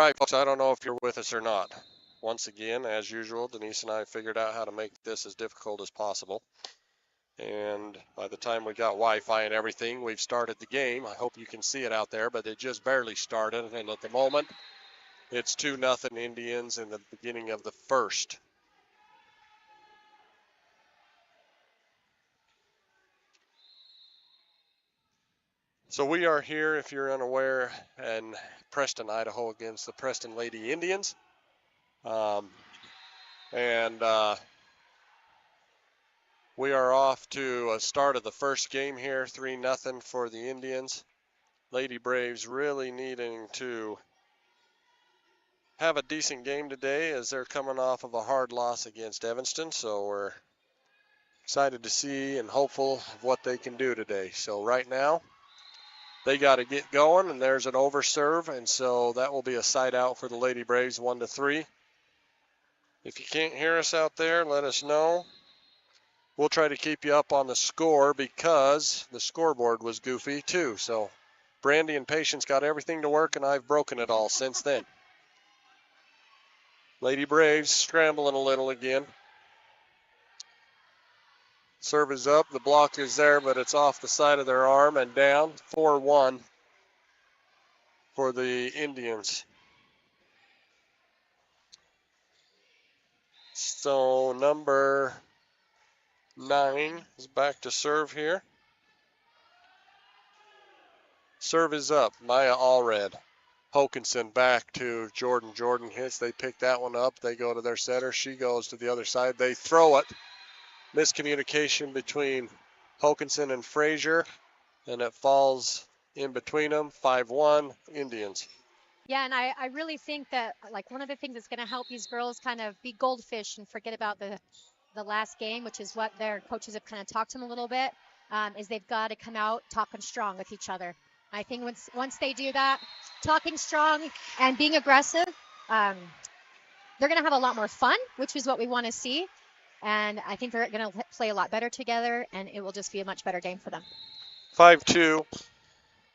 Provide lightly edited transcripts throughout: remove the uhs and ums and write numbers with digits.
right, folks, I don't know if you're with us or not. Once again, as usual, Denise and I figured out how to make this as difficult as possible. And by the time we got Wi-Fi and everything, we've started the game. I hope you can see it out there, but it just barely started. And at the moment, it's 2-0 Indians in the beginning of the first. So we are here, if you're unaware, in Preston, Idaho against the Preston Lady Indians. We are off to a start of the first game here, 3-0 for the Indians. Lady Braves really needing to have a decent game today as they're coming off of a hard loss against Evanston. So we're excited to see and hopeful of what they can do today. So right now, they got to get going, and there's an overserve, and so that will be a side out for the Lady Braves, 1-3. If you can't hear us out there, let us know. We'll try to keep you up on the score because the scoreboard was goofy too. So Brandy and Patience got everything to work, and I've broken it all since then. Lady Braves scrambling a little again. Serve is up. The block is there, but it's off the side of their arm and down. 4-1 for the Indians. So number 9 is back to serve here. Serve is up. Maya Allred. Hokinson back to Jordan. Jordan hits. They pick that one up. They go to their setter. She goes to the other side. They throw it. Miscommunication between Hokinson and Frazier, and it falls in between them. 5-1 Indians. Yeah, and I really think that, like, one of the things that's going to help these girls kind of be goldfish and forget about the last game, which is what their coaches have kind of talked to them a little bit, is they've got to come out talking strong with each other. I think once they do that, talking strong and being aggressive, they're going to have a lot more fun, which is what we want to see. And I think they're going to play a lot better together, and it will just be a much better game for them. 5-2,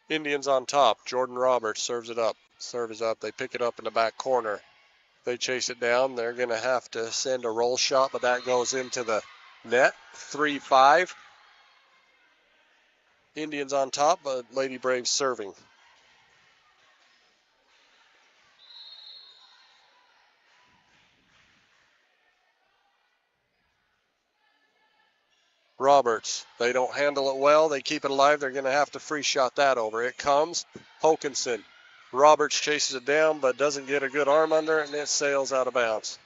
Indians on top. Jordan Roberts serves it up. Serve is up. They pick it up in the back corner. They chase it down. They're going to have to send a roll shot, but that goes into the net. 3-5. Indians on top, but Lady Braves serving. Roberts, they don't handle it well. They keep it alive. They're going to have to free shot that over. It comes. Hokinson. Roberts chases it down, but doesn't get a good arm under it, and it sails out of bounds.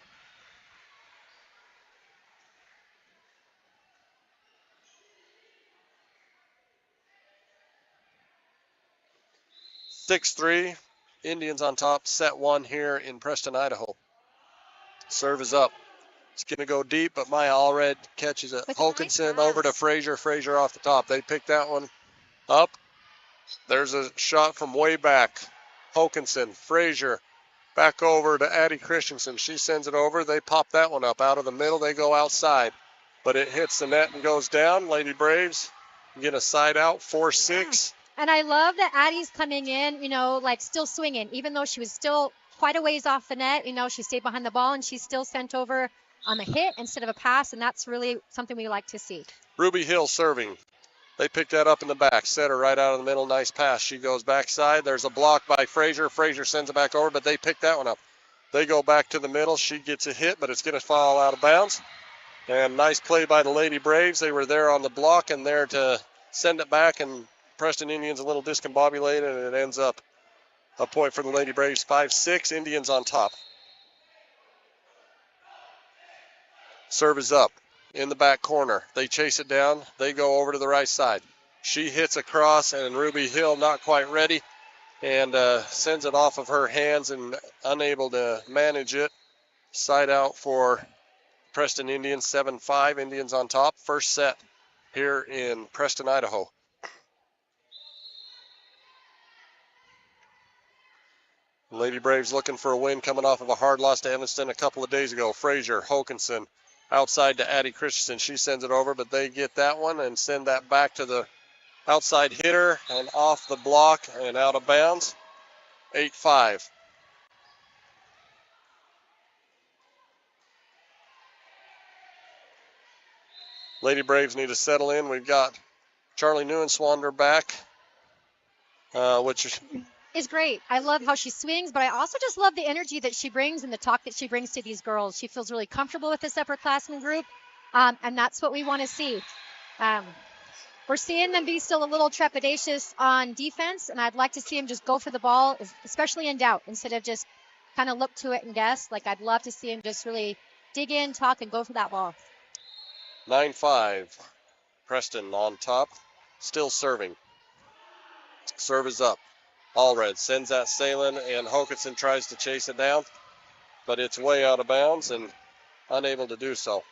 (6-3), Indians on top, set 1 here in Preston, Idaho. Serve is up. It's going to go deep, but Maya Allred catches it. Hokinson over to Frazier. Frazier off the top. They pick that one up. There's a shot from way back. Hokinson, Frazier, back over to Addie Christensen. She sends it over. They pop that one up out of the middle. They go outside, but it hits the net and goes down. Lady Braves get a side out, 4-6. And I love that Addie's coming in, like still swinging, even though she was still quite a ways off the net. She stayed behind the ball, and she's still sent over on a hit instead of a pass, and that's really something we like to see. Ruby Hill serving. They pick that up in the back. Set her right out of the middle. Nice pass. She goes backside. There's a block by Frazier. Frazier sends it back over, but they pick that one up. They go back to the middle. She gets a hit, but it's going to fall out of bounds. And nice play by the Lady Braves. They were there on the block and there to send it back, and Preston Indians a little discombobulated, and it ends up a point for the Lady Braves. 5-6, Indians on top. Serve is up in the back corner. They chase it down. They go over to the right side. She hits across, and Ruby Hill not quite ready and sends it off of her hands and unable to manage it. Side out for Preston Indians, 7-5, Indians on top. First set here in Preston, Idaho. Lady Braves looking for a win coming off of a hard loss to Evanston a couple of days ago. Frazier, Hokinson, outside to Addie Christensen. She sends it over, but they get that one and send that back to the outside hitter and off the block and out of bounds. 8-5. Lady Braves need to settle in. We've got Charlie Neuenswander back, which is great. I love how she swings, but I also just love the energy that she brings and the talk that she brings to these girls. She feels really comfortable with this upperclassmen group, and that's what we want to see. We're seeing them be still a little trepidatious on defense, and I'd like to see them just go for the ball, especially in doubt, instead of just kind of look to it and guess. Like, I'd love to see them just really dig in, talk, and go for that ball. 9-5. Preston on top, still serving. Serve is up. Allred sends that sailing, and Hokinson tries to chase it down, but it's way out of bounds and unable to do so.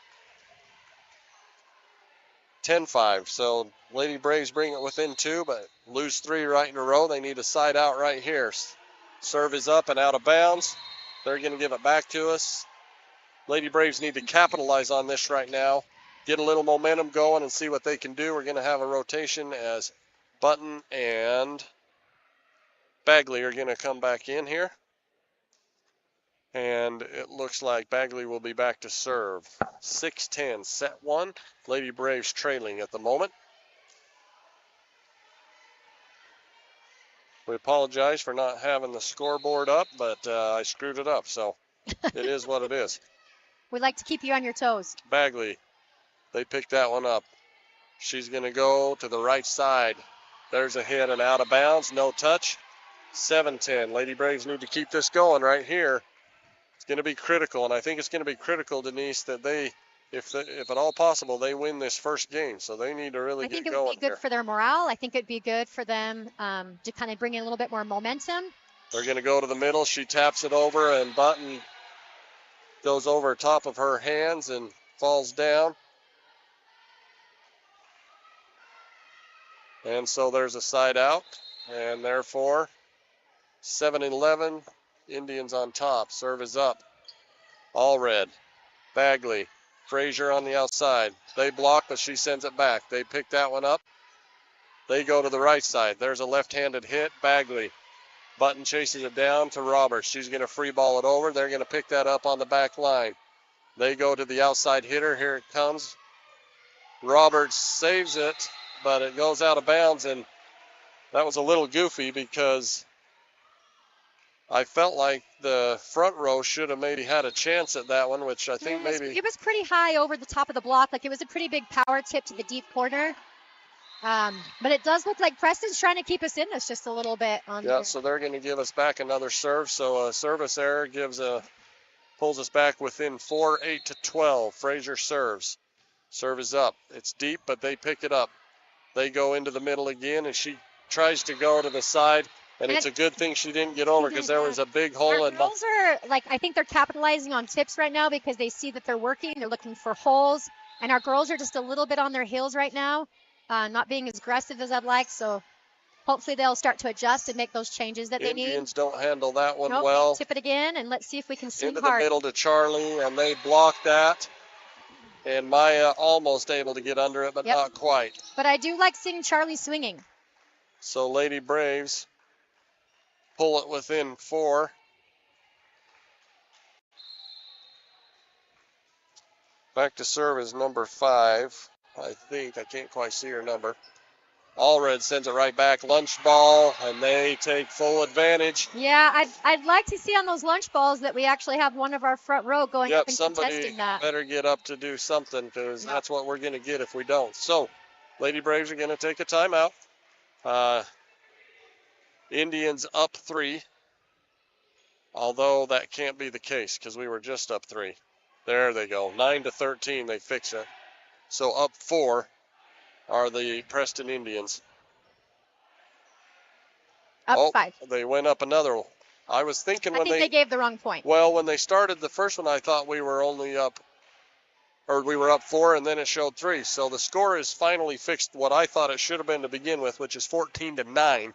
10-5. So Lady Braves bring it within 2, but lose 3 right in a row. They need a side out right here. Serve is up and out of bounds. They're going to give it back to us. Lady Braves need to capitalize on this right now. Get a little momentum going and see what they can do. We're going to have a rotation as Button and Bagley are going to come back in here. And it looks like Bagley will be back to serve. 6-10, set 1. Lady Braves trailing at the moment. We apologize for not having the scoreboard up, but I screwed it up, so it is what it is. We like to keep you on your toes. Bagley, they picked that one up. She's going to go to the right side. There's a hit and out of bounds, no touch. 7-10. Lady Braves need to keep this going right here. It's going to be critical, and I think it's going to be critical, Denise, that they, if at all possible, they win this first game. So they need to really get going. I think it would be good for their morale. I think it'd be good for them to kind of bring in a little bit more momentum. They're going to go to the middle. She taps it over, and Button goes over top of her hands and falls down. And so there's a side out, and therefore 7-11, Indians on top. Serve is up. Allred, Bagley, Frazier on the outside. They block, but she sends it back. They pick that one up. They go to the right side. There's a left-handed hit. Bagley. Button chases it down to Roberts. She's going to free ball it over. They're going to pick that up on the back line. They go to the outside hitter. Here it comes. Roberts saves it, but it goes out of bounds, and that was a little goofy because I felt like the front row should have maybe had a chance at that one, which I think maybe... It was pretty high over the top of the block. Like, it was a pretty big power tip to the deep corner. But it does look like Preston's trying to keep us in this just a little bit. So they're going to give us back another serve. So a service error pulls us back within 4, 8-12. Frazier serves. Serve is up. It's deep, but they pick it up. They go into the middle again, and she tries to go to the side. And it's a good thing she didn't get over because there was a big hole. Our girls are, like, I think they're capitalizing on tips right now because they see that they're working. They're looking for holes. And our girls are just a little bit on their heels right now, not being as aggressive as I'd like. So hopefully they'll start to adjust and make those changes that they need. Indians don't handle that one well. Tip it again, and let's see if we can swing into hard. The middle to Charlie, and they block that. And Maya almost able to get under it, but not quite. But I do like seeing Charlie swinging. So Lady Braves pull it within 4. Back to serve is number 5. I think. I can't quite see her number. Allred sends it right back. Lunch ball, and they take full advantage. Yeah, I'd like to see on those lunch balls that we actually have one of our front row going up and contesting that. Somebody better get up to do something because that's what we're going to get if we don't. So, Lady Braves are going to take a timeout. Indians up 3. Although that can't be the case because we were just up 3. There they go. 9-13, they fix it. So up 4 are the Preston Indians. Up 5. They went up another one. I was thinking when they gave the wrong point. Well, when they started the first one, I thought we were only up, or we were up 4, and then it showed 3. So the score is finally fixed what I thought it should have been to begin with, which is 14-9.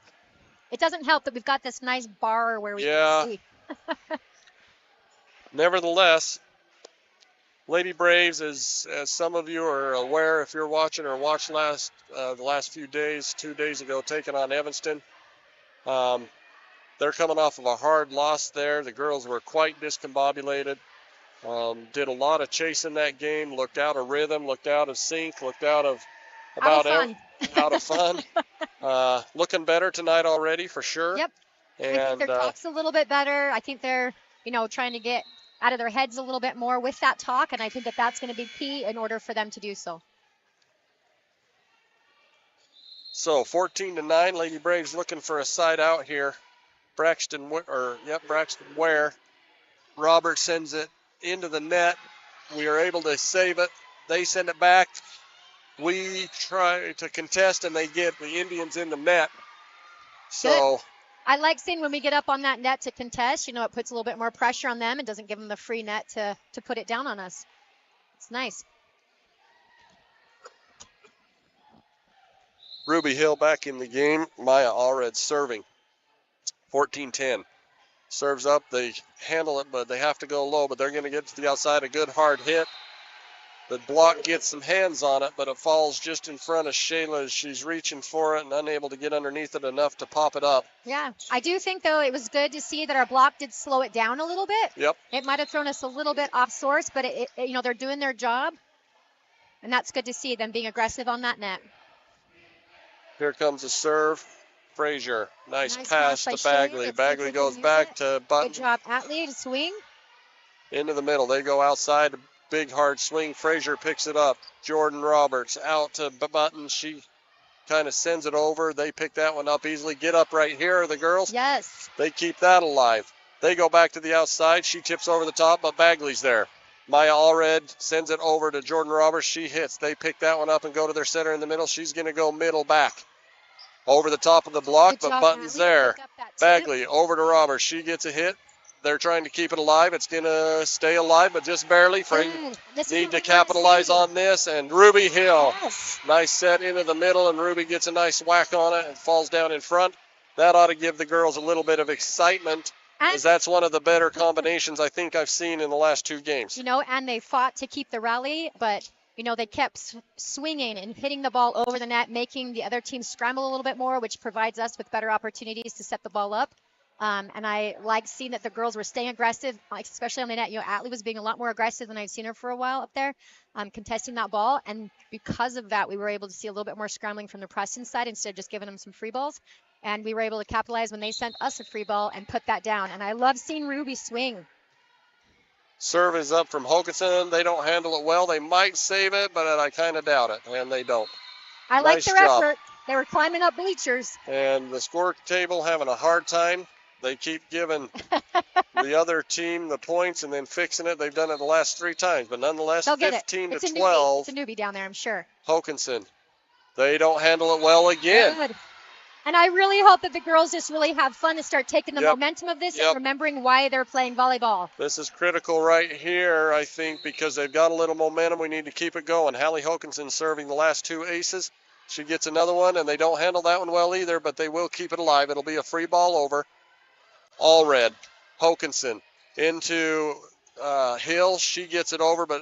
It doesn't help that we've got this nice bar where we can see. Nevertheless, Lady Braves, as some of you are aware, if you're watching or watched the last few days, 2 days ago, taking on Evanston, they're coming off of a hard loss there. The girls were quite discombobulated. Did a lot of chasing that game, looked out of rhythm, looked out of sync, looked out of out of fun. Looking better tonight already for sure. Yep. And I think their talk's a little bit better. I think they're, trying to get out of their heads a little bit more with that talk, and I think that that's going to be key in order for them to do so. So 14-9, Lady Braves looking for a side out here. Braxton Ware. Robert sends it into the net. We are able to save it. They send it back. We try to contest, and they get the Indians in the net. So good. I like seeing when we get up on that net to contest. It puts a little bit more pressure on them and doesn't give them the free net to put it down on us. It's nice. Ruby Hill back in the game. Maya Allred serving. 14-10. Serves up. They handle it, but they have to go low. But they're going to get to the outside. A good hard hit. The block gets some hands on it, but it falls just in front of Shayla as she's reaching for it and unable to get underneath it enough to pop it up. Yeah, I do think, though, it was good to see that our block did slow it down a little bit. Yep. It might have thrown us a little bit off source, but, they're doing their job. And that's good to see them being aggressive on that net. Here comes a serve. Frazier, nice pass to Bagley. Bagley goes back to Button. Good job, Atlee, to swing. Into the middle. They go outside. Big hard swing. Frazier picks it up. Jordan Roberts out to Button. She kind of sends it over. They pick that one up easily. Get up right here, the girls. Yes. They keep that alive. They go back to the outside. She tips over the top, but Bagley's there. Maya Allred sends it over to Jordan Roberts. She hits. They pick that one up and go to their center in the middle. She's going to go middle back. Over the top of the block, but Button's there. Bagley over to Roberts. She gets a hit. They're trying to keep it alive. It's going to stay alive, but just barely. Need to capitalize on this. And Ruby Hill. Yes. Nice set into the middle, and Ruby gets a nice whack on it and falls down in front. That ought to give the girls a little bit of excitement, as that's one of the better combinations I think I've seen in the last two games. And they fought to keep the rally, but they kept swinging and hitting the ball over the net, making the other team scramble a little bit more, which provides us with better opportunities to set the ball up. And I like seeing that the girls were staying aggressive, especially on the net. Atlee was being a lot more aggressive than I'd seen her for a while up there, contesting that ball. And because of that, we were able to see a little bit more scrambling from the Preston side instead of just giving them some free balls. And we were able to capitalize when they sent us a free ball and put that down. And I love seeing Ruby swing. Serve is up from Hokanson. They don't handle it well. They might save it, but I kind of doubt it, and they don't. I like their effort. They were climbing up bleachers. And the score table having a hard time. They keep giving the other team the points and then fixing it. They've done it the last 3 times, but nonetheless, 15 to 12. It's a newbie down there, I'm sure. Hokanson. They don't handle it well again. Good. And I really hope that the girls just really have fun and start taking the momentum of this and remembering why they're playing volleyball. This is critical right here, I think, because they've got a little momentum. We need to keep it going. Hallie Hokanson serving the last 2 aces. She gets another one, and they don't handle that one well either, but they will keep it alive. It'll be a free ball over. Allred, Hokanson into Hill. She gets it over, but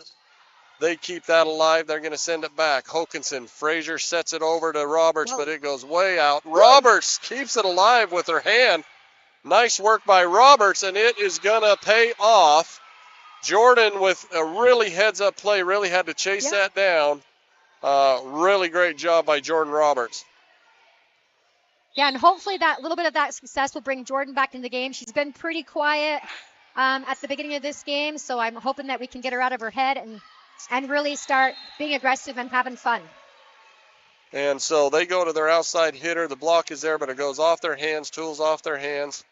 they keep that alive. They're going to send it back. Hokanson, Frazier sets it over to Roberts, but it goes way out. Roberts keeps it alive with her hand. Nice work by Roberts, and it is going to pay off. Jordan with a really heads-up play, really had to chase that down. Really great job by Jordan Roberts. Yeah, and hopefully that little bit of that success will bring Jordan back into the game. She's been pretty quiet at the beginning of this game, so I'm hoping that we can get her out of her head and really start being aggressive and having fun. And so they go to their outside hitter. The block is there, but it goes off their hands, tools off their hands.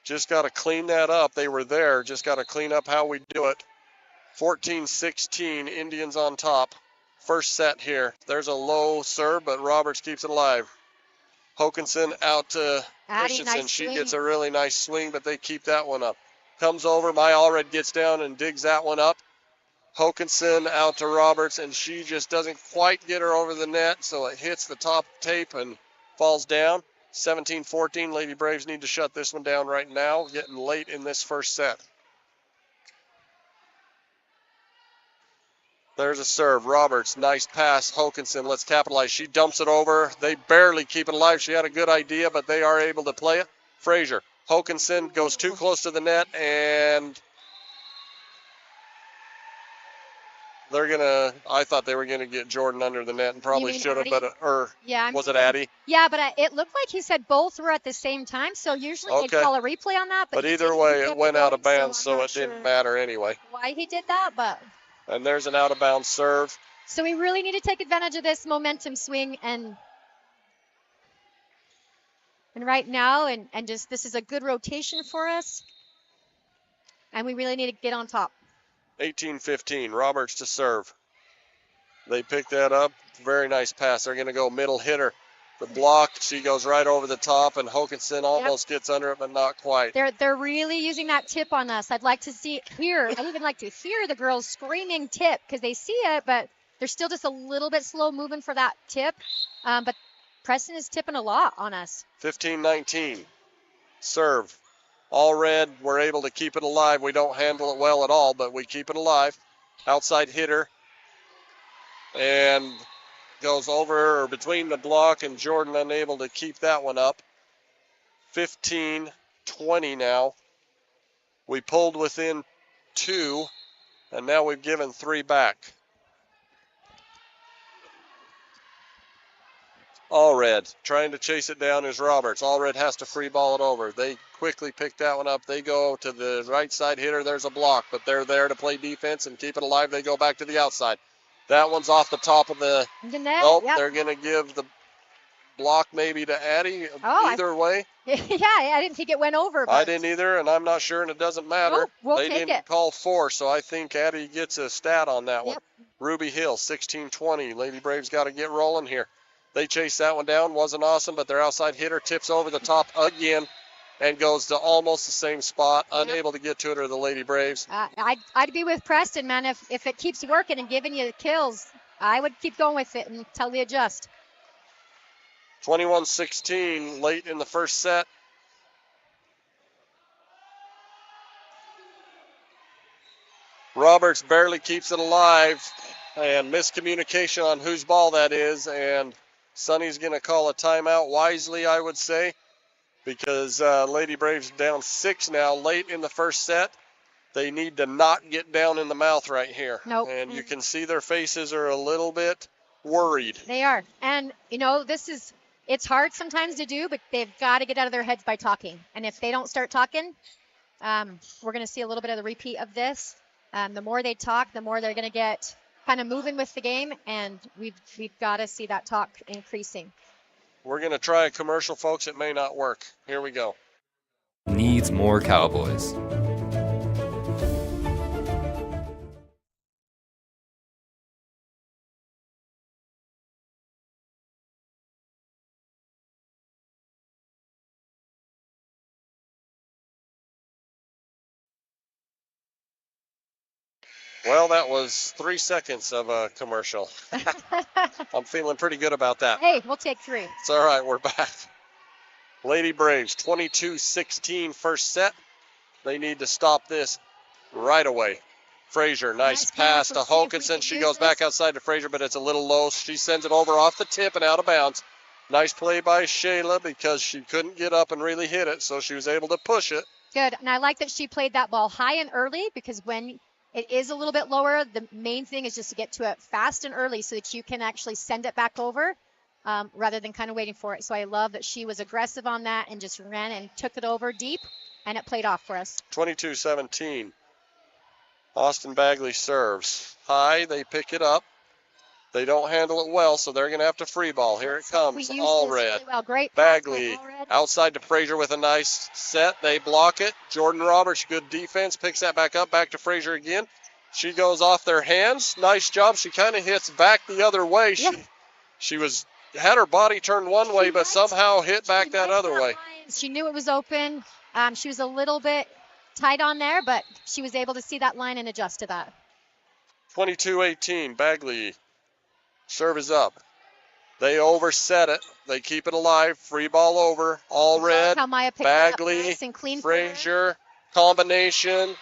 Just got to clean that up. They were there. Just got to clean up how we do it. 14-16, Indians on top. First set here. There's a low serve, but Roberts keeps it alive. Hokanson out to Christensen. She gets a really nice swing, but they keep that one up. Comes over. Maya Allred gets down and digs that one up. Hokanson out to Roberts, and she just doesn't quite get her over the net, so it hits the top tape and falls down. 17-14. Lady Braves need to shut this one down right now, getting late in this first set. There's a serve. Roberts, nice pass. Hokanson, let's capitalize. She dumps it over. They barely keep it alive. She had a good idea, but they are able to play it. Frazier. Hokanson goes too close to the net, and They're gonna. I thought they were gonna get Jordan under the net and probably mean should have, Addie? but Yeah, was it Addie? yeah, but it looked like he said both were at the same time. So usually they'd Okay. call a replay on that. But he either didn't. way, He it kept went out of going, bounds, so I'm not it didn't sure matter anyway. why he did that, but And there's an out of bounds serve. so we really need to take advantage of this momentum swing and right now and just this is a good rotation for us. And we really need to get on top. 18-15, Roberts to serve. They pick that up. Very nice pass. They're going to go middle hitter. The block, she goes right over the top, and Hokinson almost gets under it, but not quite. They're really using that tip on us. I'd like to I'd even like to hear the girls screaming tip because they see it, but they're still just a little bit slow moving for that tip. But Preston is tipping a lot on us. 15-19, serve. All red, we're able to keep it alive. We don't handle it well at all, but we keep it alive. Outside hitter. And goes over or between the block and Jordan unable to keep that one up. 15-20 now. We pulled within 2, and now we've given 3 back. Allred trying to chase it down is Roberts. Allred has to free ball it over. They quickly pick that one up. They go to the right side hitter. There's a block, but they're there to play defense and keep it alive. They go back to the outside. That one's off the top of the net. Oh, yep. They're going to give the block maybe to Addie. Either way. Yeah, I didn't think it went over. But I didn't either, and I'm not sure, and it doesn't matter. They didn't call 4, so I think Addie gets a stat on that one. Ruby Hill, 16-20. Lady Braves got to get rolling here. They chase that one down. Wasn't awesome, but their outside hitter tips over the top again and goes to almost the same spot. Unable to get to it are the Lady Braves. I'd be with Preston, man. If it keeps working and giving you the kills, I would keep going with it until they adjust. 21-16 late in the first set. Roberts barely keeps it alive, and miscommunication on whose ball that is, and Sonny's going to call a timeout wisely, I would say, because Lady Braves down 6 now late in the first set. They need to not get down in the mouth right here. Nope. And you can see their faces are a little bit worried. They are. And, it's hard sometimes to do, but they've got to get out of their heads by talking. And if they don't start talking, we're going to see a little bit of the repeat of this. The more they talk, the more they're going to get kind of moving with the game, and we've got to see that talk increasing. We're going to try a commercial, folks. It may not work. Here we go. Needs more Cowboys. Well, that was 3 seconds of a commercial. I'm feeling pretty good about that. Hey, we'll take 3. It's all right. We're back. Lady Braves, 22-16 first set. They need to stop this right away. Frazier, nice pass to Hokinson. She goes back outside to Frazier, but it's a little low. She sends it over off the tip and out of bounds. Nice play by Shayla because she couldn't get up and really hit it, so she was able to push it. Good. And I like that she played that ball high and early because when it is a little bit lower, the main thing is just to get to it fast and early so that you can actually send it back over rather than kind of waiting for it. So I love that she was aggressive on that and just ran and took it over deep, and it played off for us. 22-17. Austin Bagley serves. High, they pick it up. They don't handle it well, so they're going to have to free ball. Here it comes. All red. Really well. Great. Bagley outside to Frazier with a nice set. They block it. Jordan Roberts, good defense, picks that back up. Back to Frazier again. She goes off their hands. Nice job. She kind of hits back the other way. Yeah. She had her body turned one way, but somehow hit back that other way. She knew it was open. She was a little bit tight on there, but she was able to see that line and adjust to that. 22-18. Bagley. Serve is up. They overset it. They keep it alive. Free ball over. All red. Bagley, nice and clean Frazier, combination,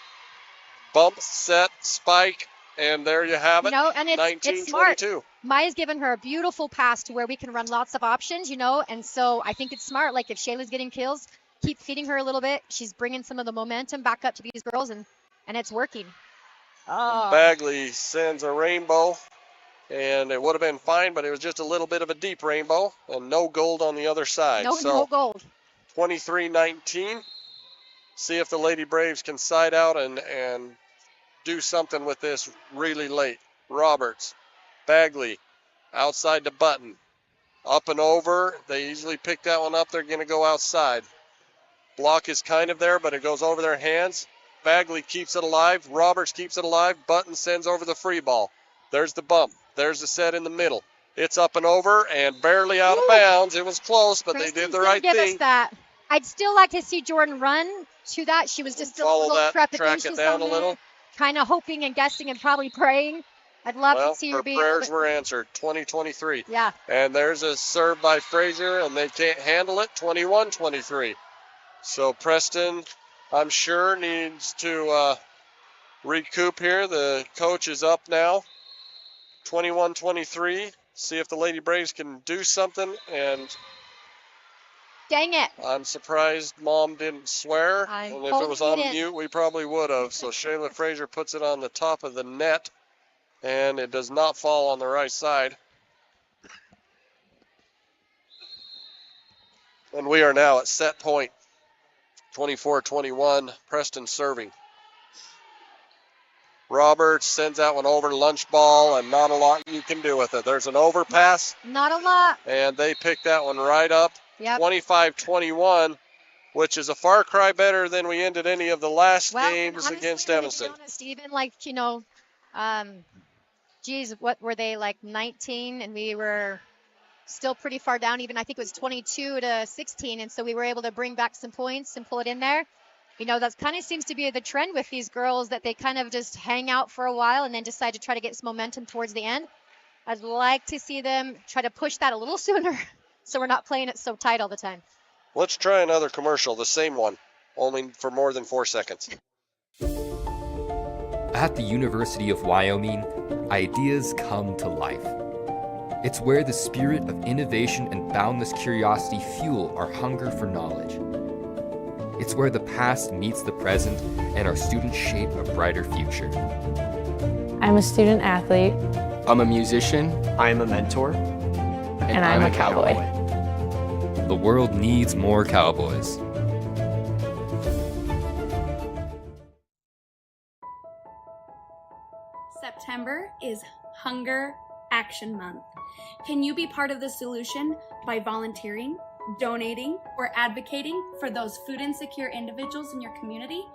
bump, set, spike, and there you have it. And it's smart. Maya's given her a beautiful pass to where we can run lots of options, and so I think it's smart. Like if Shayla's getting kills, keep feeding her a little bit. She's bringing some of the momentum back up to these girls, and it's working. Oh. Bagley sends a rainbow, and it would have been fine, but it was just a little bit of a deep rainbow, and no gold on the other side. No gold. 23-19. See if the Lady Braves can side out and do something with this really late. Roberts, Bagley, outside the button. Up and over. They easily pick that one up. They're going to go outside. Block is kind of there, but it goes over their hands. Bagley keeps it alive. Roberts keeps it alive. Button sends over the free ball. There's the bump. There's the set in the middle. It's up and over and barely out of bounds. It was close, but Preston they did the right give thing. Us that. I'd still like to see Jordan run to that. She was just a little trepidatious track it down a little. Kind of hoping and guessing and probably praying. I'd love to see her be. Prayers were answered. 20-23. Yeah. And there's a serve by Fraser, and they can't handle it. 21-23. So Preston, I'm sure, needs to recoup here. The coach is up now. 21-23. See if the Lady Braves can do something. And dang it. I'm surprised Mom didn't swear. And if it was on mute, we probably would have. So Shayla Fraser puts it on the top of the net. And it does not fall on the right side. And we are now at set point. 24-21, Preston serving. Roberts sends that one over, lunch ball, and not a lot you can do with it. There's an overpass. Not a lot. And they pick that one right up. Yep. 25-21, which is a far cry better than we ended any of the last games honestly, against Evanston. To be honest, even like, geez, what were they, like 19, and we were still pretty far down. Even I think it was 22-16, and so we were able to bring back some points and pull it in there. That kind of seems to be the trend with these girls, that they kind of just hang out for a while and then decide to try to get some momentum towards the end. I'd like to see them try to push that a little sooner so we're not playing it so tight all the time. Let's try another commercial, the same one, only for more than 4 seconds. At the University of Wyoming, ideas come to life. It's where the spirit of innovation and boundless curiosity fuel our hunger for knowledge. It's where the past meets the present and our students shape a brighter future. I'm a student athlete. I'm a musician. I'm a mentor. And I'm a cowboy. The world needs more cowboys. September is Hunger Action Month. Can you be part of the solution by volunteering, donating, or advocating for those food insecure individuals in your community?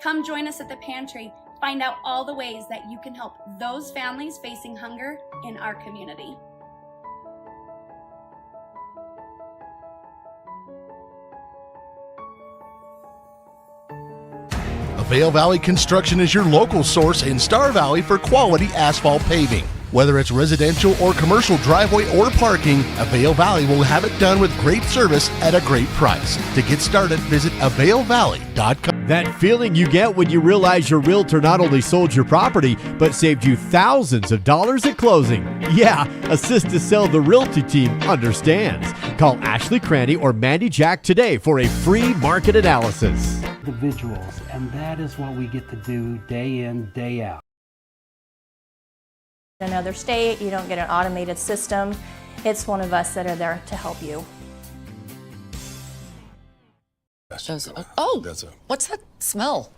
Come join us at the pantry. Find out all the ways that you can help those families facing hunger in our community. Vail Valley Construction is your local source in Star Valley for quality asphalt paving. Whether it's residential or commercial driveway or parking, Vail Valley will have it done with great service at a great price. To get started, visit availvalley.com. That feeling you get when you realize your realtor not only sold your property, but saved you thousands of dollars at closing. Yeah, Assist to Sell the Realty team understands. Call Ashley Cranny or Mandy Jack today for a free market analysis. Individuals, and that is what we get to do day in, day out. Another state, you don't get an automated system. It's one of us that are there to help you. What's that smell?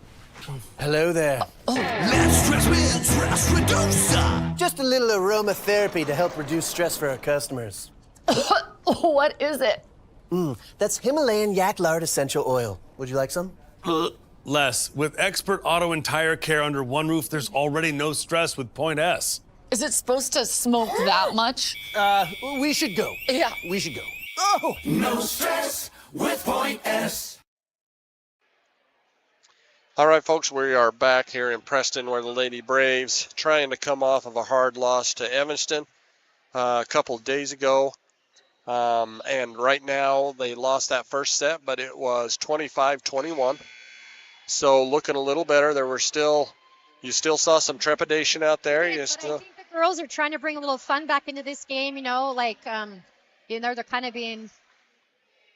Hello there. Less stress with Stress Reducer. Just a little aromatherapy to help reduce stress for our customers. What is it? That's Himalayan yak lard essential oil. Would you like some? Les, with expert auto and tire care under one roof, there's already no stress with Point S. Is it supposed to smoke that much? We should go. Yeah. We should go. Oh! No stress with Point S. All right, folks, we are back here in Preston where the Lady Braves trying to come off of a hard loss to Evanston a couple of days ago. And right now they lost that first set, but it was 25-21. So looking a little better. You still saw some trepidation out there. I think the girls are trying to bring a little fun back into this game, they're kind of being,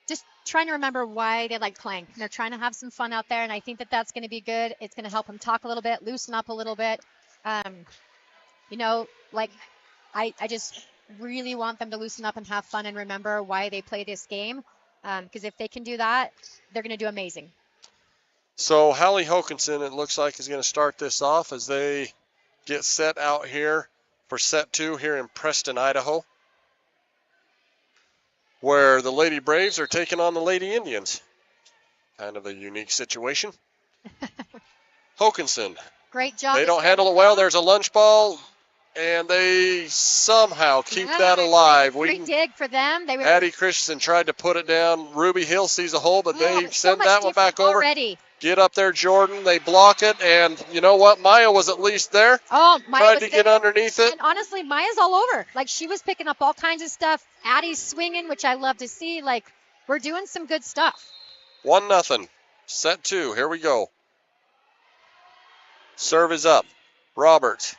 just trying to remember why they like playing. And they're trying to have some fun out there, and I think that that's going to be good. It's going to help them talk a little bit, loosen up a little bit. You know, like I just really want them to loosen up and have fun and remember why they play this game. Because if they can do that, they're going to do amazing. So Hallie Hokanson, it looks like, is going to start this off as they get set out here for set 2 here in Preston, Idaho, where the Lady Braves are taking on the Lady Indians. Kind of a unique situation. Hokanson. Great job. They don't handle it well. There's a lunch ball, and they somehow keep that alive. Great dig for them. They were Addie Christensen tried to put it down. Ruby Hill sees a hole, but they send that one back over. Already. Get up there, Jordan. They block it, and you know what? Maya was at least there. Oh, Maya tried was to get underneath it. And honestly, Maya's all over. Like, she was picking up all kinds of stuff. Addie's swinging, which I love to see. Like, we're doing some good stuff. 1-0. Set 2. Here we go. Serve is up. Roberts.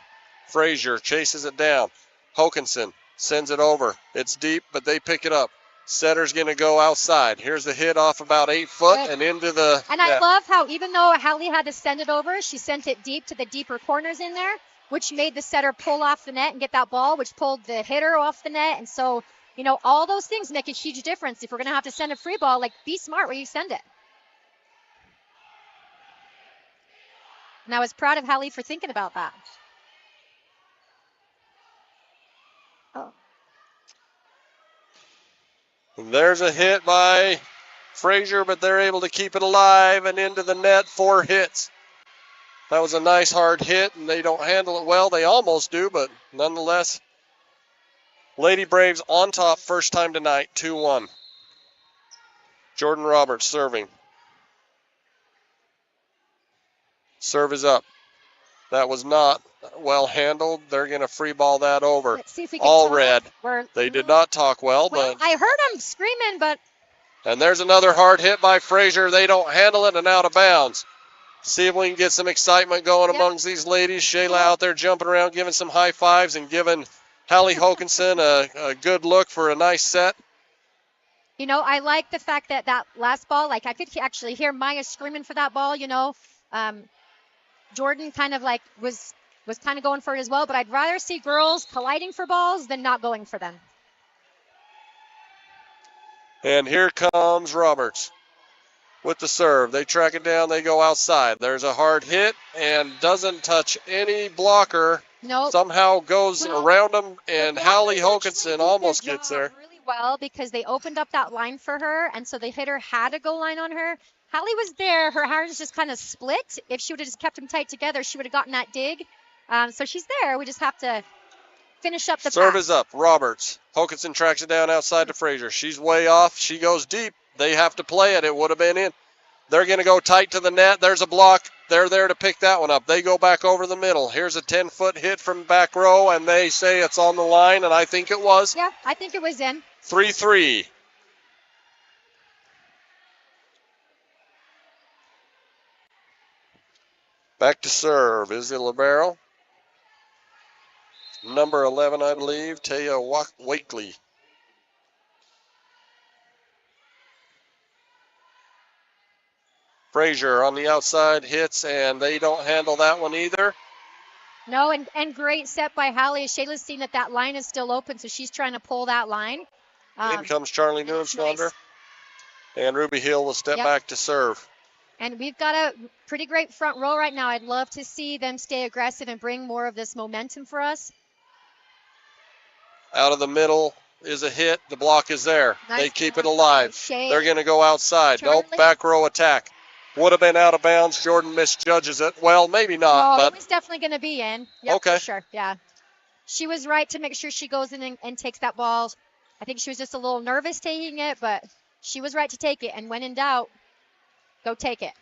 Frazier chases it down. Hokanson sends it over. It's deep, but they pick it up. Setter's going to go outside. Here's the hit off about 8 foot and into the And net. I love how even though Hallie had to send it over, she sent it deep to the deeper corners in there, which made the setter pull off the net and get that ball, which pulled the hitter off the net. And so, you know, all those things make a huge difference. If we're going to have to send a free ball, like, be smart where you send it. And I was proud of Hallie for thinking about that. Oh. There's a hit by Frazier, but they're able to keep it alive and into the net. 4 hits. That was a nice hard hit, and they don't handle it well. They almost do, but nonetheless, Lady Braves on top first time tonight, 2-1. Jordan Roberts serving. Serve is up. That was not well handled. They're going to free ball that over. Let's see if we can all talk. red. We're, they did not talk well, well, but I heard them screaming, but. And there's another hard hit by Frazier. They don't handle it and out of bounds. See if we can get some excitement going amongst these ladies. Shayla out there jumping around, giving some high fives and giving Hallie Hokanson a good look for a nice set. You know, I like the fact that that last ball, like I could actually hear Maya screaming for that ball, you know. Jordan kind of like was kind of going for it as well, but I'd rather see girls colliding for balls than not going for them. And here comes Roberts with the serve. They track it down. They go outside. There's a hard hit and doesn't touch any blocker. Nope. Somehow goes around them, and Hallie Hokanson almost gets there. Really well because they opened up that line for her, and so the hitter had to go line on her. Hallie was there. Her hands just kind of split. If she would have just kept them tight together, she would have gotten that dig. So she's there. We just have to finish up the serve pass. is up. Roberts. Hokanson tracks it down outside to Frazier. She's way off. She goes deep. They have to play it. It would have been in. They're going to go tight to the net. There's a block. They're there to pick that one up. They go back over the middle. Here's a 10-foot hit from back row, and they say it's on the line, and I think it was. Yeah, I think it was in. 3-3. Back to serve is the libero. Number 11, I believe, Taya Wakely. Frazier on the outside hits, and they don't handle that one either. No, and great set by Hallie. Shayla's seen that line is still open, so she's trying to pull that line. In comes Charlie Neuenschwander. Nice. And Ruby Hill will step back to serve. And we've got a pretty great front row right now. I'd love to see them stay aggressive and bring more of this momentum for us. Out of the middle is a hit. The block is there. Nice. They keep it alive. They're going to go outside. Charlie. Nope, back row attack. Would have been out of bounds. Jordan misjudges it. Well, maybe not. No, but it was definitely going to be in. Yep, okay. For sure. Yeah. She was right to make sure she goes in and takes that ball. I think she was just a little nervous taking it, but she was right to take it. And when in doubt, go take it.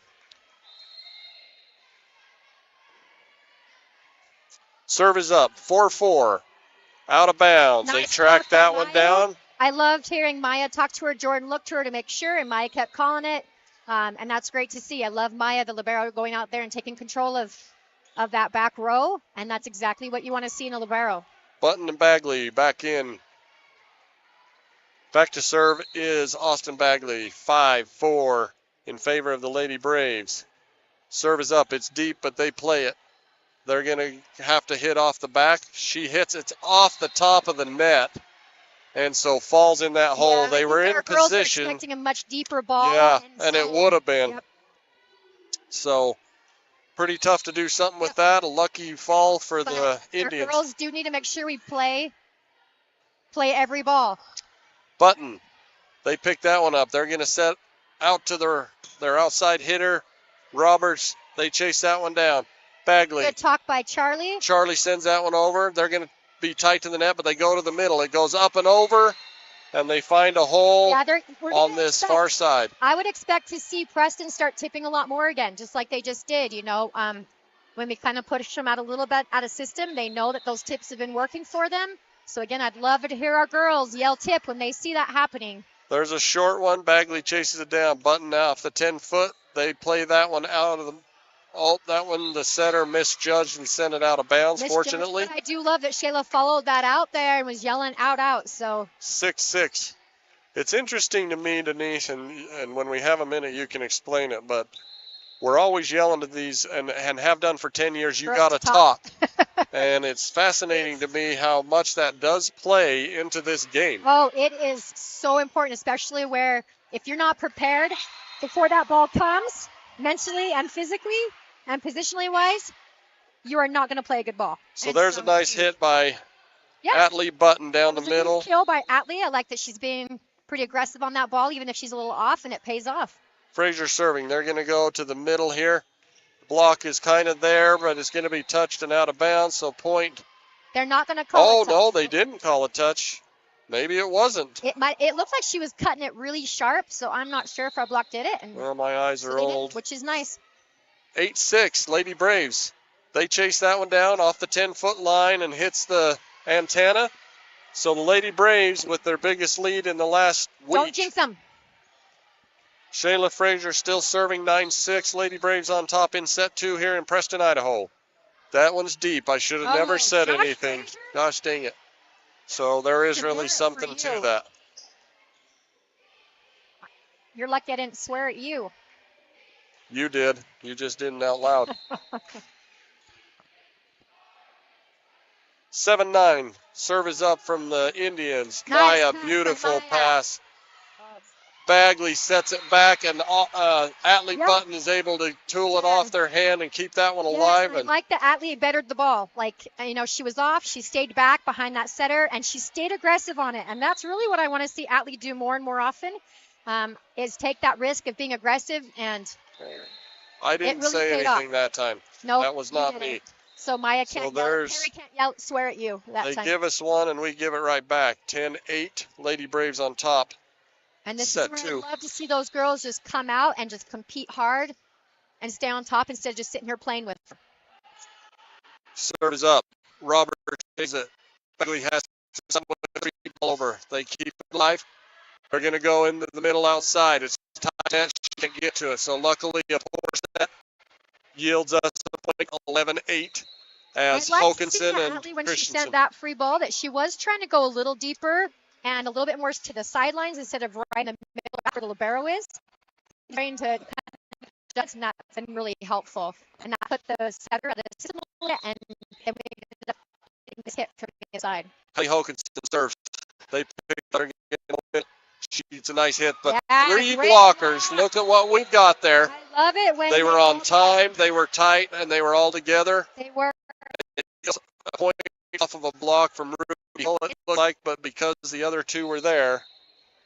Serve is up. 4-4. Out of bounds. Nice they track that one down. I loved hearing Maya talk to her. Jordan looked to her to make sure, and Maya kept calling it. And that's great to see. I love Maya, the libero, going out there and taking control of that back row. And that's exactly what you want to see in a libero. Button and Bagley back in. Back to serve is Austin Bagley. 5-4 in favor of the Lady Braves. Serve is up. It's deep, but they play it. They're going to have to hit off the back. She hits it off the top of the net, and so falls in that hole. Yeah, they were in girls were position. expecting a much deeper ball. Yeah, and it would have been. Yep. So pretty tough to do something with that. A lucky fall for But the our Indians. girls do need to make sure we play every ball. Button. They picked that one up. They're going to set out to their outside hitter, Roberts. They chase that one down. Bagley. Good talk by Charlie. Charlie sends that one over. They're going to be tight to the net, but they go to the middle. It goes up and over, and they find a hole on this far side. I would expect to see Preston start tipping a lot more again, just like they just did. When we kind of push them out a little bit out of system, they know that those tips have been working for them. So again, I'd love to hear our girls yell tip when they see that happening. There's a short one. Bagley chases it down. Button off the 10-foot. They play that one out of the. Oh, that one the setter misjudged and sent it out of bounds, fortunately. But I do love that Shayla followed that out there and was yelling out. So 6-6. It's interesting to me, Denise, and when we have a minute, you can explain it, but we're always yelling to these and have done for 10 years, you got to top. And it's fascinating to me how much that does play into this game. Oh, it is so important, especially where if you're not prepared before that ball comes, mentally and physically and positionally wise, you are not going to play a good ball. So there's a nice hit by Atlee Button down the middle. Kill by Atlee. I like that she's being pretty aggressive on that ball, even if she's a little off, and it pays off. Frazier serving. They're going to go to the middle here. Block is kind of there, but it's going to be touched and out of bounds, so point. They're not going to call it touch. No, they didn't call a touch. Maybe it wasn't. It looked like she was cutting it really sharp, so I'm not sure if our block did it. Well, my eyes are old. Which is nice. 8-6, Lady Braves. They chase that one down off the 10-foot line and hits the antenna. So the Lady Braves, with their biggest lead in the last week. Don't jinx them. Shayla Frazier still serving 9-6. Lady Braves on top in set 2 here in Preston, Idaho. That one's deep. I should have never said anything. Frazier? Gosh dang it. So there is really something to that. You're lucky I didn't swear at you. You did. You just didn't out loud. 7-9. Serve is up from the Indians. Nice Maya, beautiful pass. Bagley sets it back, and Atlee Button is able to tool it off their hand and keep that one alive. I like that Atlee bettered the ball. She was off. She stayed back behind that setter, and she stayed aggressive on it. And that's really what I want to see Atlee do more and more often, is take that risk of being aggressive. And I didn't say anything that time. No, that was not me. So Maya can't Terry can't swear at you that time. They give us one, and we give it right back. 10-8, Lady Braves on top. And this is where I love to see those girls just come out and just compete hard and stay on top instead of just sitting here playing with them. Serve is up. Robert chases it. Bagley has someone all over. They keep it alive. They're going to go into the middle outside. It's tight. She can't get to it. So luckily, a poor set yields us a point 11-8 as Hokinson and Atlee, when Christensen. she sent that free ball, that she was trying to go a little deeper and a little bit more to the sidelines instead of right in the middle where the libero is. Trying to that's not been really helpful. And that put the setter at the system and we ended up getting this hit from the inside. Haley Hokinson serves. They pick her. It's a nice hit, but three blockers. Look at what we've got there. I love it when they were on time, they were tight, and they were all together. They were. It's a point off of a block from Ruby. It looked like, but because the other two were there,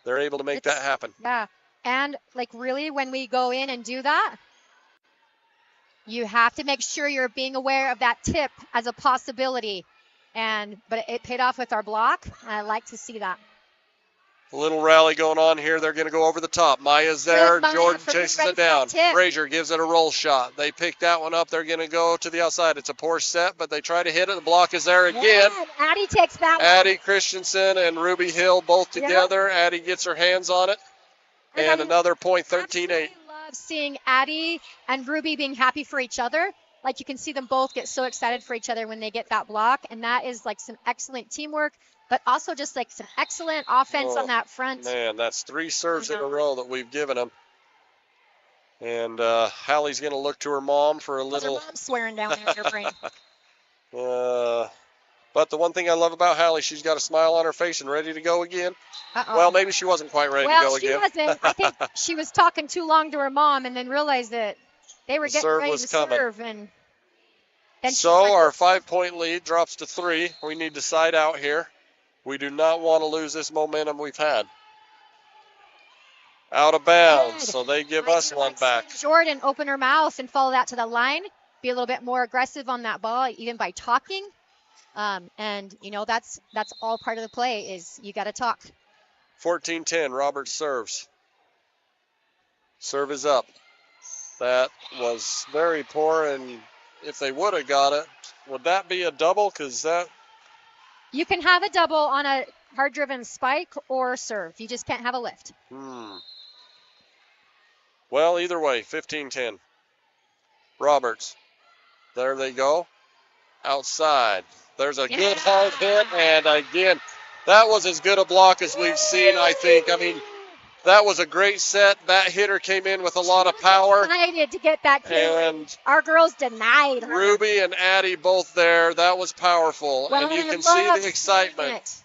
they're able to make that happen. Yeah, and really, when we go in and do that, you have to make sure you're being aware of that tip as a possibility. But it paid off with our block. I like to see that. A little rally going on here. They're going to go over the top. Maya's there. Jordan chases it down. Frazier gives it a roll shot. They pick that one up. They're going to go to the outside. It's a poor set, but they try to hit it. The block is there again. Yeah, Addie takes that one. Addie Christensen and Ruby Hill both together. Yep. Addie gets her hands on it. And another point, 13-8. I love seeing Addie and Ruby being happy for each other. You can see them both get so excited for each other when they get that block. And that is some excellent teamwork. But also just some excellent offense on that front. Man, that's 3 serves in a row that we've given them. And Hallie's going to look to her mom for a little. Her mom's swearing down there in her brain. But the one thing I love about Hallie, she's got a smile on her face and ready to go again. Uh-oh. Well, maybe she wasn't quite ready to go again. Well, she wasn't. I think she was talking too long to her mom and then realized that they were getting ready to serve. And then so our 5-point lead drops to 3. We need to side out here. We do not want to lose this momentum we've had. Out of bounds, so they give us one back. Jordan, open her mouth and follow that to the line. Be a little bit more aggressive on that ball, even by talking. And, you know, that's all part of the play is you got to talk. 14-10, Roberts serves. Serve is up. That was very poor, and if they would have got it, would that be a double? Because that... You can have a double on a hard-driven spike or serve. You just can't have a lift. Well, either way, 15-10. Roberts. There they go. Outside. There's a good hard hit, and again, that was as good a block as we've seen, I think. I mean, that was a great set. That hitter came in with a lot of power. Excited to get that kill. And our girls denied her. Ruby and Addie both there. That was powerful, well, and you can see the excitement.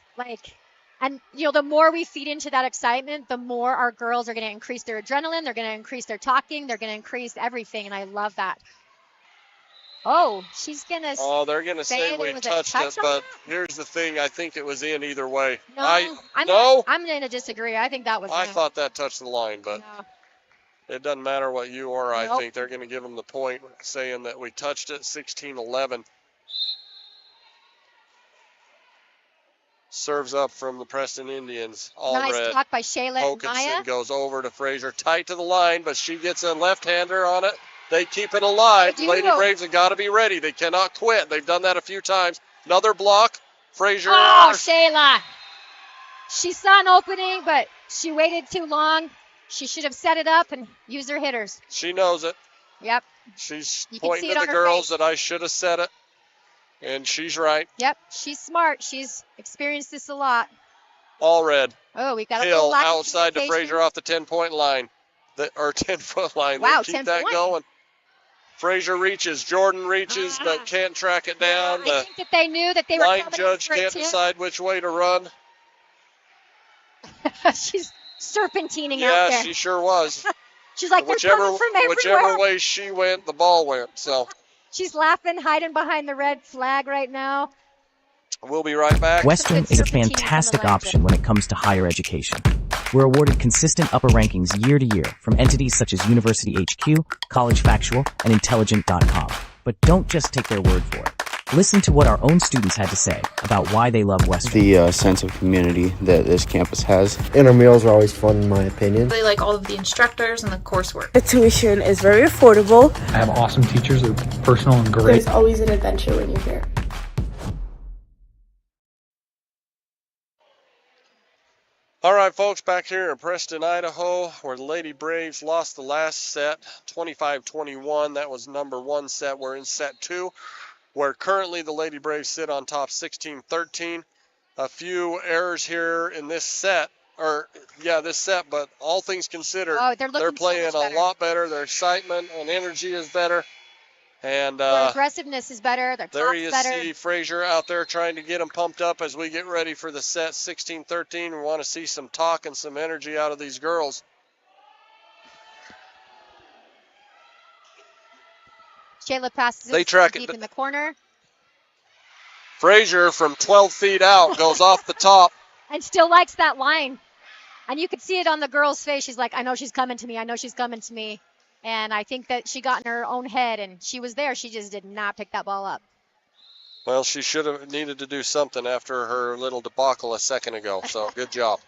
And, you know, the more we feed into that excitement, the more our girls are going to increase their adrenaline. They're going to increase their talking. They're going to increase everything, and I love that. Oh, she's going to they're going to say we touched it, but here's the thing. I think it was in either way. I'm going to disagree. I think that was I thought that touched the line, but it doesn't matter what you or I think. They're going to give them the point, saying that we touched it, 16-11. Serves up from the Preston Indians. All nice red. block by Shayla and Maya. Hokinson goes over to Frazier, tight to the line, but she gets a left-hander on it. They keep it alive. Lady Braves have got to be ready. They cannot quit. They've done that a few times. Another block. Frazier. Oh, Shayla. She saw an opening, but she waited too long. She should have set it up and used her hitters. She knows it. Yep. She's pointing at the girls that I should have set it. And she's right. Yep, she's smart. She's experienced this a lot. All red. Oh, we got a Hill little outside to Frazier off the 10-point line. Or 10-foot line. Wow, they keep that going. Frazier reaches. Jordan reaches, but can't track it down. I think that they knew that they were line coming judge can't decide which way to run. She's serpentining out there. Yeah, she sure was. She's like, they're coming from everywhere. Whichever way she went, the ball went. So. She's laughing, hiding behind the red flag right now. We'll be right back. Western is a fantastic option when it comes to higher education. We're awarded consistent upper rankings year to year from entities such as University HQ, College Factual, and Intelligent.com. But don't just take their word for it. Listen to what our own students had to say about why they love Western. The sense of community that this campus has. Intramurals are always fun, in my opinion. I like all of the instructors and the coursework. The tuition is very affordable. I have awesome teachers that are personal and great. There's always an adventure when you're here. All right, folks, back here in Preston, Idaho, where the Lady Braves lost the last set, 25-21. That was number 1 set. We're in set 2. Where currently the Lady Braves sit on top 16-13. A few errors here in this set, but all things considered, they're playing a lot better. Their excitement and energy is better. And their aggressiveness is better. Their there you better. see Frazier out there trying to get them pumped up as we get ready for the set 16-13. We want to see some talk and some energy out of these girls. Shayla passes they track deep it in the corner. Frazier from 12 feet out goes off the top. And still likes that line. And you could see it on the girl's face. She's like, I know she's coming to me. I know she's coming to me. And I think that she got in her own head, and she was there. She just did not pick that ball up. Well, she should have needed to do something after her little debacle a second ago. So good job.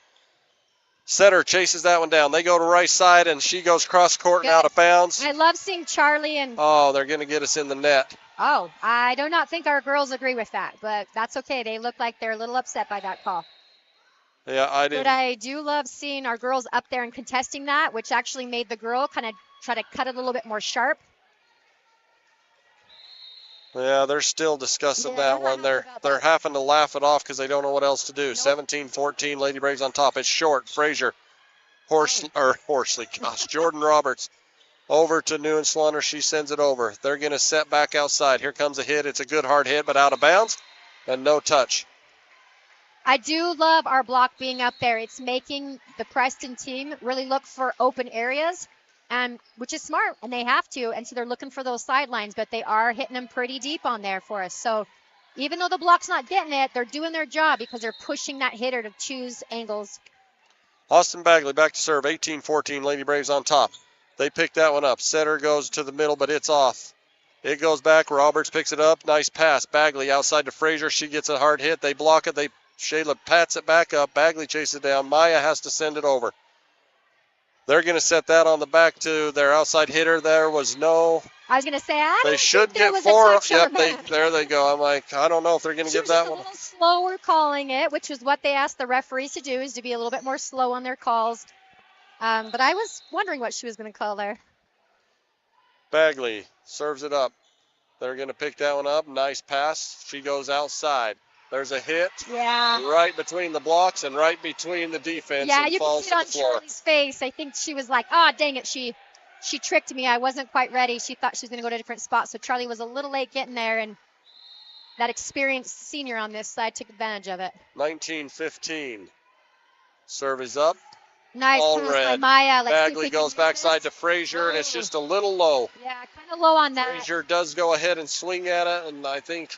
Setter chases that one down. They go to right side, and she goes cross court and out of bounds. I love seeing Charlie and... Oh, they're going to get us in the net. Oh, I do not think our girls agree with that, but that's okay. They look like they're a little upset by that call. Yeah, I did. But I do love seeing our girls up there and contesting that, which actually made the girl kind of try to cut it a little bit more sharp. Yeah, they're still discussing that one. They're having to laugh it off because they don't know what else to do. 17-14, Lady Braves on top. It's short. Frazier, Jordan Roberts Over to Newen-Slaughter. She sends it over. They're going to set back outside. Here comes a hit. It's a good hard hit, but out of bounds and no touch. I do love our block being up there. It's making the Preston team really look for open areas, which is smart, and they have to. And so they're looking for those sidelines, but they are hitting them pretty deep on there for us. So even though the block's not getting it, they're doing their job because they're pushing that hitter to choose angles. Austin Bagley back to serve. 18-14. Lady Braves on top. They pick that one up. Setter goes to the middle, but it's off. It goes back. Roberts picks it up. Nice pass. Bagley outside to Frazier. She gets a hard hit. They block it. Shayla pats it back up. Bagley chases it down. Maya has to send it over. They're going to set that on the back to their outside hitter. There was no. I was going to say, they should get 4. Yep, there they go. I'm like, I don't know if they're going to give that one. A little slower calling it, which is what they asked the referees to do, is to be a little bit more slow on their calls. But I was wondering what she was going to call there. Bagley serves it up. They're going to pick that one up. Nice pass. She goes outside. There's a hit. Yeah. Right between the blocks and right between the defense. Yeah, and you can see it on Charlie's face. I think she was like, oh, dang it. She tricked me. I wasn't quite ready. She thought she was going to go to a different spot. So Charlie was a little late getting there, and that experienced senior on this side took advantage of it. 19-15. Serve is up. Nice All pass red. by Maya. Bagley goes backside to Frazier, and it's just a little low. Yeah, kind of low on that. Frazier does go ahead and swing at it, and I think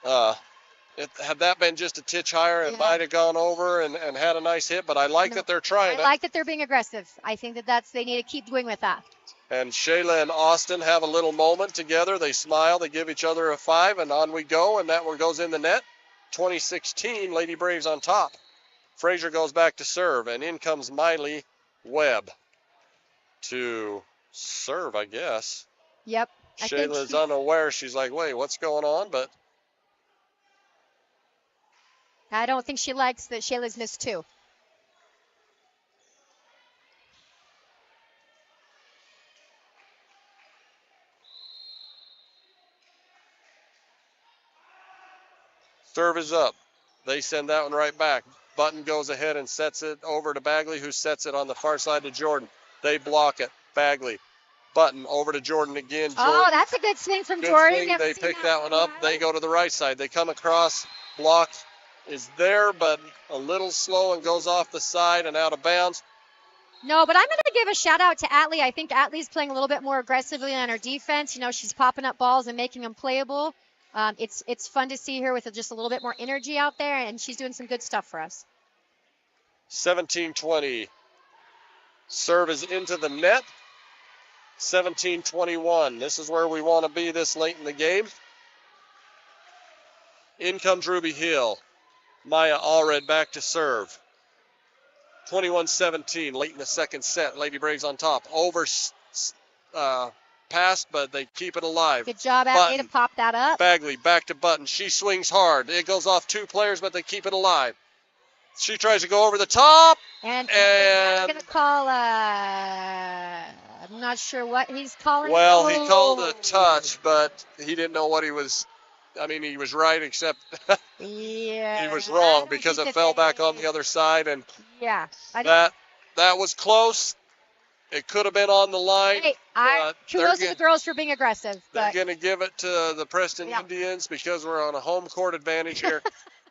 had that been just a titch higher, it might have gone over and had a nice hit, but I like that they're trying it. I like that they're being aggressive. I think that they need to keep doing with that. And Shayla and Austin have a little moment together. They smile, they give each other a 5, and on we go, and that one goes in the net. 2016, Lady Braves on top. Frazier goes back to serve, and in comes Miley Webb to serve, I guess. Yep. Shayla's unaware. She's like, wait, what's going on? But I don't think she likes that Shayla's missed 2. serve is up. They send that one right back. Button goes ahead and sets it over to Bagley, who sets it on the far side to Jordan. They block it. Bagley. Button over to Jordan again. Jordan, oh, that's a good swing from good Jordan. Swing. They pick that one up. They go to the right side. They come across. Block is there, but a little slow and goes off the side and out of bounds. No, but I'm going to give a shout out to Atlee. I think Atlee's playing a little bit more aggressively on her defense. You know, she's popping up balls and making them playable. It's fun to see her with just a little bit more energy out there, and she's doing some good stuff for us. 17-20. Serve is into the net. 17-21. This is where we want to be this late in the game. In comes Ruby Hill. Maya Allred back to serve. 21-17, late in the second set. Lady Braves on top. Over passed, but they keep it alive. Good job, Atlee, to pop that up. Bagley back to Button. She swings hard. It goes off 2 players, but they keep it alive. She tries to go over the top. And I'm going to call, I'm not sure what he's calling. Well, he called a touch, but he didn't know what he was. I mean, he was right, except yeah, he was wrong because it fell back on the other side. And yeah, that was close. It could have been on the line. Hey, kudos to the girls for being aggressive. They're going to give it to the Preston Indians because we're on a home court advantage here.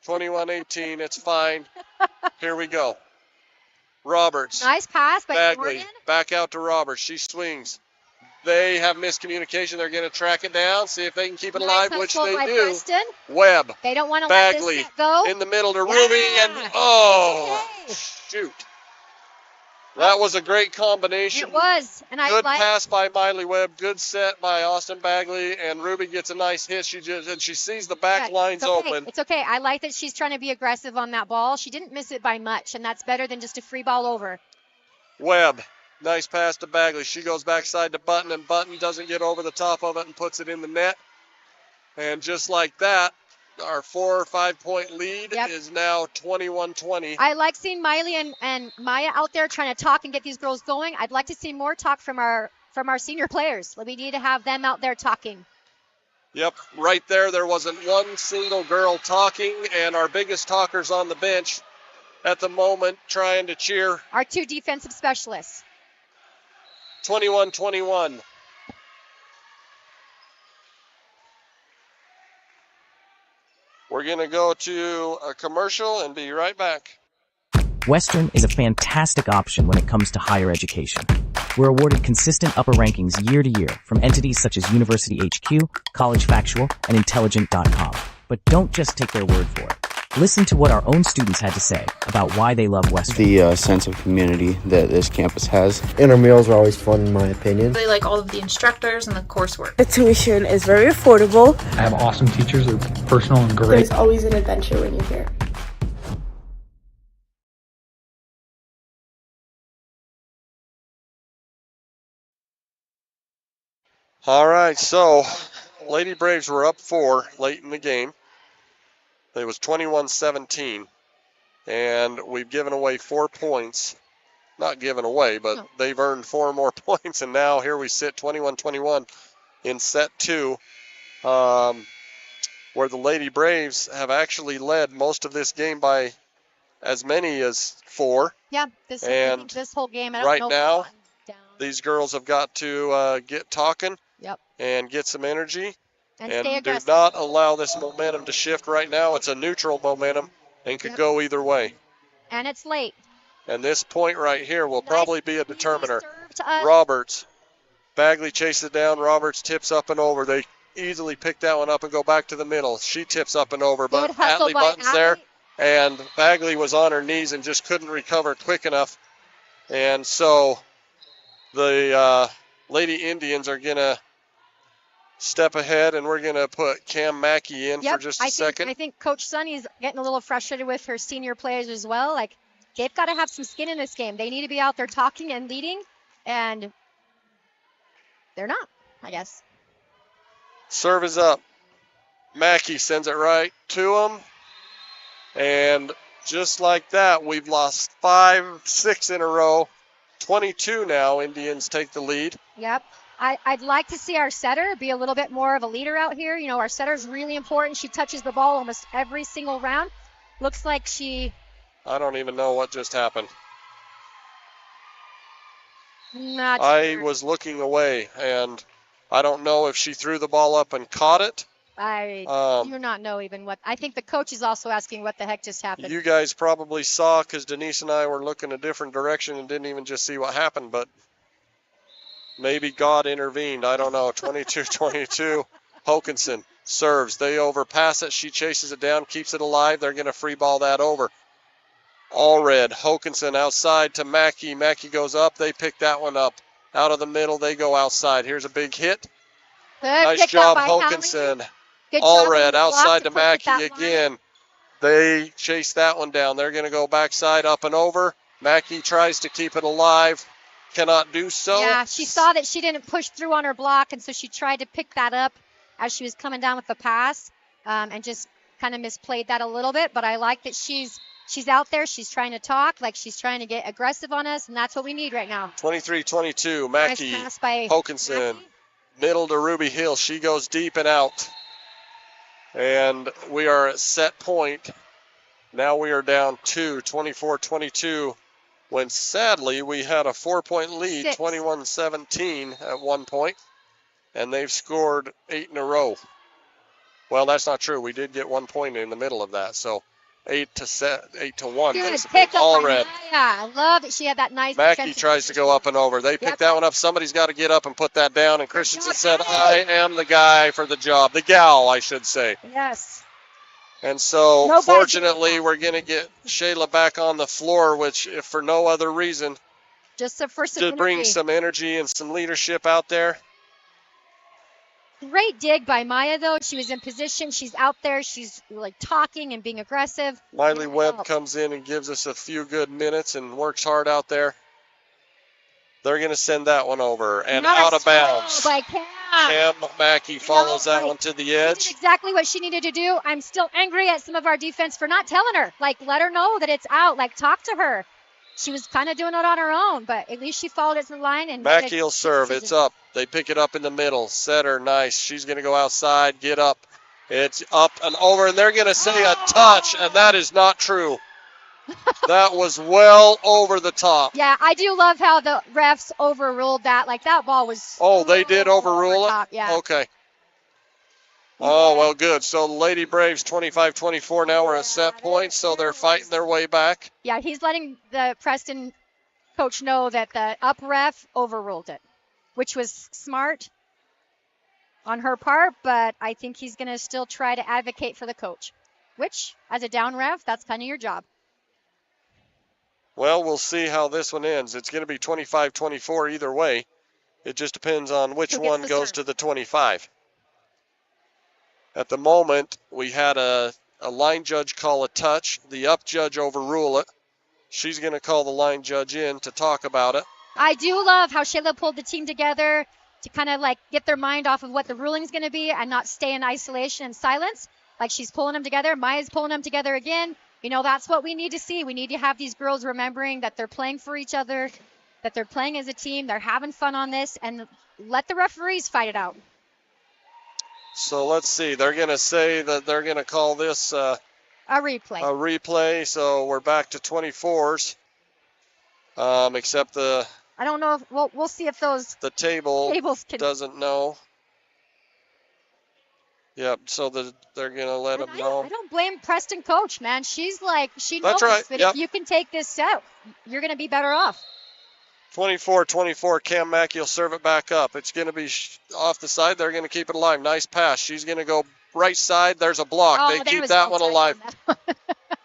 21-18, it's fine. Here we go. Roberts. Nice pass by Bagley. Jordan. Back out to Roberts. She swings. They have miscommunication. They're going to track it down, see if they can keep it alive, which they do. Preston. Webb. They don't want to let Bagley this go. in the middle to Ruby, and shoot. That was a great combination. It was. And good pass by Miley Webb. Good set by Austin Bagley. And Ruby gets a nice hit. She sees the back lines open. It's okay. I like that she's trying to be aggressive on that ball. She didn't miss it by much, and that's better than just a free ball over. Webb. Nice pass to Bagley. She goes backside to Button, and Button doesn't get over the top of it and puts it in the net. And just like that, our 4 or 5 point lead is now 21-20. I like seeing Miley and Maya out there trying to talk and get these girls going. I'd like to see more talk from our senior players. We need to have them out there talking. Yep, right there. There wasn't one single girl talking, and our biggest talkers on the bench at the moment trying to cheer. Our 2 defensive specialists. 21-21. We're going to go to a commercial and be right back. Western is a fantastic option when it comes to higher education. We're awarded consistent upper rankings year to year from entities such as University HQ, College Factual, and Intelligent.com. But don't just take their word for it. Listen to what our own students had to say about why they love Western. The sense of community that this campus has. And our meals are always fun, in my opinion. They like all of the instructors and the coursework. The tuition is very affordable. I have awesome teachers. They're personal and great. There's always an adventure when you're here. All right, so Lady Braves were up 4 late in the game. It was 21-17, and we've given away 4 points. Not given away, but they've earned 4 more points, and now here we sit 21-21 in set 2, where the Lady Braves have actually led most of this game by as many as 4. Yeah, this whole game. I don't right know now, these girls have got to get talking and get some energy. And do not allow this momentum to shift right now. It's a neutral momentum and could go either way. And it's late. And this point right here will probably be a determiner. Roberts. Bagley chases it down. Roberts tips up and over. They easily pick that one up and go back to the middle. She tips up and over, but Atley buttons there. And Bagley was on her knees and just couldn't recover quick enough. And so the Lady Indians are going to step ahead, and we're going to put Cam Mackey in for just a second. I think Coach Sonny's getting a little frustrated with her senior players as well. Like, they've got to have some skin in this game. They need to be out there talking and leading, and they're not, I guess. Serve is up. Mackey sends it right to him. And just like that, we've lost 5-6 in a row. 22 now, Indians take the lead. Yep. I'd like to see our setter be a little bit more of a leader out here. You know, our setter is really important. She touches the ball almost every single round. Looks like I don't even know what just happened. Not I sure. was looking away, and I don't know if she threw the ball up and caught it. I do not know even what. I think the coach is also asking what the heck just happened. You guys probably saw, because Denise and I were looking a different direction and didn't even just see what happened, but maybe God intervened. I don't know. 22-22. Hokanson serves. They overpass it. She chases it down, keeps it alive. They're going to free ball that over. All red. Hokanson outside to Mackey. Mackey goes up. They pick that one up. Out of the middle, they go outside. Here's a big hit. Nice job, Hokanson. All red outside to Mackey again. They chase that one down. They're going to go backside, up and over. Mackey tries to keep it alive. Cannot do so. Yeah, she saw that she didn't push through on her block, and so she tried to pick that up as she was coming down with the pass, and just kind of misplayed that a little bit. But I like that she's out there. She's trying to talk, like she's trying to get aggressive on us, and that's what we need right now. 23-22. Mackey, nice pass by Hokanson, middle to Ruby Hill. She goes deep and out. And we are at set point. Now we are down 2, 24-22. When sadly we had a 4-point lead, 21-17 at one point, and they've scored 8 in a row. Well, that's not true. We did get 1 point in the middle of that, so 8-1. Good pick up. All red. Yeah, I love that she had that nice. Mackey tries to go up and over. They pick that one up. Somebody's got to get up and put that down. And Christensen said, "I am the guy for the job." The gal, I should say. Yes. And so, fortunately, we're going to get Shayla back on the floor, which, if for no other reason, just to bring some energy and some leadership out there. Great dig by Maya, though. She was in position. She's out there. She's like talking and being aggressive. Miley Webb comes in and gives us a few good minutes and works hard out there. They're going to send that one over and out of bounds. By Cam. Cam Mackey follows that one to the edge. She did exactly what she needed to do. I'm still angry at some of our defense for not telling her. Like, let her know that it's out. Like, talk to her. She was kind of doing it on her own, but at least she followed it to the line. And Mackey will serve. It's up. They pick it up in the middle. Setter, nice. She's going to go outside, get up. It's up and over, and they're going to say a touch, and that is not true. That was well over the top. Yeah, I do love how the refs overruled that. Like, that ball was. Oh, they did overrule it? Top, yeah. Okay. Oh, well, good. So the Lady Braves 25-24 now are at set point, so they're fighting their way back. Yeah, he's letting the Preston coach know that the up ref overruled it, which was smart on her part, but I think he's going to still try to advocate for the coach, which, as a down ref, that's kind of your job. Well, we'll see how this one ends. It's going to be 25-24 either way. It just depends on which one goes to the 25. At the moment, we had a line judge call a touch. The up judge overrule it. She's going to call the line judge in to talk about it. I do love how Shayla pulled the team together to kind of like get their mind off of what the ruling's going to be and not stay in isolation and silence. Like, she's pulling them together. Maya's pulling them together again. You know, that's what we need to see. We need to have these girls remembering that they're playing for each other, that they're playing as a team, they're having fun on this, and let the referees fight it out. So let's see. They're going to say that they're going to call this a replay. So we're back to 24s. Except I don't know if we'll see if those the tables can, doesn't know. Yep, so they're going to let them know. I don't blame Preston coach, man. She's like, she knows That's right. that Yep. if you can take this set, you're going to be better off. 24-24, Cam Mackey will serve it back up. It's going to be off the side. They're going to keep it alive. Nice pass. She's going to go right side. There's a block. Oh, they keep that one alive.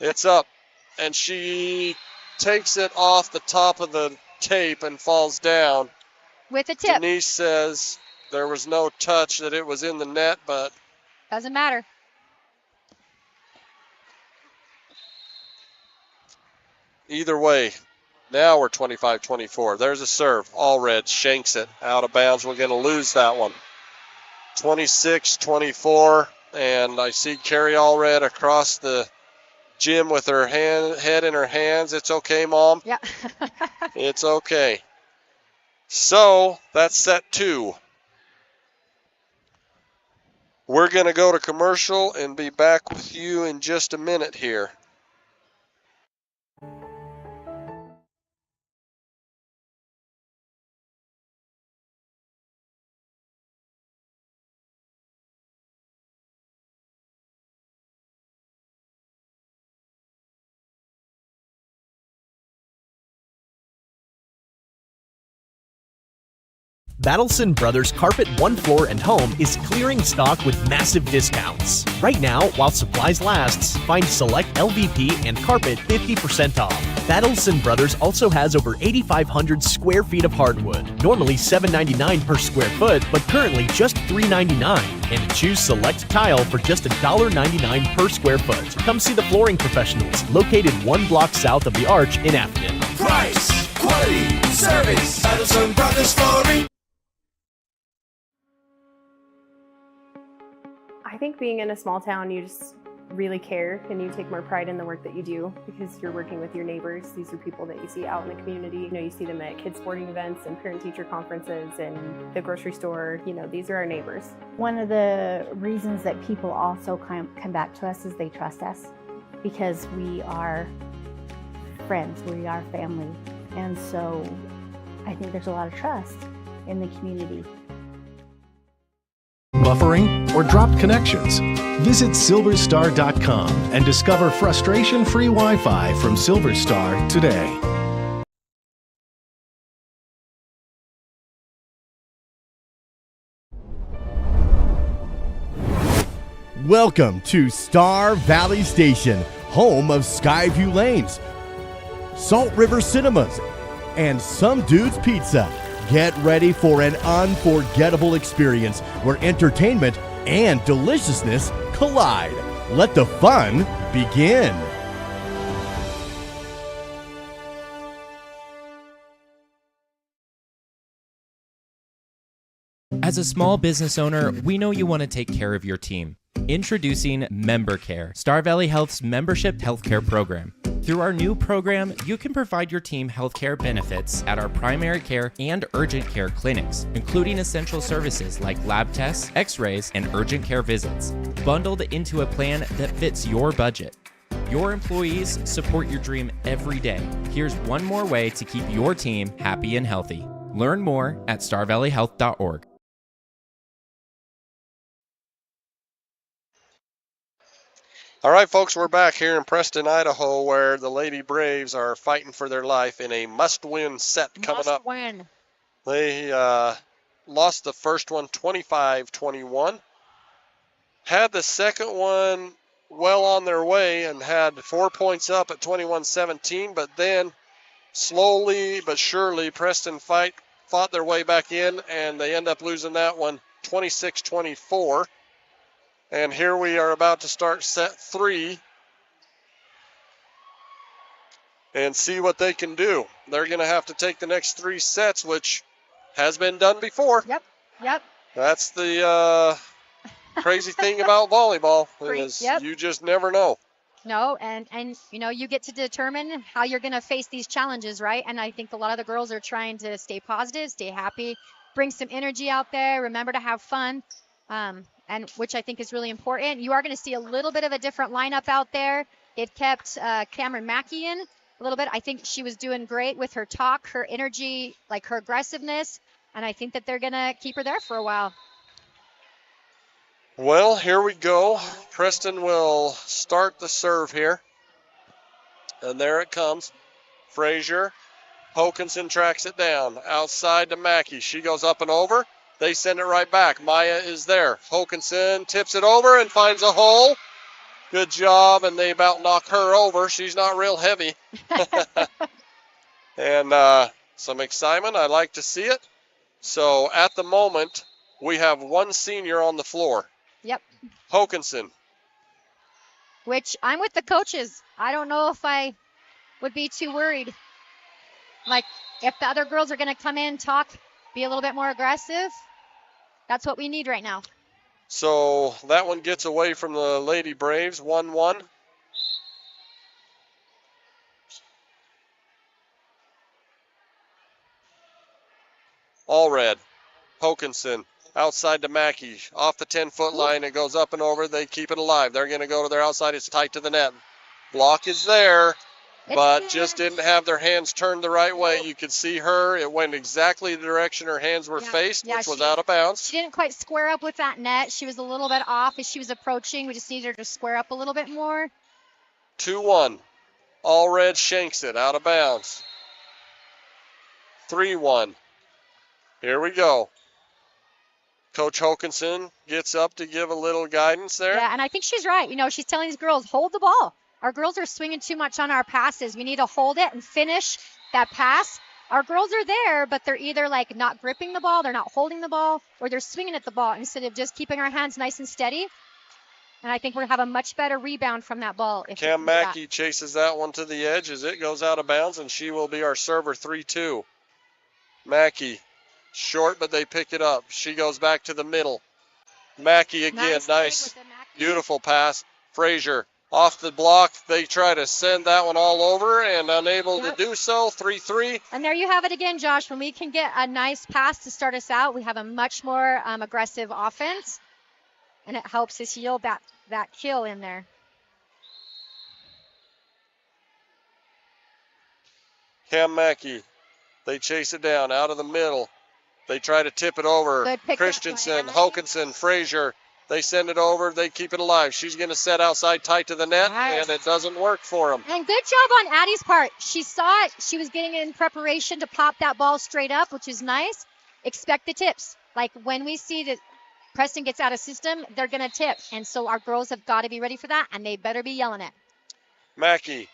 It's up. And she takes it off the top of the tape and falls down. With a tip. Denise says there was no touch, that it was in the net, but doesn't matter. Either way, now we're 25-24. There's a serve. Allred shanks it out of bounds. We're going to lose that one. 26-24, and I see Carrie Allred across the gym with her head in her hands. It's okay, Mom. Yeah. It's okay. So that's set 2. We're going to go to commercial and be back with you in just a minute here. Battleson Brothers Carpet One Floor and Home is clearing stock with massive discounts. Right now, while supplies lasts, find select LVP and carpet 50% off. Battleson Brothers also has over 8,500 square feet of hardwood, normally $7.99 per square foot, but currently just $3.99. And choose select tile for just $1.99 per square foot. Come see the flooring professionals, located 1 block south of the Arch in Afton. Price, quality, service, Battleson Brothers Flooring. I think being in a small town, you just really care and you take more pride in the work that you do because you're working with your neighbors. These are people that you see out in the community. You know, you see them at kids' sporting events and parent-teacher conferences and the grocery store. You know, these are our neighbors. One of the reasons that people also come back to us is they trust us because we are friends, we are family. And so I think there's a lot of trust in the community. Buffering or dropped connections? Visit silverstar.com and discover frustration-free Wi-Fi from Silverstar today. Welcome to Star Valley Station, home of Skyview Lanes, Salt River Cinemas, and Some Dude's Pizza. Get ready for an unforgettable experience where entertainment and deliciousness collide. Let the fun begin. As a small business owner, we know you want to take care of your team. Introducing MemberCare, Star Valley Health's membership healthcare program. Through our new program, you can provide your team healthcare benefits at our primary care and urgent care clinics, including essential services like lab tests, x-rays, and urgent care visits, bundled into a plan that fits your budget. Your employees support your dream every day. Here's one more way to keep your team happy and healthy. Learn more at starvalleyhealth.org. All right, folks, we're back here in Preston, Idaho, where the Lady Braves are fighting for their life in a must-win set coming up. Must win. They lost the first one 25-21. Had the second one well on their way and had 4 points up at 21-17, but then slowly but surely Preston fought their way back in, and they end up losing that one 26-24. And here we are about to start set 3 and see what they can do. They're going to have to take the next 3 sets, which has been done before. Yep. That's the crazy thing about volleyball is Yep. you just never know. No, and you get to determine how you're going to face these challenges, right? And I think a lot of the girls are trying to stay positive, stay happy, bring some energy out there, remember to have fun, and which I think is really important. You are going to see a little bit of a different lineup out there. It kept Cameron Mackey in a little bit. I think she was doing great with her talk, her energy, like her aggressiveness, and I think that they're going to keep her there for a while. Well, here we go. Preston will start the serve here. And there it comes. Frazier. Hokanson tracks it down. Outside to Mackey. She goes up and over. They send it right back. Maya is there. Hokanson tips it over and finds a hole. Good job, and they about knock her over. She's not real heavy. And some excitement. I like to see it. So at the moment, we have one senior on the floor. Yep. Hokanson. Which I'm with the coaches. I don't know if I would be too worried. Like, if the other girls are going to come in, talk, be a little bit more aggressive, that's what we need right now. So that one gets away from the Lady Braves, 1-1. All red. Hokanson. Outside to Mackey. Off the 10-foot line. It goes up and over. They keep it alive. They're going to go to their outside. It's tight to the net. Block is there, but just didn't have their hands turned the right way. You could see her. It went exactly the direction her hands were faced, which was out of bounds. She didn't quite square up with that net. She was a little bit off as she was approaching. We just needed her to square up a little bit more. 2-1. All red shanks it out of bounds. 3-1. Here we go. Coach Hokanson gets up to give a little guidance there. Yeah, and I think she's right. She's telling these girls, hold the ball. Our girls are swinging too much on our passes. We need to hold it and finish that pass. Our girls are there, but they're either like not gripping the ball, they're not holding the ball, or they're swinging at the ball instead of just keeping our hands nice and steady. And I think we're going to have a much better rebound from that ball. Cam Mackey chases that one to the edge as it goes out of bounds, and she will be our server, 3-2. Mackey. Short, but they pick it up. She goes back to the middle. Mackey again. Nice. Beautiful pass. Frazier off the block. They try to send that one all over and unable to do so. 3-3. And there you have it again, Josh. When we can get a nice pass to start us out, we have a much more aggressive offense. And it helps us yield that kill in there. Cam Mackey. They chase it down out of the middle. They try to tip it over. Christensen, Hokanson, Frazier. They send it over. They keep it alive. She's going to set outside tight to the net, and it doesn't work for them. And good job on Addie's part. She saw it. She was getting in preparation to pop that ball straight up, which is nice. Expect the tips. Like when we see that Preston gets out of system, they're going to tip. And so our girls have got to be ready for that, and they better be yelling it. Mackey.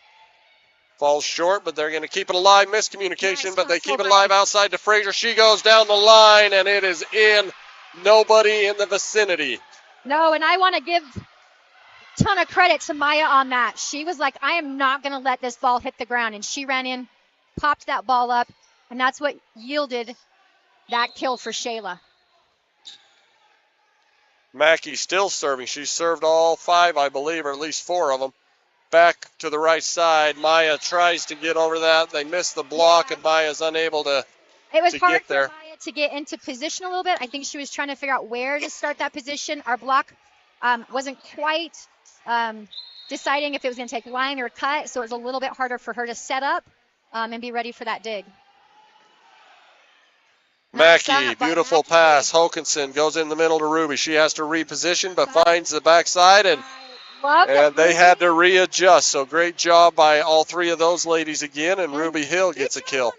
Falls short, but they're going to keep it alive. Miscommunication, but they keep it alive outside to Frazier. She goes down the line, and it is in. Nobody in the vicinity. No, and I want to give a ton of credit to Maya on that. She was like, I am not going to let this ball hit the ground. And she ran in, popped that ball up, and that's what yielded that kill for Shayla. Mackey still serving. She's served all 5, I believe, or at least 4 of them. Back to the right side. Maya tries to get over that. They miss the block, and Maya's unable to hard get there. For Maya to get into position a little bit. I think she was trying to figure out where to start that position. Our block wasn't quite deciding if it was going to take line or cut, so it was a little bit harder for her to set up and be ready for that dig. Mackey, beautiful pass. Hokinson goes in the middle to Ruby. She has to reposition, but finds the backside, and they had to readjust. So great job by all three of those ladies again, and Ruby Hill gets a kill.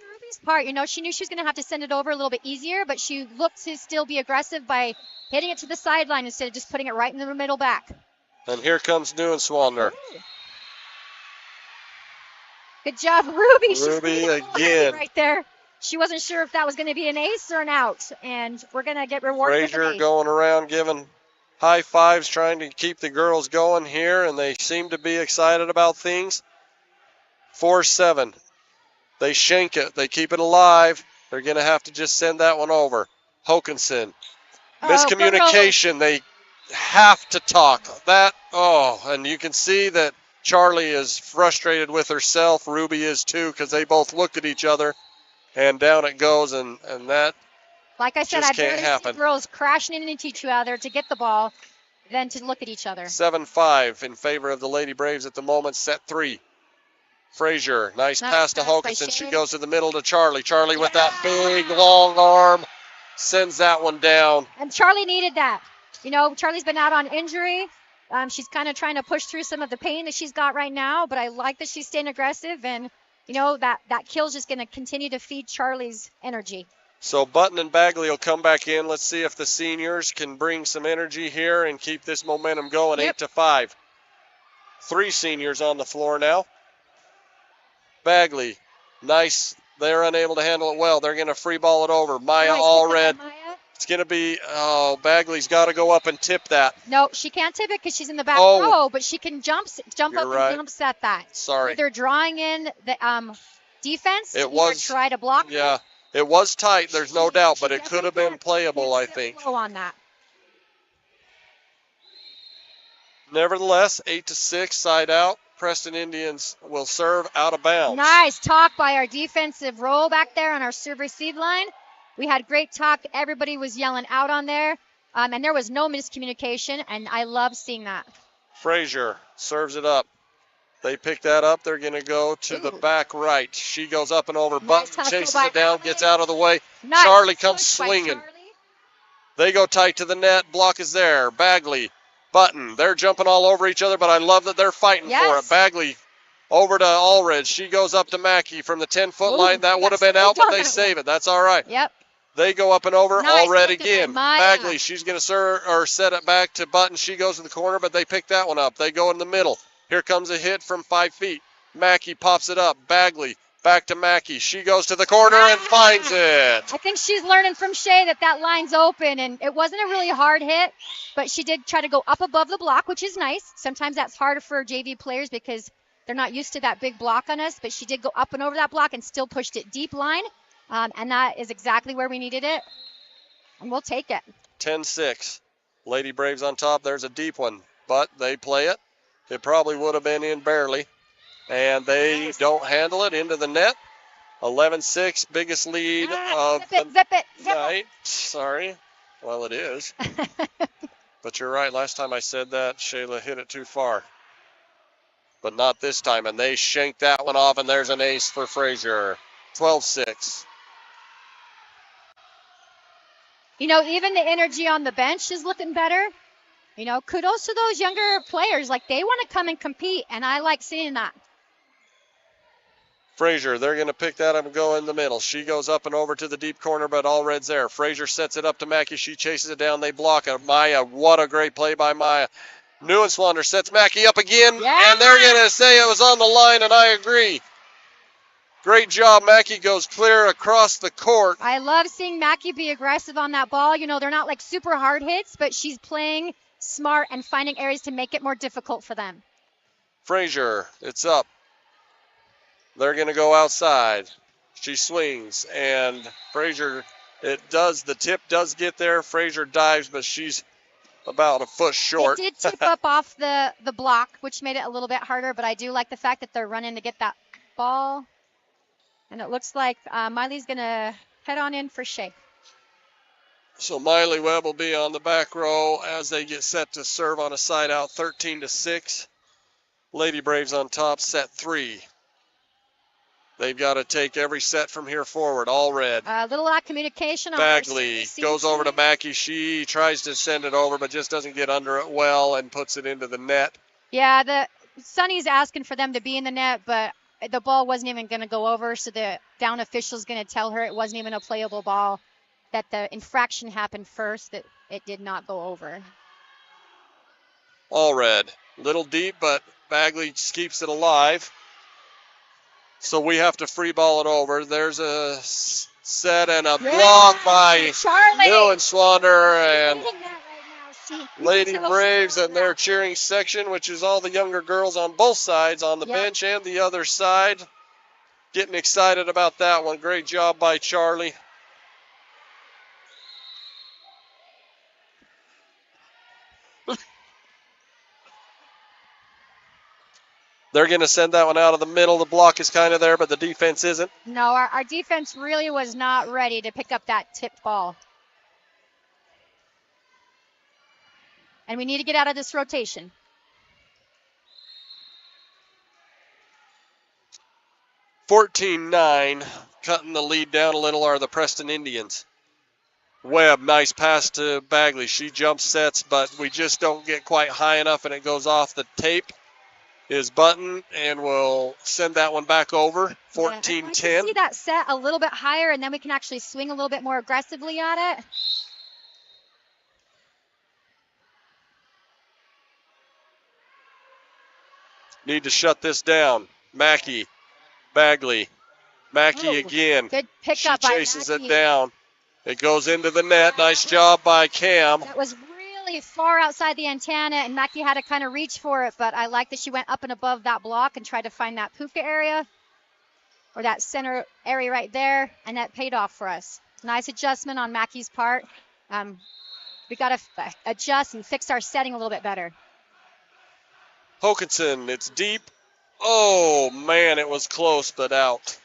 Part, she knew she was going to have to send it over a little bit easier, but she looked to still be aggressive by hitting it to the sideline instead of just putting it right in the middle back. And here comes Neuenswander. Good job, Ruby. Ruby again. Right there. She wasn't sure if that was going to be an ace or an out, and we're going to get rewarded. Frazier going around giving high fives, trying to keep the girls going here, and they seem to be excited about things. 4-7. They shank it. They keep it alive. They're going to have to just send that one over. Hokinson. Miscommunication. They have to talk. And you can see that Charlie is frustrated with herself. Ruby is too, because they both looked at each other. And down it goes, and that like I said, just I'd can't rather happen. see girls crashing into each other to get the ball than to look at each other. 7-5 in favor of the Lady Braves at the moment. Set 3. Frazier, nice pass to Hokinson. She goes to the middle to Charlie. Charlie with that big, long arm sends that one down. And Charlie needed that. Charlie's been out on injury. She's kind of trying to push through some of the pain that she's got right now, but I like that she's staying aggressive, and that kill's just going to continue to feed Charlie's energy. So Button and Bagley will come back in. Let's see if the seniors can bring some energy here and keep this momentum going. 8-5. 3 seniors on the floor now. Bagley, nice. They're unable to handle it well. They're going to free ball it over. Maya Allred. It's going to be, Bagley's got to go up and tip that. No, she can't tip it because she's in the back row, but she can jump up and jump set that. Sorry. They're drawing in the defense. It was try to block. Yeah, it was tight. There's no doubt, but it could have been playable, I think. On that. Nevertheless, 8-6, side out. Preston Indians will serve out of bounds. Nice talk by our defensive row back there on our serve-receive line. We had great talk. Everybody was yelling out on there, and there was no miscommunication, and I love seeing that. Frazier serves it up. They pick that up. They're going to go to the back right. She goes up and over. Button chases it down, gets out of the way. Charlie comes swinging. They go tight to the net. Block is there. Bagley, Button. They're jumping all over each other, but I love that they're fighting for it. Bagley over to Allred. She goes up to Mackey from the 10-foot line. That would have been out, but they save it. That's all right. Yep. They go up and over. Allred again. Bagley, she's going to set it back to Button. She goes to the corner, but they pick that one up. They go in the middle. Here comes a hit from 5 feet. Mackey pops it up. Bagley back to Mackey. She goes to the corner and finds it. I think she's learning from Shay that line's open, and it wasn't a really hard hit, but she did try to go up above the block, which is nice. Sometimes that's hard for JV players because they're not used to that big block on us, but she did go up and over that block and still pushed it deep line, and that is exactly where we needed it, and we'll take it. 10-6. Lady Braves on top. There's a deep one, but they play it. It probably would have been in barely. And they don't handle it into the net. 11-6, biggest lead of zip it. night. Sorry. Well, it is. But you're right. Last time I said that, Shayla hit it too far. But not this time. And they shanked that one off, and there's an ace for Frazier. 12-6. Even the energy on the bench is looking better. Kudos to those younger players. They want to come and compete, and I like seeing that. Frazier, they're going to pick that up and go in the middle. She goes up and over to the deep corner, but Allred's there. Frazier sets it up to Mackey. She chases it down. They block it. Maya, what a great play by Maya. Neuenswander sets Mackey up again, and they're going to say it was on the line, and I agree. Great job. Mackey goes clear across the court. I love seeing Mackey be aggressive on that ball. They're not super hard hits, but she's playing smart and finding areas to make it more difficult for them. Frazier, it's up. They're going to go outside. She swings, and Frazier, the tip does get there. Frazier dives, but she's about a foot short. It did tip up off the block, which made it a little bit harder, but I do like the fact that they're running to get that ball. And it looks like Miley's going to head on in for Shay. So Miley Webb will be on the back row as they get set to serve on a side out, 13-6. Lady Braves on top, set 3. They've got to take every set from here forward, all red. A little lack of communication. On Bagley goes over to Mackey. She tries to send it over, but just doesn't get under it well and puts it into the net. Yeah, the Sonny's asking for them to be in the net, but the ball wasn't even going to go over, so the down official's going to tell her it wasn't even a playable ball, that the infraction happened first, that it did not go over. All red. Little deep, but Bagley keeps it alive. So we have to free ball it over. There's a set and a block by Nilenswander and Lady Braves and their cheering section, which is all the younger girls on both sides, on the bench and the other side. Getting excited about that one. Great job by Charlie. They're going to send that one out of the middle. The block is kind of there, but the defense isn't. No, our defense really was not ready to pick up that tipped ball. And we need to get out of this rotation. (14-9), cutting the lead down a little are the Preston Indians. Webb, nice pass to Bagley. She jump sets, but we just don't get quite high enough, and it goes off the tape. Is Button, and we'll send that one back over. 14-10. See that set a little bit higher, and then we can actually swing a little bit more aggressively at it. Need to shut this down. Mackey, Bagley, Mackey again. Good pickup she by chases Mackey. it down. It goes into the net. Nice job by Cam. That was really far outside the antenna, and Mackey had to kind of reach for it, but I like that she went up and above that block and tried to find that puka area, or that center area right there, and that paid off for us. Nice adjustment on Mackey's part. We got to adjust and fix our setting a little bit better. Hokanson, it's deep. Oh, man, it was close, but out.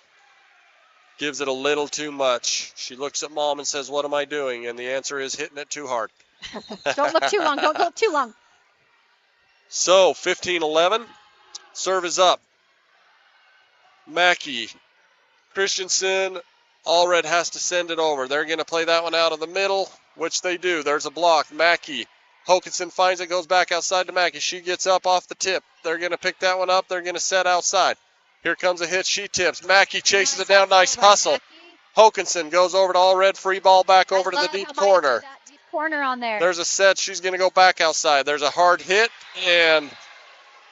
Gives it a little too much. She looks at Mom and says, "What am I doing?" And the answer is hitting it too hard. Don't look too long. Don't look too long. So, 15-11. Serve is up. Mackey, Christensen, Allred has to send it over. They're going to play that one out of the middle, which they do. There's a block. Mackey. Hokanson finds it, goes back outside to Mackey. She gets up off the tip. They're going to pick that one up. They're going to set outside. Here comes a hit. She tips. Mackey chases it down. Nice hustle. Hokanson goes over to Allred. Free ball back over to the deep corner. Deep corner on there. There's a set. She's going to go back outside. There's a hard hit, and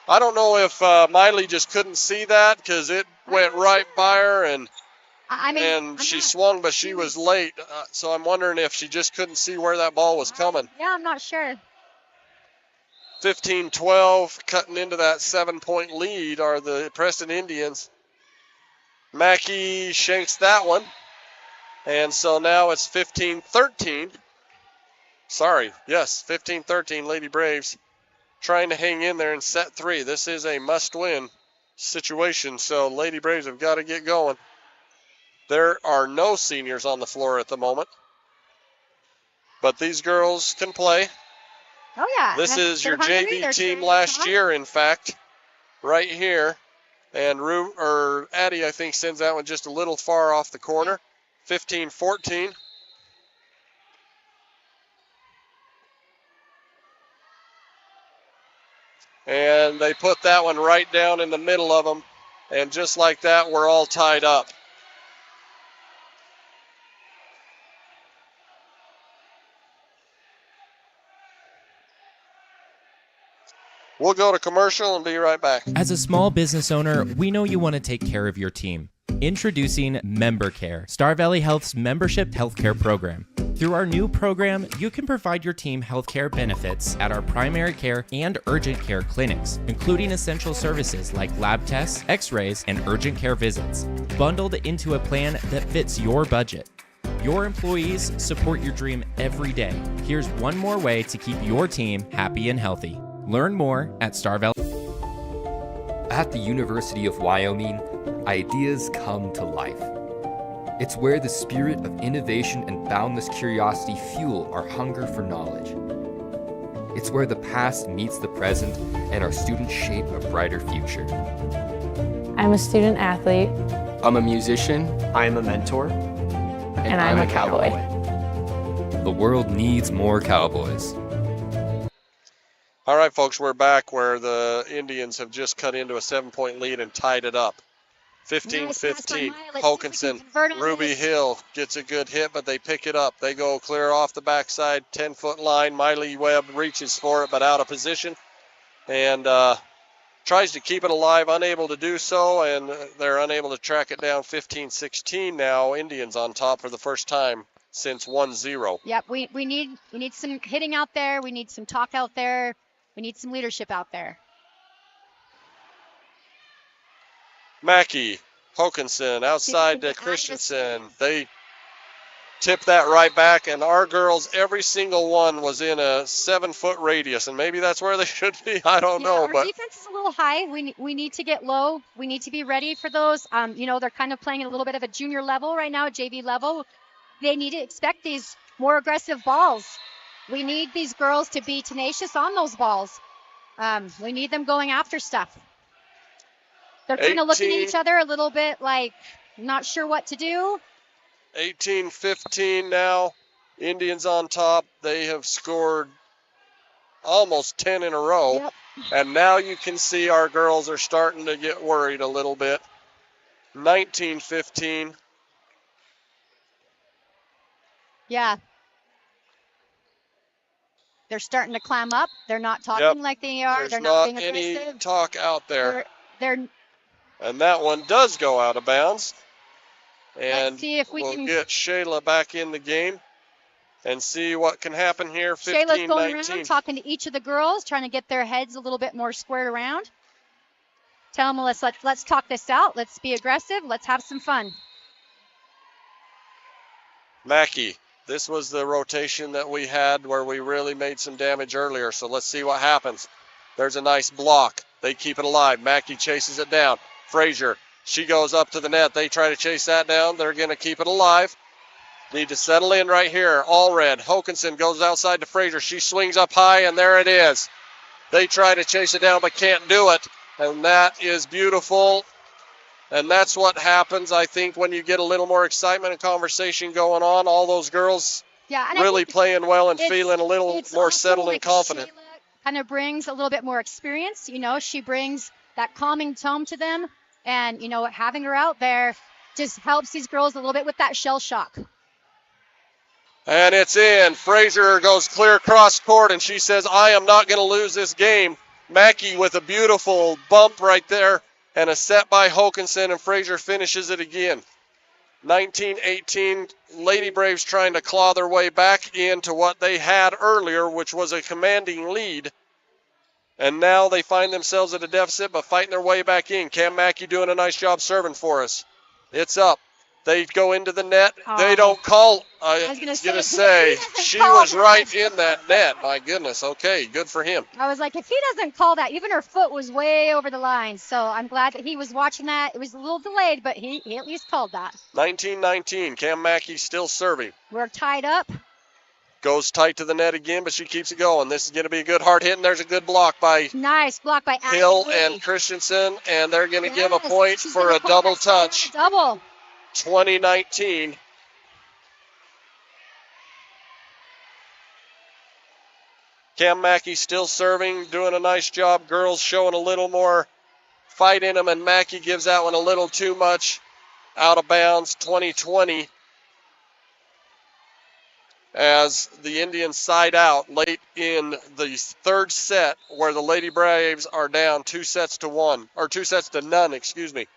I don't know if Miley just couldn't see that because it went right by her, and she swung, but she was late. So I'm wondering if she just couldn't see where that ball was coming. Yeah, I'm not sure. 15-12, cutting into that 7-point lead are the Preston Indians. Mackey shanks that one. And so now it's 15-13. Sorry, yes, 15-13, Lady Braves trying to hang in there in set 3. This is a must-win situation, so Lady Braves have got to get going. There are no seniors on the floor at the moment, but these girls can play. Oh, yeah. This is your JV team last year, in fact, right here. And Addie, I think, sends that one just a little far off the corner. 15-14. And they put that one right down in the middle of them. And just like that, we're all tied up. We'll go to commercial and be right back. As a small business owner, we know you want to take care of your team. Introducing Member Care, Star Valley Health's membership healthcare program. Through our new program, you can provide your team healthcare benefits at our primary care and urgent care clinics, including essential services like lab tests, x-rays, and urgent care visits, bundled into a plan that fits your budget. Your employees support your dream every day. Here's one more way to keep your team happy and healthy. Learn more at Star Valley. At the University of Wyoming, ideas come to life. It's where the spirit of innovation and boundless curiosity fuel our hunger for knowledge. It's where the past meets the present and our students shape a brighter future. I'm a student athlete. I'm a musician. I'm a mentor. And I'm a cowboy. The world needs more cowboys. All right, folks, we're back where the Indians have just cut into a 7-point lead and tied it up. 15-15. Hokanson, Ruby Hill gets a good hit, but they pick it up. They go clear off the backside, 10-foot line. Miley Webb reaches for it, but out of position. And tries to keep it alive, unable to do so, and they're unable to track it down. 15-16 now. Indians on top for the first time since 1-0. Yep, we need some hitting out there. We need some talk out there. We need some leadership out there. Mackey, Hokanson, outside to Christensen. They tip that right back, and our girls, every single one was in a 7-foot radius, and maybe that's where they should be. I don't know. Our defense is a little high. We need to get low. We need to be ready for those. They're kind of playing at a little bit of a junior level right now, JV level. They need to expect these more aggressive balls. We need these girls to be tenacious on those balls. We need them going after stuff. They're kind of looking at each other a little bit like not sure what to do. 18-15 now. Indians on top. They have scored almost 10 in a row. Yep. And now you can see our girls are starting to get worried a little bit. 19-15. Yeah. They're starting to climb up. They're not talking like they are. There's They're not being any aggressive. talk out there. They're And that one does go out of bounds. And Let's see if we we'll can get Shayla back in the game and see what can happen here. Shayla's going 15-19. around talking to each of the girls, trying to get their heads a little bit more squared around. Tell them, let's talk this out. Let's be aggressive. Let's have some fun. Mackey, this was the rotation that we had where we really made some damage earlier. So let's see what happens. There's a nice block. They keep it alive. Mackey chases it down. Frazier, she goes up to the net. They try to chase that down. They're going to keep it alive. Need to settle in right here. All red. Hokanson goes outside to Frazier. She swings up high, and there it is. They try to chase it down, but can't do it. And that is beautiful. And that's what happens, I think, when you get a little more excitement and conversation going on. All those girls really playing well and feeling a little more settled and confident. Kind of brings a little bit more experience. She brings that calming tone to them. And, having her out there just helps these girls a little bit with that shell shock. And it's in. Frazier goes clear across court, and she says, I am not going to lose this game. Mackey with a beautiful bump right there, and a set by Hokanson, and Frazier finishes it again. 19-18, Lady Braves trying to claw their way back into what they had earlier, which was a commanding lead. And now they find themselves at a deficit, but fighting their way back in. Cam Mackey doing a nice job serving for us. It's up. They go into the net. They don't call. I was going to say, she was right in that net. My goodness. Okay, good for him. I was like, if he doesn't call that, even her foot was way over the line. So I'm glad that he was watching that. It was a little delayed, but he at least called that. 19-19. Cam Mackey still serving. We're tied up. Goes tight to the net again, but she keeps it going. This is going to be a good hard hit, and there's a good block by nice block by Hill and Christensen, and they're going to give a point for a double touch. Double. 20-19. Cam Mackey still serving, doing a nice job. Girls showing a little more fight in them, and Mackey gives that one a little too much out of bounds. 20-20. As the Indians side out late in the third set, where the Lady Braves are down 2 sets to none, excuse me.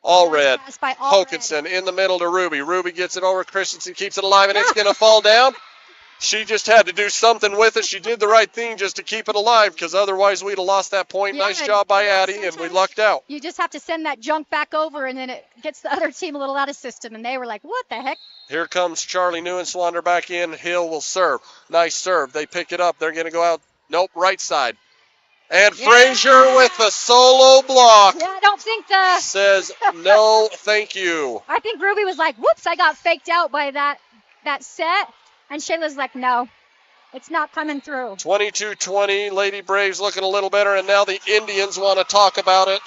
All red. Hokanson in the middle to Ruby. Ruby gets it over. Christensen keeps it alive, and it's going to fall down. She just had to do something with it. She did the right thing just to keep it alive, because otherwise we'd have lost that point. Nice job by Addie, and we lucked out. You just have to send that junk back over, and then it gets the other team a little out of system, and they were like, what the heck? Here comes Charlie Neuenswander back in. Hill will serve. Nice serve. They pick it up. They're going to go out. Nope, right side. And Frazier with the solo block. Yeah, I don't think says no, thank you. I think Ruby was like, whoops, I got faked out by that set. And Shayla's like, no, It's not coming through. 22-20, Lady Braves looking a little better, and now the Indians want to talk about it.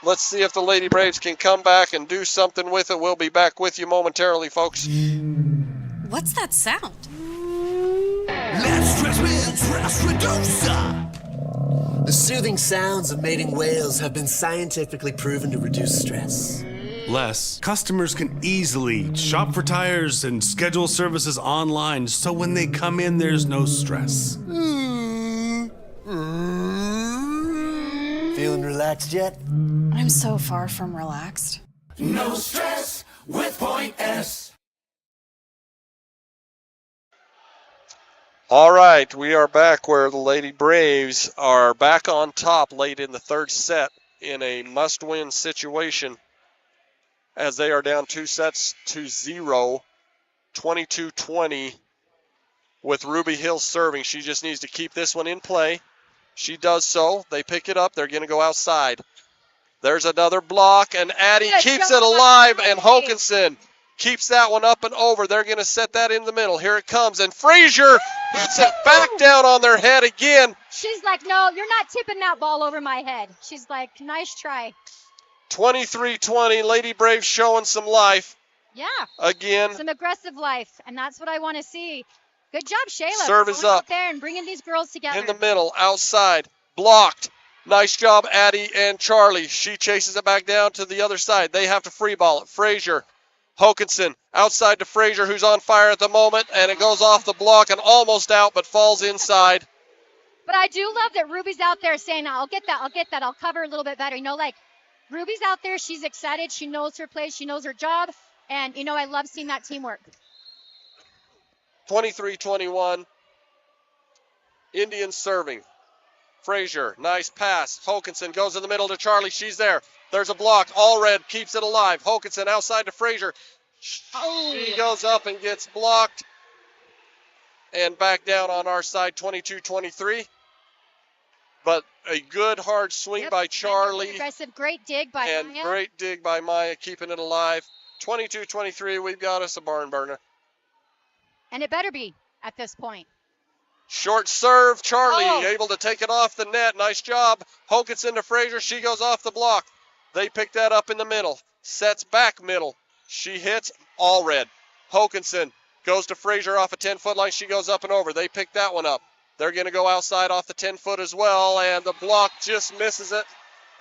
Let's see if the Lady Braves can come back and do something with it. We'll be back with you momentarily, folks. What's that sound? Let's stress with stress reducer. The soothing sounds of mating whales have been scientifically proven to reduce stress. Less, customers can easily shop for tires and schedule services online, so when they come in, there's no stress. Feeling relaxed yet? I'm so far from relaxed. No stress with Point S. All right, we are back where the Lady Braves are back on top late in the third set in a must-win situation as they are down 2-0, 22-20 with Ruby Hill serving. She just needs to keep this one in play. She does so. They pick it up. They're going to go outside. There's another block, and Addie keeps it alive, and Hokanson keeps that one up and over. They're going to set that in the middle. Here it comes, and Frazier hits it back down on their head again. She's like, no, you're not tipping that ball over my head. She's like, nice try. 23-20, Lady Braves showing some life. Yeah. Again. Some aggressive life, and that's what I want to see. Good job, Shayla. Serve is going up. Out there and bringing these girls together. In the middle, outside, blocked. Nice job, Addie and Charlie. She chases it back down to the other side. They have to free ball it. Frazier, Hokanson, outside to Frazier, who's on fire at the moment, and it goes off the block and almost out, but falls inside. But I do love that Ruby's out there saying, I'll get that, I'll cover a little bit better. You know, like, Ruby's out there, she's excited, she knows her place, she knows her job, and, you know, I love seeing that teamwork. 23-21, Indians serving. Frazier, nice pass. Hokanson goes in the middle to Charlie. She's there. There's a block. Allred keeps it alive. Hokanson outside to Frazier. She goes up and gets blocked. And back down on our side, 22-23. But a good hard swing by Charlie. Aggressive, great dig by and Maya. Great dig by Maya, keeping it alive. 22-23, we've got us a barn burner. And it better be at this point. Short serve, Charlie able to take it off the net. Nice job. Hokanson to Frazier. She goes off the block. They pick that up in the middle. Sets back middle. She hits Allred. Hokanson goes to Frazier off a 10-foot line. She goes up and over. They pick that one up. They're going to go outside off the 10-foot as well, and the block just misses it.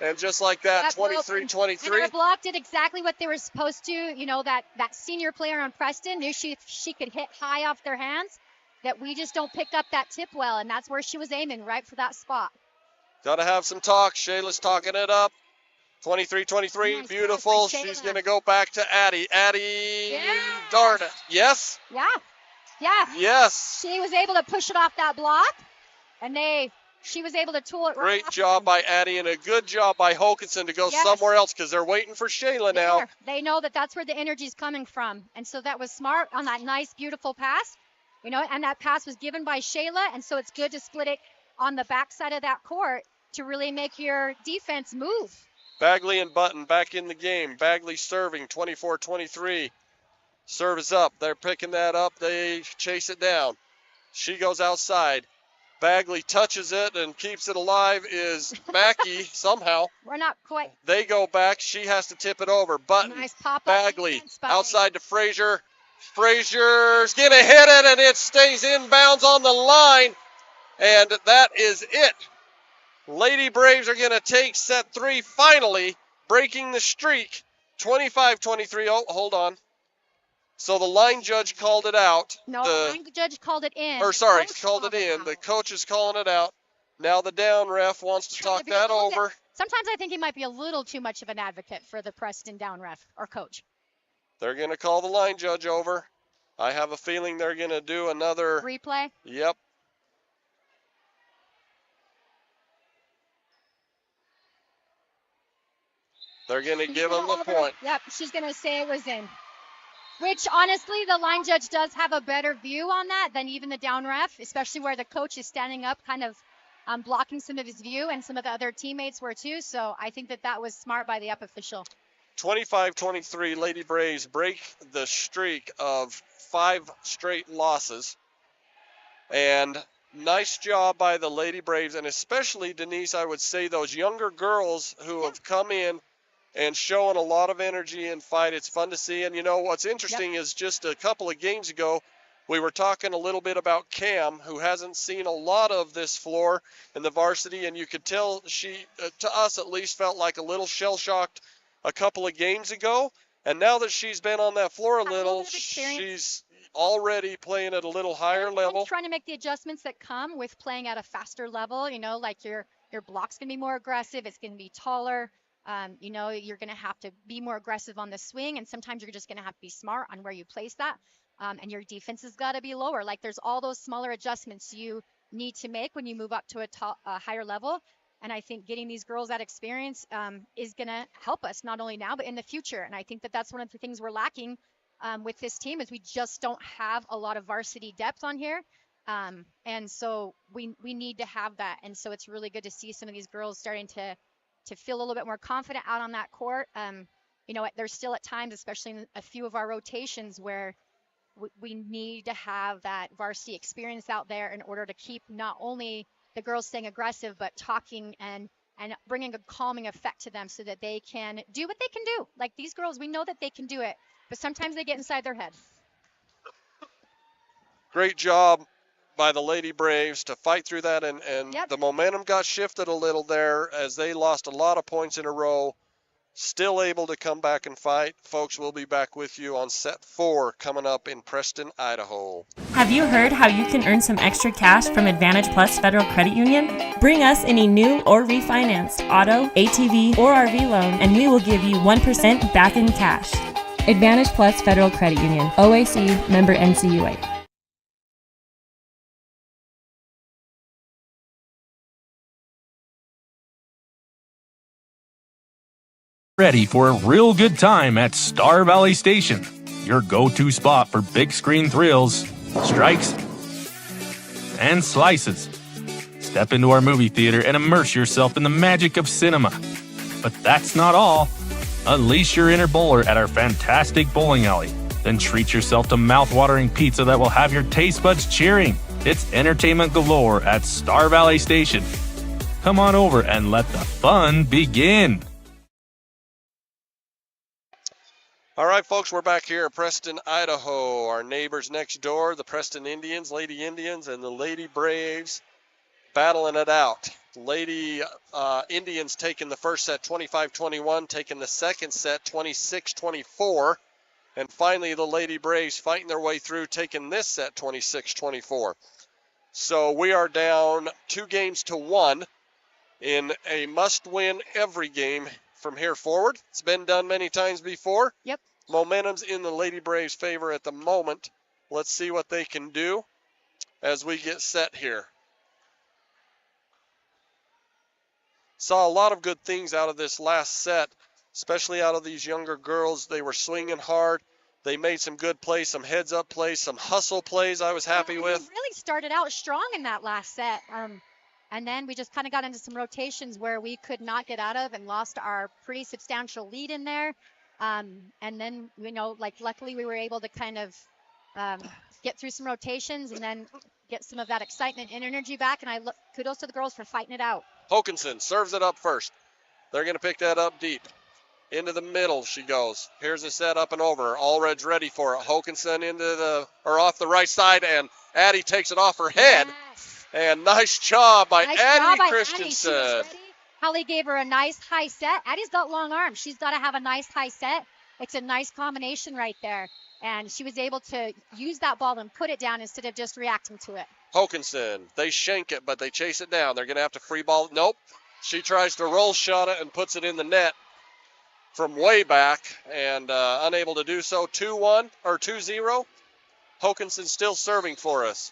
And just like that, 23-23. And the block did exactly what they were supposed to. You know, that senior player on Preston knew she could hit high off their hands. That we just don't pick up that tip well, and that's where she was aiming, right for that spot. Got to have some talk. Shayla's talking it up. 23-23, nice, beautiful. She's going to go back to Addie. Addie, darn it. Yes? Yeah. Yes. She was able to push it off that block, and she was able to tool it right. Great job by Addie, and a good job by Hokanson to go somewhere else because they're waiting for Shayla now. They know that that's where the energy's coming from, and so that was smart on that nice, beautiful pass. You know, and that pass was given by Shayla, and so it's good to split it on the backside of that court to really make your defense move. Bagley and Button back in the game. Bagley serving, 24-23. Serve is up. They're picking that up. They chase it down. She goes outside. Bagley touches it and keeps it alive is Mackey somehow. We're not quite. They go back. She has to tip it over. Button, nice pop-up Bagley, outside to Frazier. Frazier's going to hit it, and it stays inbounds on the line. And that is it. Lady Braves are going to take set 3, finally breaking the streak. 25-23. Oh, hold on. So the line judge called it out. No, the line judge called it in. Called it in. The coach is calling it out. Now the down ref wants to talk that over. Sometimes I think he might be a little too much of an advocate for the Preston down ref or coach. They're going to call the line judge over. I have a feeling they're going to do another replay. Yep. They're going to give them the point. Yep, she's going to say it was in. Which, honestly, the line judge does have a better view on that than even the down ref, especially where the coach is standing up kind of blocking some of his view, and some of the other teammates were too. So I think that was smart by the up official. 25-23, Lady Braves break the streak of 5 straight losses And nice job by the Lady Braves, and especially, Denise, I would say those younger girls who have come in and showing a lot of energy and fight. It's fun to see. And, you know, what's interesting is just a couple of games ago, we were talking a little bit about Cam, who hasn't seen a lot of this floor in the varsity, and you could tell she, to us at least, felt like a little shell-shocked a couple of games ago. And now that she's been on that floor a little, she's already playing at a little higher level. And trying to make the adjustments that come with playing at a faster level. You know, like your block's going to be more aggressive. It's going to be taller. You know, you're going to have to be more aggressive on the swing, and sometimes you're just going to have to be smart on where you place that. And your defense has got to be lower. Like, there's all those smaller adjustments you need to make when you move up to a higher level. And I think getting these girls that experience is going to help us not only now but in the future. And I think that that's one of the things we're lacking with this team is we just don't have a lot of varsity depth on here. And so we need to have that. And so it's really good to see some of these girls starting to feel a little bit more confident out on that court. You know, there's still at times, especially in a few of our rotations, where we need to have that varsity experience out there in order to keep not only the girls staying aggressive, but talking and bringing a calming effect to them so that they can do what they can do. Like, these girls, we know that they can do it, but sometimes they get inside their head. Great job by the Lady Braves to fight through that, and the momentum got shifted a little there as they lost a lot of points in a row. Still able to come back and fight. Folks, we'll be back with you on set 4 coming up in Preston, Idaho. Have you heard how you can earn some extra cash from Advantage Plus Federal Credit Union? Bring us any new or refinanced auto, ATV, or RV loan, and we will give you 1% back in cash. Advantage Plus Federal Credit Union, OAC, member NCUA. Ready for a real good time at Star Valley Station, your go-to spot for big screen thrills, strikes, and slices. Step into our movie theater and immerse yourself in the magic of cinema. But that's not all. Unleash your inner bowler at our fantastic bowling alley. Then treat yourself to mouth-watering pizza that will have your taste buds cheering. It's entertainment galore at Star Valley Station. Come on over and let the fun begin. All right, folks, we're back here in Preston, Idaho. Our neighbors next door, the Preston Indians, Lady Indians, and the Lady Braves battling it out. Lady Indians taking the first set 25-21, taking the second set 26-24, and finally the Lady Braves fighting their way through, taking this set 26-24. So we are down 2-1 in a must-win every game from here forward. It's been done many times before. Yep. Momentum's in the Lady Braves' favor at the moment. Let's see what they can do as we get set here. Saw a lot of good things out of this last set, especially out of these younger girls. They were swinging hard. They made some good plays, some heads-up plays, some hustle plays I was happy with. We really started out strong in that last set. And then we just kind of got into some rotations where we could not get out of and lost our pretty substantial lead in there. And then, you know, like, luckily we were able to kind of get through some rotations and then get some of that excitement and energy back. And kudos to the girls for fighting it out. Hokanson serves it up first. They're going to pick that up deep. Into the middle she goes. Here's a set up and over. Allred's ready for it. Hokanson off the right side, and Addie takes it off her head. Yes. And nice job by Addie Christensen. Holly gave her a nice high set. Addie's got long arms. She's got to have a nice high set. It's a nice combination right there. And she was able to use that ball and put it down instead of just reacting to it. Hokanson, they shank it, but they chase it down. They're going to have to free ball. Nope. She tries to roll shot it and puts it in the net from way back and unable to do so. 2-1 or 2-0. Hokanson still serving for us.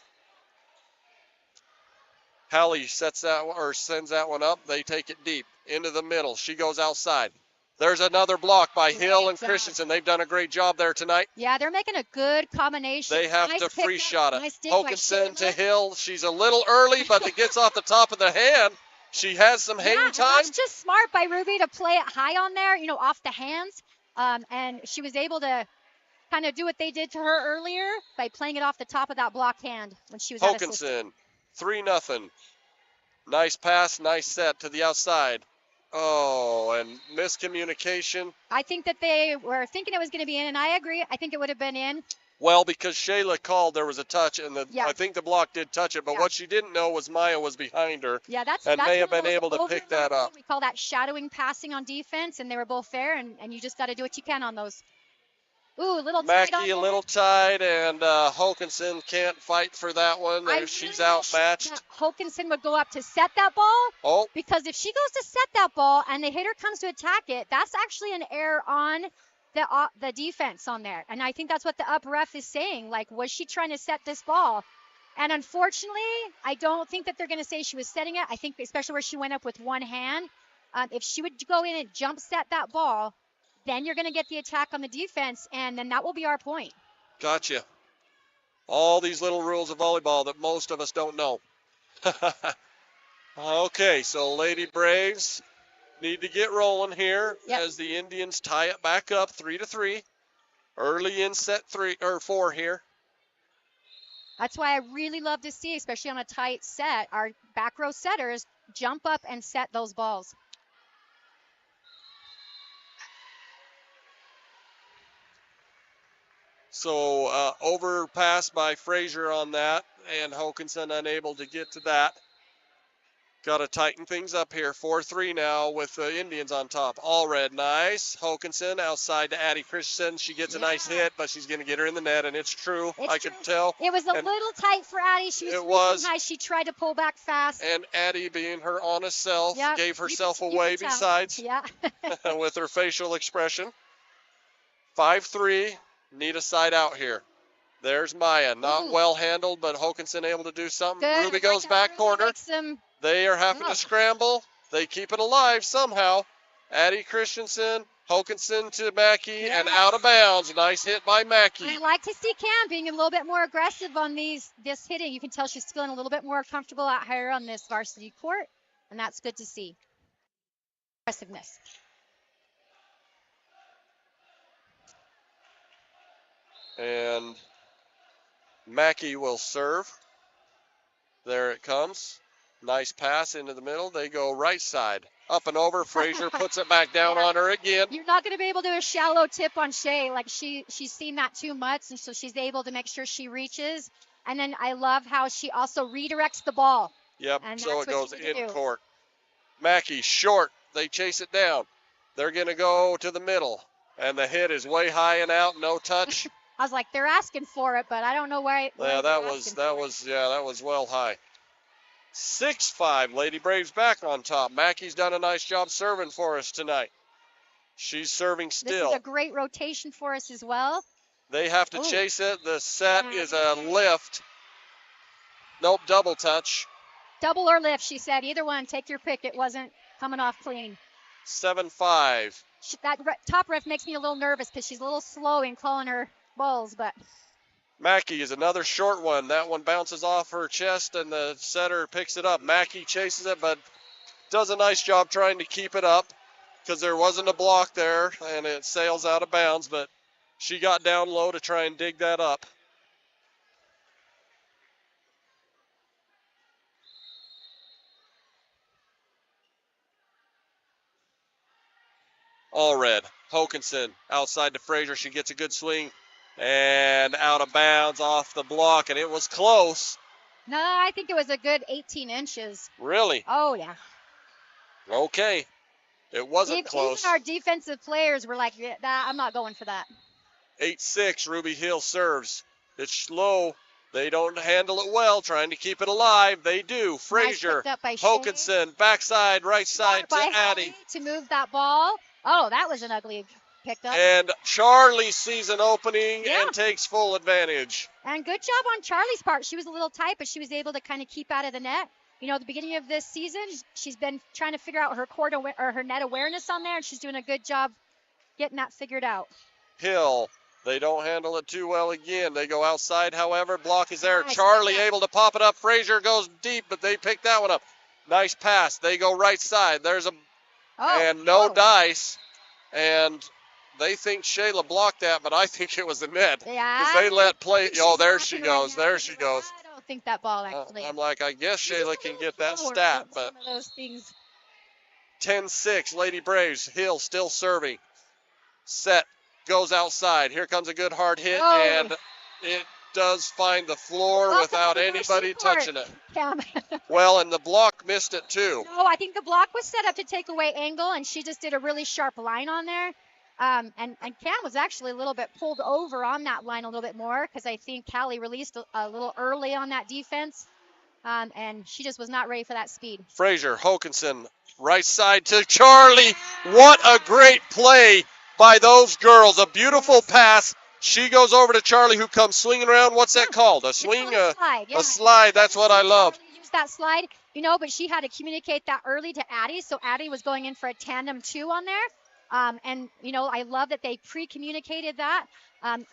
Hallie sends that one up. They take it deep into the middle. She goes outside. There's another block by Hill and Christensen. They've done a great job there tonight. Yeah, they're making a good combination. They have to free shot it. Hokanson to Hill. She's a little early, but it gets off the top of the hand. She has some hang time. That's just smart by Ruby to play it high on there, you know, off the hands. And she was able to kind of do what they did to her earlier by playing it off the top of that block hand when she was at assist. Hokanson, 3-0. Nice pass, nice set to the outside. Oh, and miscommunication. I think that they were thinking it was going to be in, and I agree. I think it would have been in. Well, because Shayla called there was a touch, and I think the block did touch it, but Yeah. what she didn't know was Maya was behind her. Yeah, that's may have one of been those able to pick that up. We call that shadowing passing on defense, and they were both fair, and you just got to do what you can on those. Ooh, little tight on Mackie a there. little tight, and Hokanson can't fight for that one. She's outmatched. That Hokanson would go up to set that ball. Oh. Because if she goes to set that ball and the hitter comes to attack it, that's actually an error on the defense on there. And I think that's what the up ref is saying. Like, was she trying to set this ball? And unfortunately, I don't think that they're going to say she was setting it. I think especially where she went up with one hand. If she would go in and jump set that ball, then you're going to get the attack on the defense, and then that will be our point. Gotcha. All these little rules of volleyball that most of us don't know. Okay, so Lady Braves need to get rolling here as the Indians tie it back up 3-3. Early in set 4 here. That's why I really love to see, especially on a tight set, our back row setters jump up and set those balls. So overpass by Frazier on that, and Hokanson unable to get to that. Got to tighten things up here. 4-3 now with the Indians on top. All red, nice. Hokanson outside to Addie Christensen. She gets a nice hit, but she's going to get her in the net, and it's true. I could tell. It was a little tight for Addie. She was high. She tried to pull back fast. And Addie, being her honest self, gave herself away you besides with her facial expression. 5-3. Need a side out here. There's Maya. Not well handled, but Hokanson able to do something. Good. Ruby goes back corner. They are having to scramble. They keep it alive somehow. Addie Christensen, Hokanson to Mackie, and out of bounds. Nice hit by Mackie. I like to see Cam being a little bit more aggressive on this hitting. You can tell she's feeling a little bit more comfortable out here on this varsity court, and that's good to see. Aggressiveness. And Mackie will serve. There it comes. Nice pass into the middle. They go right side. Up and over. Frazier puts it back down on her again. You're not going to be able to do a shallow tip on Shay. Like she's seen that too much, and so she's able to make sure she reaches. And then I love how she also redirects the ball. Yep, and so it goes in court. Mackie short. They chase it down. They're going to go to the middle. And the hit is way high and out. No touch. I was like, they're asking for it, but I don't know why. Yeah, that was well high. 6-5. Lady Braves back on top. Mackie's done a nice job serving for us tonight. She's serving still. This is a great rotation for us as well. They have to chase it. The set is a lift. Nope, double touch. Double or lift, she said. Either one, take your pick. It wasn't coming off clean. 7-5. That top ref makes me a little nervous because she's a little slow in calling her balls, but Mackie is another short one. That one bounces off her chest, and the setter picks it up. Mackie chases it, but does a nice job trying to keep it up because there wasn't a block there, and it sails out of bounds, but she got down low to try and dig that up. All red. Hokanson outside to Frazier. She gets a good swing. And out of bounds off the block, and it was close. No, I think it was a good 18 inches. Really? Oh, yeah. Okay. It wasn't close. Even our defensive players were like, I'm not going for that. 8-6, Ruby Hill serves. It's slow. They don't handle it well, trying to keep it alive. They do. Frazier, nice Hokanson, backside, right side to Addie. To move that ball. Oh, that was an ugly picked up. And Charlie sees an opening and takes full advantage. And good job on Charlie's part. She was a little tight, but she was able to kind of keep out of the net. You know, at the beginning of this season, she's been trying to figure out her court or her net awareness on there, and she's doing a good job getting that figured out. Hill, they don't handle it too well again. They go outside, however. Block is there. Nice. Charlie able to pop it up. Frazier goes deep, but they pick that one up. Nice pass. They go right side. There's a no dice. And They think Shayla blocked that, but I think it was the net. Yeah. Because they let play. Oh, there She's she blocking right goes. now. There she goes. I don't think that ball actually. I'm like, I guess Shayla can get that Forward stat, with but some of those things. 10-6, Lady Braves. Hill still serving. Set goes outside. Here comes a good hard hit, and it does find the floor without anybody touching it. Cam. Well, and the block missed it too. No, I think the block was set up to take away angle, and she just did a really sharp line on there. And Cam was actually a little bit pulled over on that line a little bit more because I think Callie released a little early on that defense, and she just was not ready for that speed. Frazier, Hokanson, right side to Charlie. What a great play by those girls. A beautiful pass. She goes over to Charlie, who comes swinging around. What's that called? A swing? A slide. Yeah. A slide. That's what I love. Use that slide, but she had to communicate that early to Addie, so Addie was going in for a tandem 2 on there. And I love that they pre-communicated that.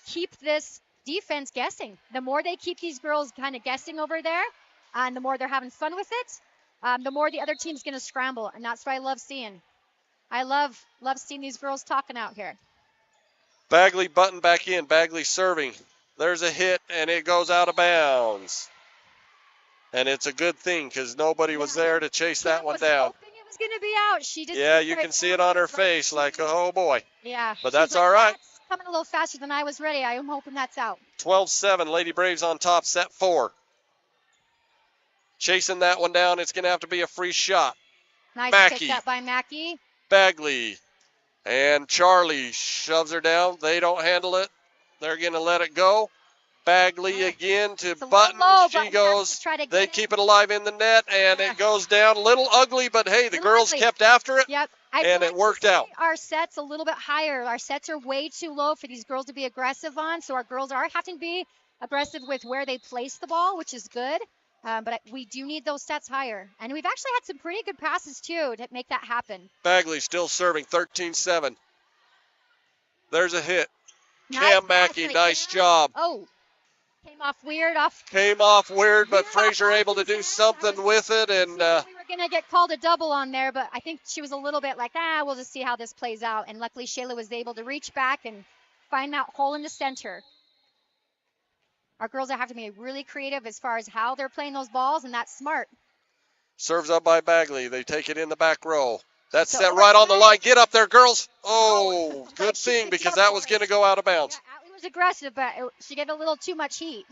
Keep this defense guessing. The more they keep these girls kind of guessing over there, and the more they're having fun with it, the more the other team's going to scramble, and that's what I love seeing. I love seeing these girls talking out here. Bagley button back in. Bagley serving. There's a hit, and it goes out of bounds. And it's a good thing because nobody was there to chase that one down. It was going to be out. She just you can see it on her face like, oh, boy. Yeah. But that's all right. That's coming a little faster than I was ready. I'm hoping that's out. 12-7, Lady Braves on top, set 4. Chasing that one down. It's going to have to be a free shot. Nice Mackey. pick up by Mackey. Bagley. And Charlie shoves her down. They don't handle it. They're going to let it go. Bagley again to Button. She goes. They keep it alive in the net, and it goes down. A little ugly, but hey, the girls kept after it, yep. and it worked out. Our sets a little bit higher. Our sets are way too low for these girls to be aggressive on, so our girls are having to be aggressive with where they place the ball, which is good. But we do need those sets higher. And we've actually had some pretty good passes, too, to make that happen. Bagley still serving, 13-7. There's a hit. Nice Cam Mackey, nice job. Oh, came off weird. Came off weird, but Frazier able to do something with it. And we were going to get called a double on there, but I think she was a little bit like, we'll just see how this plays out. And luckily, Shayla was able to reach back and find that hole in the center. Our girls are having to be really creative as far as how they're playing those balls, and that's smart. Serves up by Bagley. They take it in the back row. That's set right on the line. Get up there, girls. Oh, good thing, because that was going to go out of bounds. Yeah, Atlee was aggressive, but she gave a little too much heat.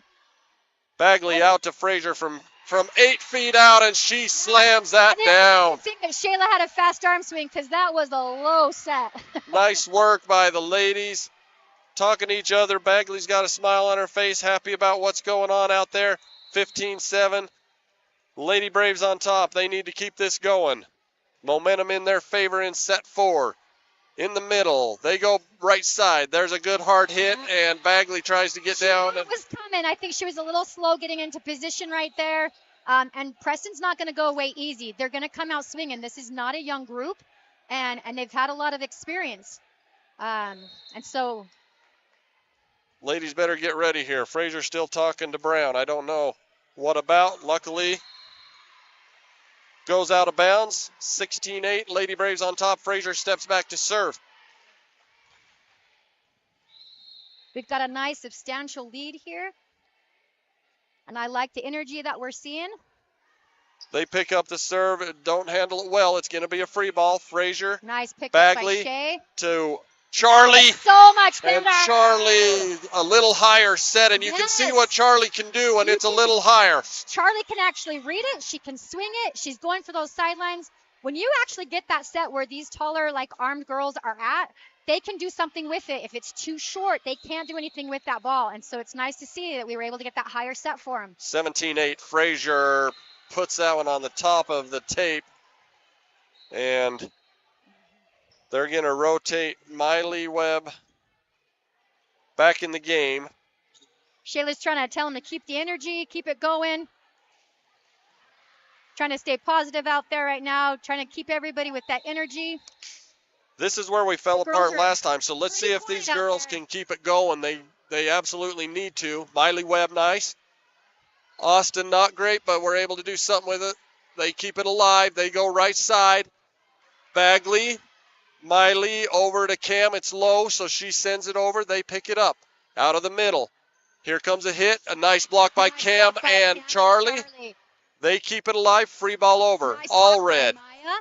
Bagley out to Frazier from 8 feet out, and she slams that down. I think that Shayla had a fast arm swing because that was a low set. Nice work by the ladies. Talking to each other. Bagley's got a smile on her face, happy about what's going on out there. 15-7. Lady Braves on top. They need to keep this going. Momentum in their favor in set 4. In the middle. They go right side. There's a good hard hit, and Bagley tries to get down. It was coming. I think she was a little slow getting into position right there. And Preston's not going to go away easy. They're going to come out swinging. This is not a young group, and they've had a lot of experience. And so... Ladies better get ready here. Frazier's still talking to Brown. I don't know what about. Luckily, goes out of bounds. 16-8. Lady Braves on top. Frazier steps back to serve. We've got a nice substantial lead here. And I like the energy that we're seeing. They pick up the serve. Don't handle it well. It's going to be a free ball. Frazier. Nice pick Bagley up by Shay. To Charlie. So much better. And Charlie a little higher set, and you can see what Charlie can do when it's a little higher. Charlie can actually read it. She can swing it. She's going for those sidelines. When you actually get that set where these taller, armed girls are at, they can do something with it. If it's too short, they can't do anything with that ball. And so it's nice to see that we were able to get that higher set for them. 17-8. Frazier puts that one on the top of the tape. And they're going to rotate Miley Webb back in the game. Shayla's trying to tell him to keep the energy, keep it going. Trying to stay positive out there right now, trying to keep everybody with that energy. This is where we fell apart last time, so let's see if these girls can keep it going. They absolutely need to. Miley Webb, nice. Austin, not great, but we're able to do something with it. They keep it alive. They go right side. Bagley. Miley over to Cam. It's low, so she sends it over. They pick it up out of the middle. Here comes a hit. A nice block by Cam and Charlie. They keep it alive. Free ball over. All red.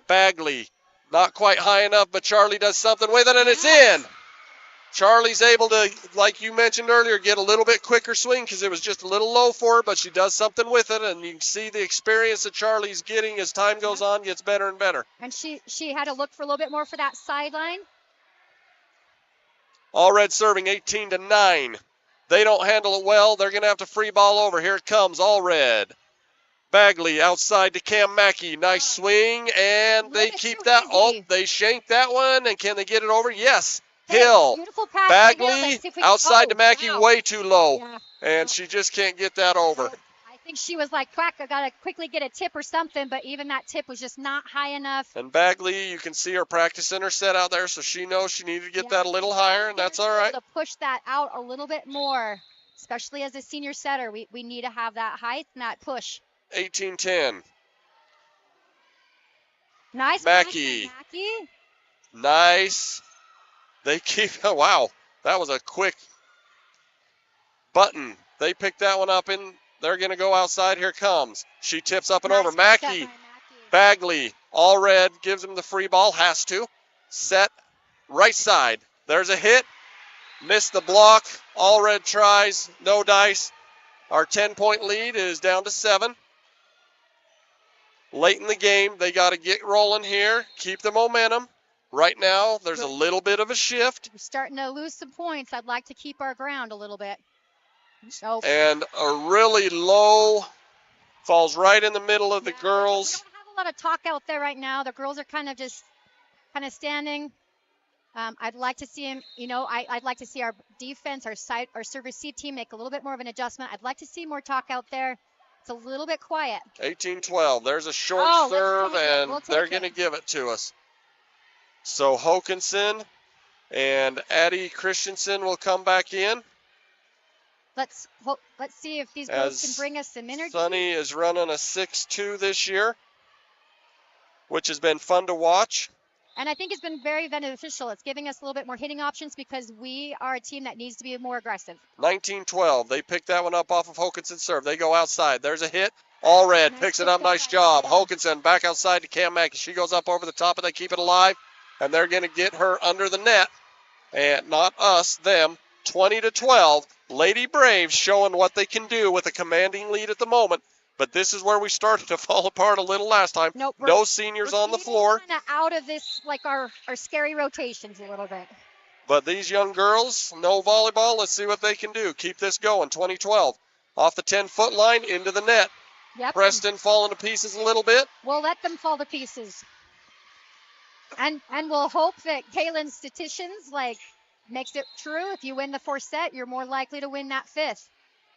Bagley. Not quite high enough, but Charlie does something with it, and it's in. Charlie's able to, like you mentioned earlier, get a little bit quicker swing because it was just a little low for her, but she does something with it, and you can see the experience that Charlie's getting as time goes on, gets better and better. And she had to look for a little bit more for that sideline. All red serving 18-9. They don't handle it well. They're going to have to free ball over. Here it comes, all red. Bagley outside to Cam Mackey. Nice swing, and they keep that. Oh, they shank that one, and can they get it over? Yes. Hill. Bagley outside to Mackey, way too low. Yeah. And she just can't get that over. I think she was like, quack, I got to quickly get a tip or something, but even that tip was just not high enough. And Bagley, you can see her practicing her set out there, so she knows she needed to get that a little higher, and that's all right. To push that out a little bit more, especially as a senior setter. We need to have that height and that push. 18-10. Nice. Mackey. Nice. They keep, oh, wow, that was a quick button. They picked that one up, and they're going to go outside. Here comes. She tips up and over. Mackey. Bagley, all red, gives him the free ball, has to. Set, right side. There's a hit. Missed the block. All red tries, no dice. Our 10-point lead is down to 7. Late in the game, they got to get rolling here, keep the momentum. Right now, there's a little bit of a shift. We're starting to lose some points. I'd like to keep our ground a little bit. So. And a really low falls right in the middle of the girls. We don't have a lot of talk out there right now. The girls are kind of standing. I'd like to see him, I'd like to see our defense, our serve receive team make a little bit more of an adjustment. I'd like to see more talk out there. It's a little bit quiet. 18-12. There's a short serve, and they're going to give it to us. So Hokinson and Addie Christensen will come back in. Let's see if these girls can bring us some energy. Sunny is running a 6-2 this year, which has been fun to watch. And I think it's been very beneficial. It's giving us a little bit more hitting options because we are a team that needs to be more aggressive. 19-12. They pick that one up off of Hokinson's serve. They go outside. There's a hit. All red picks it up. Nice job. Hokinson back outside to Cam Mackey. She goes up over the top, and they keep it alive. And they're going to get her under the net. And not us, them. 20-12. Lady Braves showing what they can do with a commanding lead at the moment. But this is where we started to fall apart a little last time. Nope, no seniors on the floor. Kind of out of this, like our scary rotations a little bit. But these young girls know volleyball. Let's see what they can do. Keep this going. 20-12. Off the 10-foot line into the net. Yep. Preston falling to pieces a little bit. We'll let them fall to pieces. And we'll hope that Kaylin's statisticians makes it true. If you win the 4th set, you're more likely to win that 5th.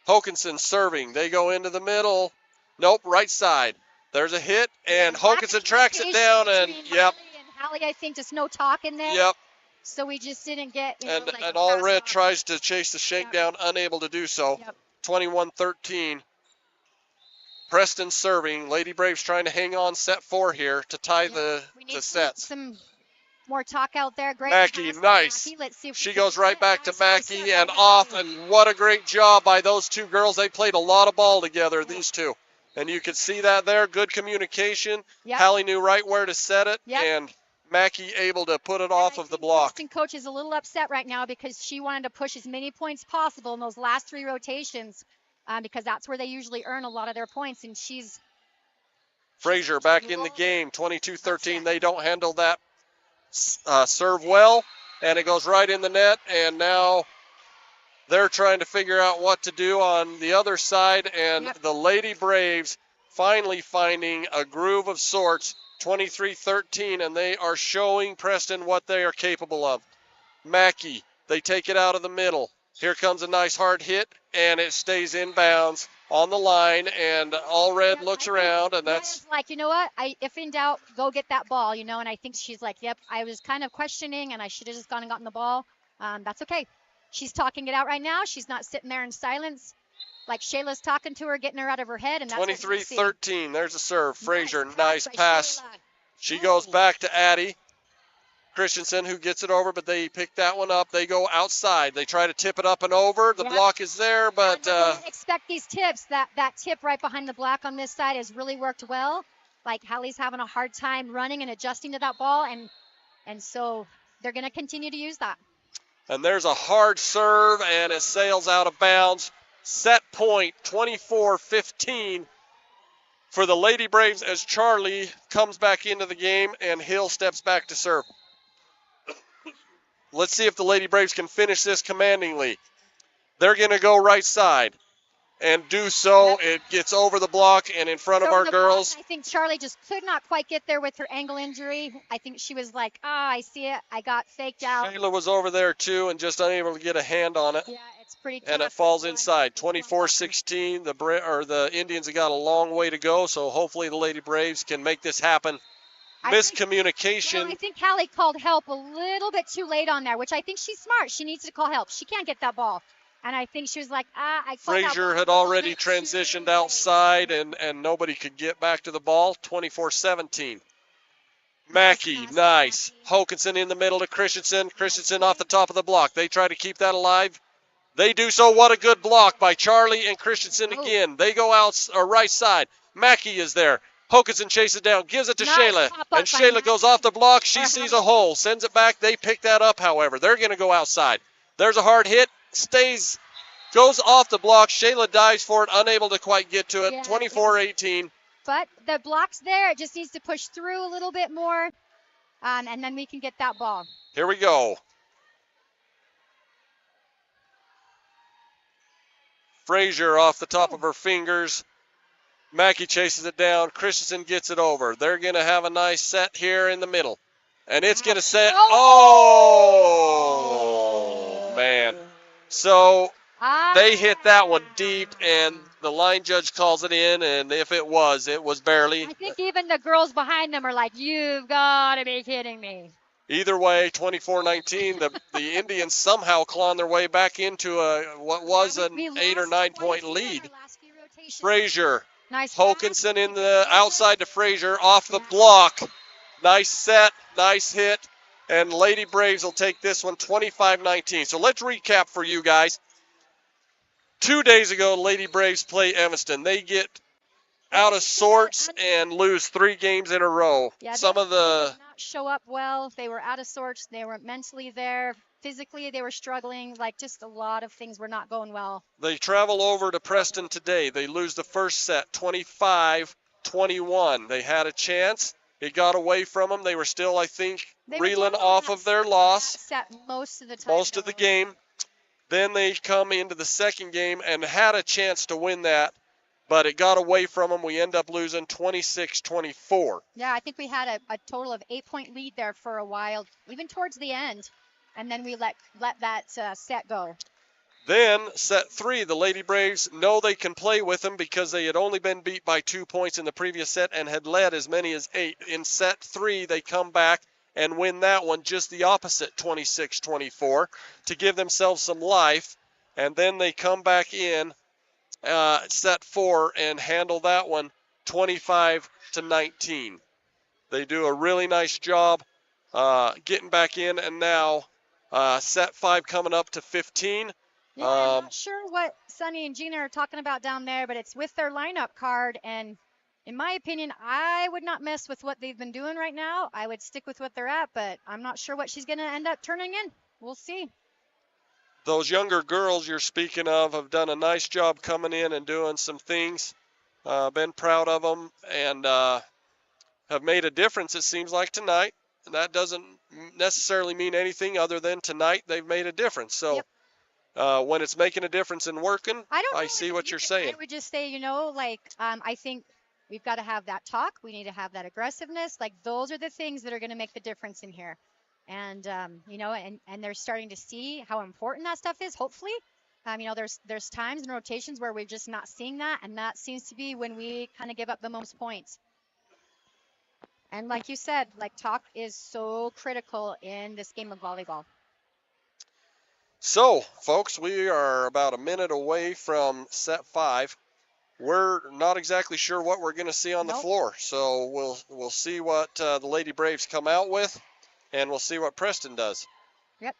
Hokinson serving. They go into the middle. Nope, right side. There's a hit, and Hokinson tracks it down, and yep. And Hallie, I think just no talk in there. Yep. So we just didn't get. And all red tries to chase the shakedown, unable to do so. Yep. 21-13. Preston serving. Lady Braves trying to hang on set 4 here to tie the sets. Some more talk out there. Great. Mackey, nice. Mackey. Let's see if she goes right back to Mackey and off, and what a great job by those two girls. They played a lot of ball together, these two. And you could see that there. Good communication. Yep. Hallie knew right where to set it, and Mackey able to put it off of the block. The coach is a little upset right now because she wanted to push as many points possible in those last 3 rotations because that's where they usually earn a lot of their points, and she's... Frazier back in the game, 22-13. They don't handle that serve well, and it goes right in the net, and now they're trying to figure out what to do on the other side, and the Lady Braves finally finding a groove of sorts, 23-13, and they are showing Preston what they are capable of. Mackey, they take it out of the middle. Here comes a nice hard hit, and it stays in bounds on the line, and all red looks around, and that's... Like, you know what, if in doubt, go get that ball, and I think she's like, yep, I was kind of questioning, and I should have just gone and gotten the ball. That's okay. She's talking it out right now. She's not sitting there in silence. Like Shayla's talking to her, getting her out of her head, and that's 23-13. There's a serve. Frazier, nice pass. She goes back to Addie. Christensen who gets it over, but they pick that one up. They go outside. They try to tip it up and over. The block is there, but expect these tips. That tip right behind the block on this side has really worked well. Like Hallie's having a hard time running and adjusting to that ball, and so they're going to continue to use that. And there's a hard serve, and it sails out of bounds. Set point, 24-15 for the Lady Braves as Charlie comes back into the game and Hill steps back to serve. Let's see if the Lady Braves can finish this commandingly. They're going to go right side and do so. It gets over the block and in front of our girls. I think Charlie just could not quite get there with her ankle injury. I think she was like, I see it. I got faked out. Shayla was over there too and just unable to get a hand on it. Yeah, it's pretty tough. And it falls inside. 24-16. The Indians have got a long way to go, so hopefully the Lady Braves can make this happen. Miscommunication. I think Hallie called help a little bit too late on there, which I think she's smart. She needs to call help. She can't get that ball. And I think she was like, I called Frazier had already transitioned outside, and nobody could get back to the ball. 24-17. Mackey, nice. Hokinson in the middle to Christensen. Christensen off the top of the block. They try to keep that alive. They do so. What a good block by Charlie and Christensen again. They go out right side. Mackey is there. Hokinson chases it down, gives it to Shayla, and Shayla goes off the block. She sees a hole, sends it back. They pick that up, however. They're going to go outside. There's a hard hit, goes off the block. Shayla dives for it, unable to quite get to it. 24-18. But the block's there. It just needs to push through a little bit more, and then we can get that ball. Here we go. Frazier off the top of her fingers. Mackey chases it down. Christensen gets it over. They're going to have a nice set here in the middle. And it's going to set. Oh, man. So they hit that one deep, and the line judge calls it in, and if it was barely. I think even the girls behind them are like, you've got to be kidding me. Either way, 24-19, the Indians somehow clawing their way back into what was an 8 or 9 point lead. Frazier. Nice. Hokinson in the outside to Frazier off the block. Nice set, nice hit, and Lady Braves will take this one 25-19. So let's recap for you guys. 2 days ago, Lady Braves play Evanston. They get out of sorts and lose 3 games in a row. Yeah, Some of the did not show up well. They were out of sorts. They weren't mentally there. Physically, they were struggling. Like, just a lot of things were not going well. They travel over to Preston today. They lose the first set, 25-21. They had a chance. It got away from them. They were still, I think, reeling off of their loss. Set most of the time. Most of the game. Then they come into the second game and had a chance to win that, but it got away from them. We end up losing 26-24. Yeah, I think we had a total of 8-point lead there for a while, even towards the end. And then we let that set go. Then set 3, the Lady Braves know they can play with them because they had only been beat by 2 points in the previous set and had led as many as 8. In set 3, they come back and win that one just the opposite, 26-24, to give themselves some life. And then they come back in set 4 and handle that one 25-19. They do a really nice job getting back in, and now set 5 coming up to 15. Yeah, I'm not sure what Sonny and Gina are talking about down there, but it's with their lineup card. And in my opinion, I would not mess with what they've been doing right now. I would stick with what they're at, but I'm not sure what she's going to end up turning in. We'll see. Those younger girls you're speaking of have done a nice job coming in and doing some things. Been proud of them and have made a difference, it seems like, tonight. And that doesn't necessarily mean anything other than tonight they've made a difference. So when it's making a difference and working, I see what you're saying. I would just say, I think we've got to have that talk. We need to have that aggressiveness. Like, those are the things that are going to make the difference in here. And, and they're starting to see how important that stuff is, hopefully. There's times and rotations where we're just not seeing that, and that seems to be when we kind of give up the most points. And like you said, talk is so critical in this game of volleyball. So, folks, we are about a minute away from set 5. We're not exactly sure what we're going to see on the floor, so we'll see what the Lady Braves come out with. And we'll see what Preston does. Yep.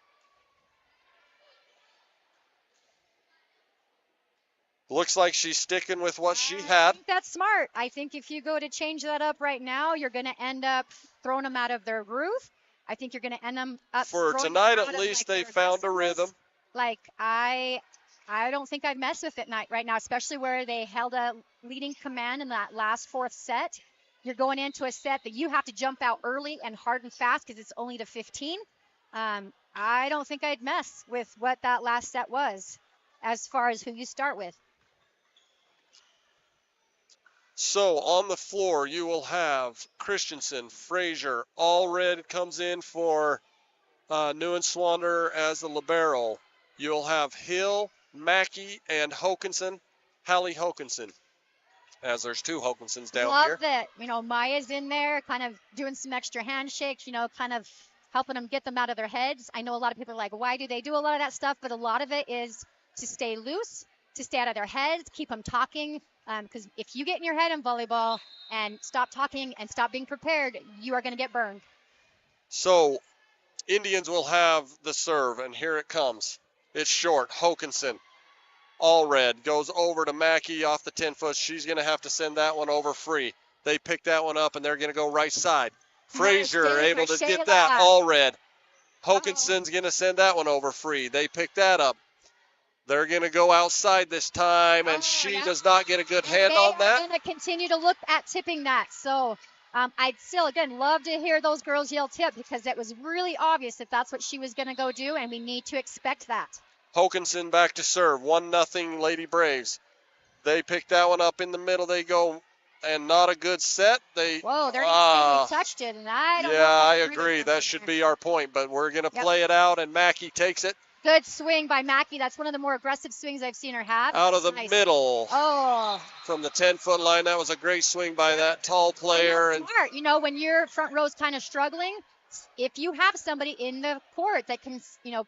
Looks like she's sticking with what she I had. think that's smart. I think if you go to change that up right now, you're going to end up throwing them out of their groove. I think you're going to end them up For throwing tonight, them out at of, least, like, they their found a aggressiveness. rhythm. Like, I don't think I'd mess with it right now, especially where they held a leading command in that last fourth set. You're going into a set that you have to jump out early and hard and fast because it's only to 15. I don't think I'd mess with what that last set was as far as who you start with. So on the floor, you will have Christensen, Frazier, Allred comes in for Neuenswander as the libero. You'll have Hill, Mackey, and Hokanson, Hallie Hokanson, as there's two Hokansons down Love here. that, Maya's in there kind of doing some extra handshakes, kind of helping them get them out of their heads. I know a lot of people are like, why do they do a lot of that stuff? But a lot of it is to stay loose, to stay out of their heads, keep them talking. Because if you get in your head in volleyball and stop talking and stop being prepared, you are going to get burned. So Indians will have the serve, and here it comes. It's short. Hokanson. Allred goes over to Mackey off the 10-foot. She's going to have to send that one over free. They pick that one up, and they're going to go right side. Frazier able to get that. Allred. Hokanson's going to send that one over free. They pick that up. They're going to go outside this time, and she does not get a good hand on that. They're going to continue to look at tipping that. So I'd still, again, love to hear those girls yell tip because it was really obvious that that's what she was going to go do, and we need to expect that. Hokanson back to serve. 1-0 Lady Braves. They pick that one up in the middle. They go, and not a good set. Whoa, they're instantly touched it, and I don't know. Yeah, I agree. That should be our point, but we're going to play it out, and Mackey takes it. Good swing by Mackey. That's one of the more aggressive swings I've seen her have. Out of the middle. Oh. From the 10-foot line. That was a great swing by that tall player. And smart. When your front row's kind of struggling, if you have somebody in the court that can,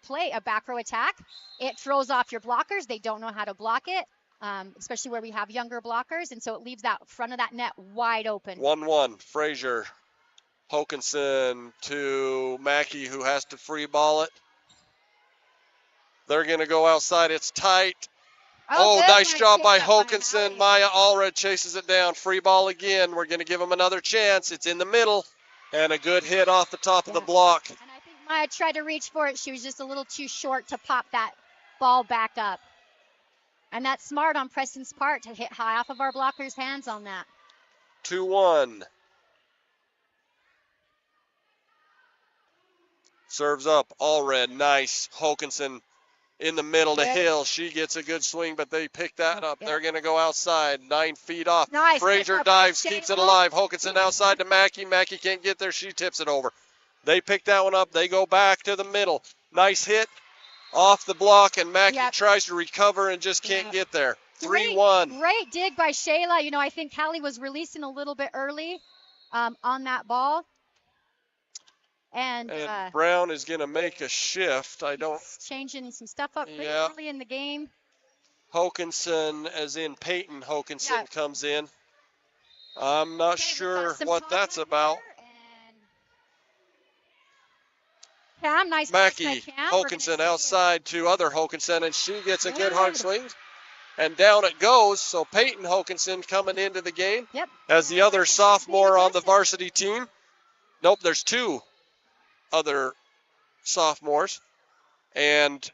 play a back row attack, it throws off your blockers. They don't know how to block it, especially where we have younger blockers. And so it leaves that front of that net wide open. 1-1. Frazier. Hokanson to Mackey, who has to free ball it. They're going to go outside. It's tight. Oh, nice job by Hokanson. Maya Allred chases it down. Free ball again. We're going to give them another chance. It's in the middle. And a good hit off the top of the block. And I think Maya tried to reach for it. She was just a little too short to pop that ball back up. And that's smart on Preston's part to hit high off of our blockers' hands on that. 2-1. Serves up. Allred. Nice. Hokanson in the middle to Hill. She gets a good swing, but they pick that up. They're going to go outside. 9 feet off. Nice. Frazier dives, keeps it alive. Hokanson outside to Mackey. Mackey can't get there. She tips it over. They pick that one up. They go back to the middle. Nice hit off the block, and Mackey tries to recover and just can't get there. 3-1. Great dig by Shayla. I think Hallie was releasing a little bit early on that ball. And Brown is going to make a shift. Changing some stuff up pretty early in the game. Hokanson, as in Peyton Hokanson, comes in. I'm not sure what that's about. Cam, nice. Mackey, Hokanson outside to other Hokanson, and she gets a good hard swing. And down it goes. So Peyton Hokanson coming into the game as the other sophomore on the varsity team. Nope, there's two other sophomores, and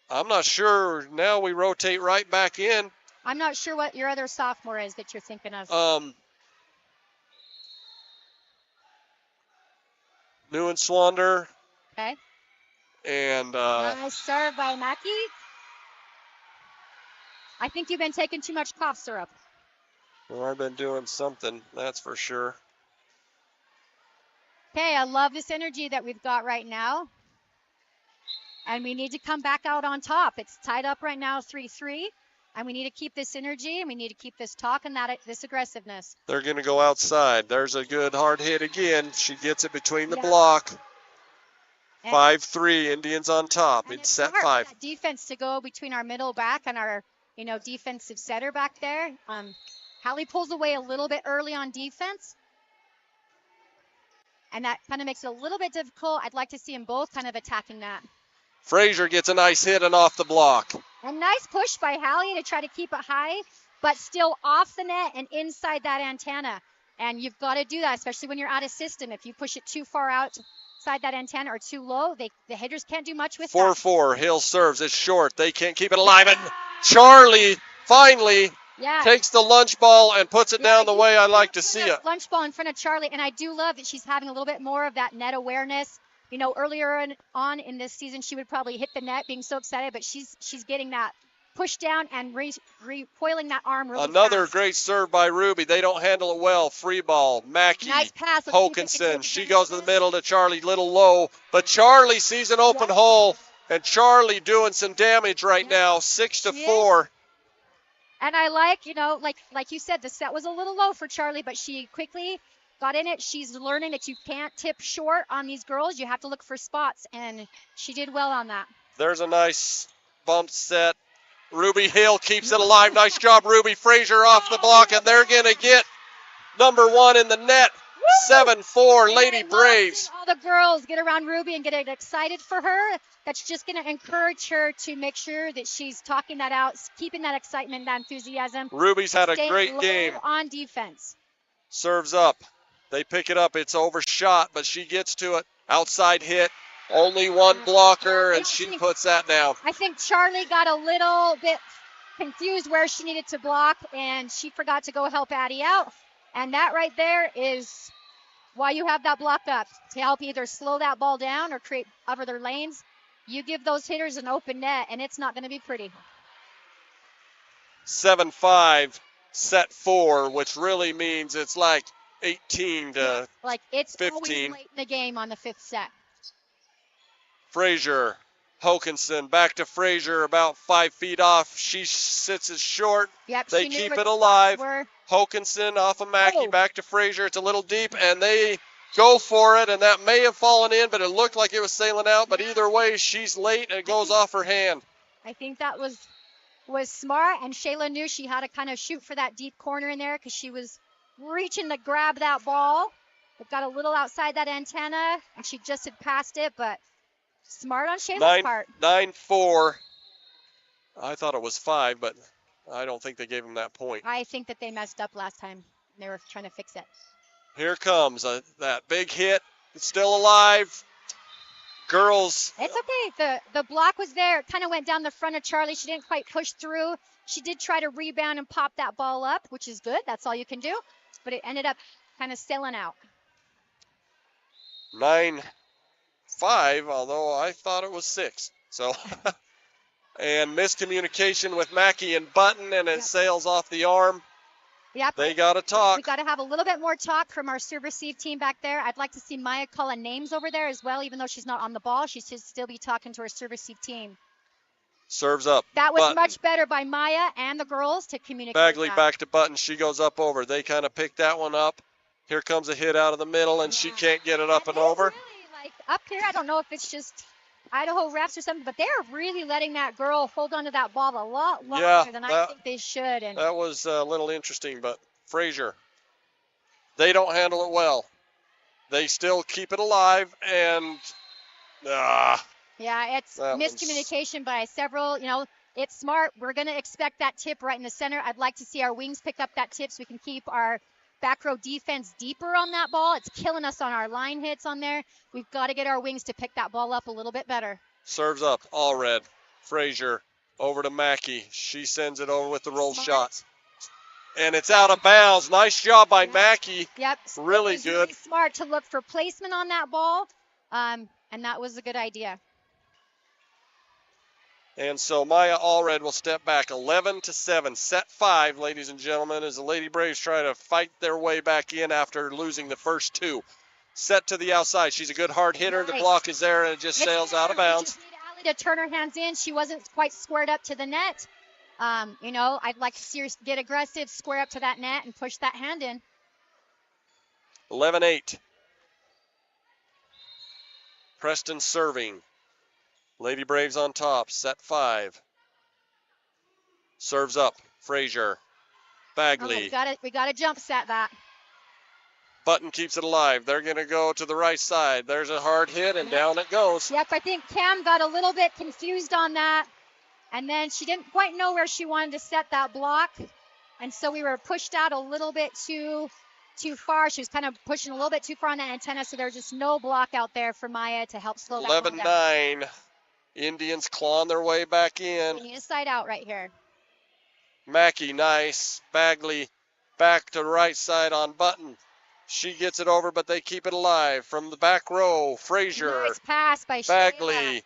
I'm not sure. Now we rotate right back in. I'm not sure what your other sophomore is that you're thinking of. Neuenswander. Okay. And nice serve by Mackey. I think you've been taking too much cough syrup. Well, I've been doing something, that's for sure. Okay, I love this energy that we've got right now. And we need to come back out on top. It's tied up right now, 3-3. And we need to keep this energy, and we need to keep this talk and this aggressiveness. They're going to go outside. There's a good hard hit again. She gets it between the block. 5-3, Indians on top. It's set 5. That defense to go between our middle back and our, defensive setter back there. Hallie pulls away a little bit early on defense. and that kind of makes it a little bit difficult. I'd like to see them both kind of attacking that. Frazier gets a nice hit and off the block. A nice push by Hallie to try to keep it high, but still off the net and inside that antenna. And you've got to do that, especially when you're out of system. If you push it too far outside that antenna or too low, the hitters can't do much with 4-4. Hill serves. It's short. They can't keep it alive. And Charlie finally takes the lunch ball and puts it down the way I like to see it. Lunch ball in front of Charlie, and I do love that she's having a little bit more of that net awareness. You know, earlier on in this season, she would probably hit the net being so excited, but she's getting that push down and recoiling that arm really Another fast. great serve by Ruby. They don't handle it well. Free ball. Mackey. Nice pass. Hokinson. She goes to the middle to Charlie, little low. But Charlie sees an open hole, and Charlie doing some damage right now, 6-4. And I like, you know, like you said, the set was a little low for Charlie, but she quickly got in it. She's learning that you can't tip short on these girls. You have to look for spots, and she did well on that. There's a nice bump set. Ruby Hill keeps it alive. Nice job, Ruby. Frazier off the block, and they're going to get number one in the net. 7-4, Lady Braves. All the girls get around Ruby and get excited for her. That's just going to encourage her to make sure that she's talking that out, keeping that excitement, that enthusiasm. Ruby's had a great low game. On defense. Serves up. They pick it up. It's overshot, but she gets to it. Outside hit. Only one blocker, and she puts that down. I think Charlie got a little bit confused where she needed to block, and she forgot to go help Addie out. And that right there is why you have that block up, to help either slow that ball down or create other lanes. You give those hitters an open net, and it's not going to be pretty. 7-5, set 4, which really means it's like 18 to like it's 15. Always late in the game on the fifth set. Frazier, Hokinson, back to Frazier, about 5 feet off. She sits as short. Yep, they keep it alive. Hokinson off of Mackey, back to Frazier. It's a little deep, and they go for it, and that may have fallen in, but it looked like it was sailing out. But either way, she's late, and it goes off her hand. I think that was smart, and Shayla knew she had to kind of shoot for that deep corner in there because she was reaching to grab that ball. It got a little outside that antenna, and she just had passed it, but smart on Shayla's part. 9-4. I thought it was 5, but I don't think they gave him that point. I think that they messed up last time. They were trying to fix it. Here comes that big hit. It's still alive. Girls. It's okay. The block was there. It kind of went down the front of Charlie. She didn't quite push through. She did try to rebound and pop that ball up, which is good. That's all you can do. But it ended up kind of sailing out. 9-5, although I thought it was 6. So, and miscommunication with Mackey and Button, and it sails off the arm. Yep. They got to talk. We got to have a little bit more talk from our serve-receive team back there. I'd like to see Maya calling names over there as well, even though she's not on the ball. She should still be talking to her serve-receive team. Serves up. That was Button. much better by Maya and the girls to communicate. Bagley that. back to Button. She goes up over. They kind of pick that one up. Here comes a hit out of the middle, and she can't get it up and over. Really, like up here, I don't know if it's just Idaho refs or something, but they're really letting that girl hold on to that ball a lot longer than I think they should. And that was a little interesting, but Frazier, they don't handle it well. They still keep it alive, and yeah, it's miscommunication by several. You know, it's smart. We're going to expect that tip right in the center. I'd like to see our wings pick up that tip so we can keep our back row defense deeper on that ball. It's killing us on our line hits on there. We've got to get our wings to pick that ball up a little bit better. Serves up, all red. Frazier over to Mackey. She sends it over with the roll shot. And it's out of bounds. Nice job by Mackey. Yep. Really good. Really smart to look for placement on that ball. And that was a good idea. And so Maya Allred will step back 11-7. Set 5, ladies and gentlemen, as the Lady Braves try to fight their way back in after losing the first 2. Set to the outside. She's a good hard hitter. The block is there, and it just sails out of bounds. Just need Allie to turn her hands in. She wasn't quite squared up to the net. You know, I'd like to see her get aggressive, square up to that net, and push that hand in. 11-8. Preston serving. Lady Braves on top, set 5. Serves up, Frazier. Bagley. We got to jump set that. Button keeps it alive. They're going to go to the right side. There's a hard hit, and down it goes. Yep, I think Cam got a little bit confused on that. And then she didn't quite know where she wanted to set that block. And so we were pushed out a little bit too far. She was kind of pushing a little bit too far on that antenna, so there was just no block out there for Maya to help slow that one down. 11-9. Indians clawing their way back in. We need a side out right here. Mackey, nice. Bagley back to the right side on Button. She gets it over, but they keep it alive. From the back row, Frazier. Nice pass by Bagley. Shayla.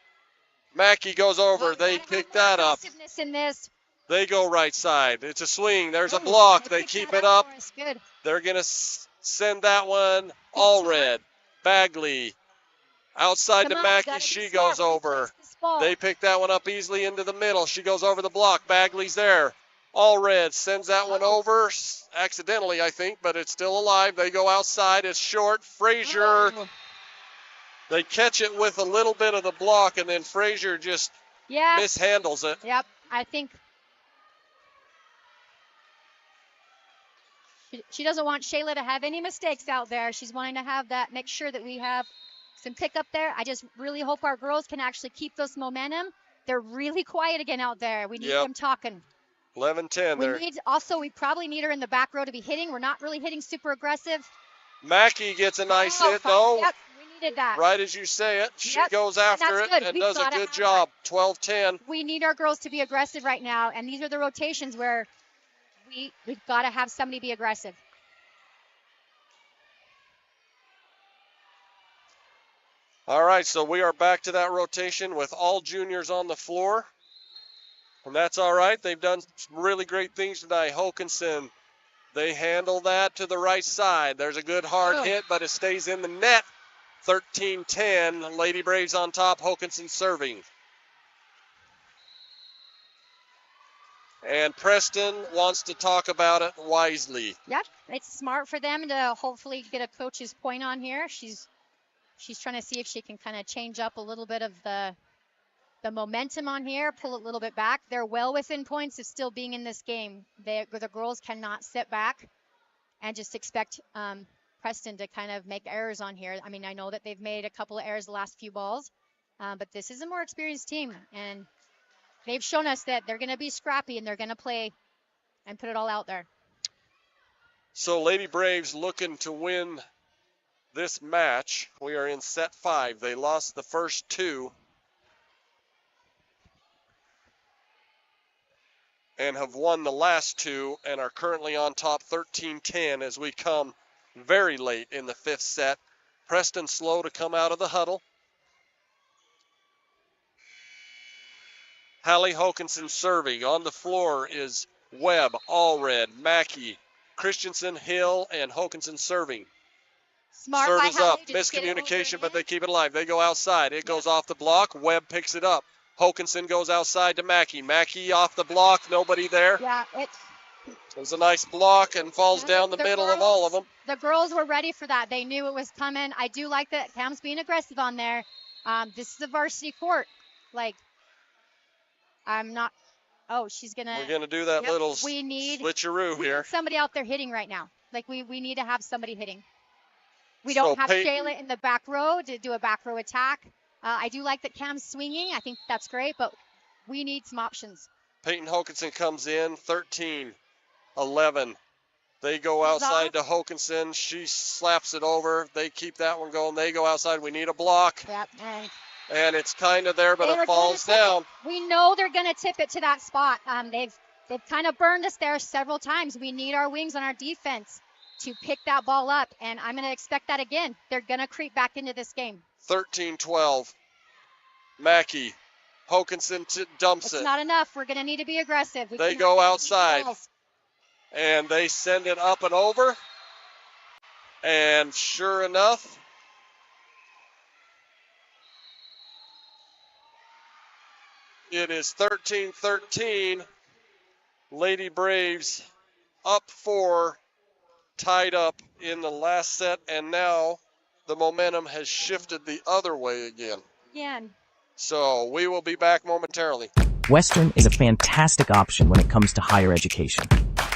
Mackey goes over. They pick that up. In this. They go right side. It's a swing. There's a block. They keep it up. Good. They're going to send that one all red. Bagley outside to Mackey. She goes over. They pick that one up easily into the middle. She goes over the block. Bagley's there. All red sends that one over accidentally, I think, but it's still alive. They go outside. It's short. Frazier. They catch it with a little bit of the block, and then Frazier just mishandles it. Yep, I think she doesn't want Shayla to have any mistakes out there. She's wanting to have that, make sure that we have some pickup there. I just really hope our girls can actually keep this momentum. They're really quiet again out there. We need them talking. 11-10. We probably need her in the back row to be hitting. We're not really hitting super aggressive. Mackey gets a nice hit, though. Yep, we needed that. Right as you say it. She goes after it and does a good job. 12-10. We need our girls to be aggressive right now, and these are the rotations where we've got to have somebody be aggressive. All right, so we are back to that rotation with all juniors on the floor. And that's all right. They've done some really great things tonight. Hokanson, they handle that to the right side. There's a good hard hit, but it stays in the net. 13-10. Lady Braves on top. Hokanson serving. And Preston wants to talk about it wisely. Yep, it's smart for them to hopefully get a coach's point on here. She's trying to see if she can kind of change up a little bit of the momentum on here, pull it a little bit back. They're well within points of still being in this game. The girls cannot sit back and just expect Preston to kind of make errors on here. I mean, I know that they've made a couple of errors the last few balls, but this is a more experienced team, and they've shown us that they're going to be scrappy and they're going to play and put it all out there. So Lady Braves looking to win this match. We are in set 5. They lost the first 2. And have won the last 2 and are currently on top 13-10 as we come very late in the 5th set. Preston slow to come out of the huddle. Hallie Hokanson serving. On the floor is Webb, Allred, Mackey, Christensen, Hill, and Hokanson serving. Smart Serve by is Hallie, up. Miscommunication, but they keep it alive. They go outside. It goes off the block. Webb picks it up. Hokanson goes outside to Mackey. Mackey off the block. Nobody there. Yeah, it was a nice block and falls down the middle of all of them. The girls were ready for that. They knew it was coming. I do like that Cam's being aggressive on there. This is a varsity court. Like, I'm not. Oh, she's gonna. We're gonna do that little switcheroo here. Somebody out there hitting right now. Like we need to have somebody hitting. We don't have Shayla in the back row to do a back row attack. I do like that Cam's swinging. I think that's great, but we need some options. Peyton Hokanson comes in, 13-11. They go outside to Hokanson. She slaps it over. They keep that one going. They go outside. We need a block. Yep. And it's kind of there, but it falls down. We know they're going to tip it to that spot. They've kind of burned us there several times. We need our wings on our defense to pick that ball up, and I'm going to expect that again. They're going to creep back into this game. 13-12. Mackey. Hokanson dumps it. It's not enough. We're going to need to be aggressive. They go outside. And they send it up and over. And sure enough, it is 13-13. Lady Braves up 4, tied up in the last set, and now the momentum has shifted the other way again. So we will be back momentarily. Western is a fantastic option when it comes to higher education.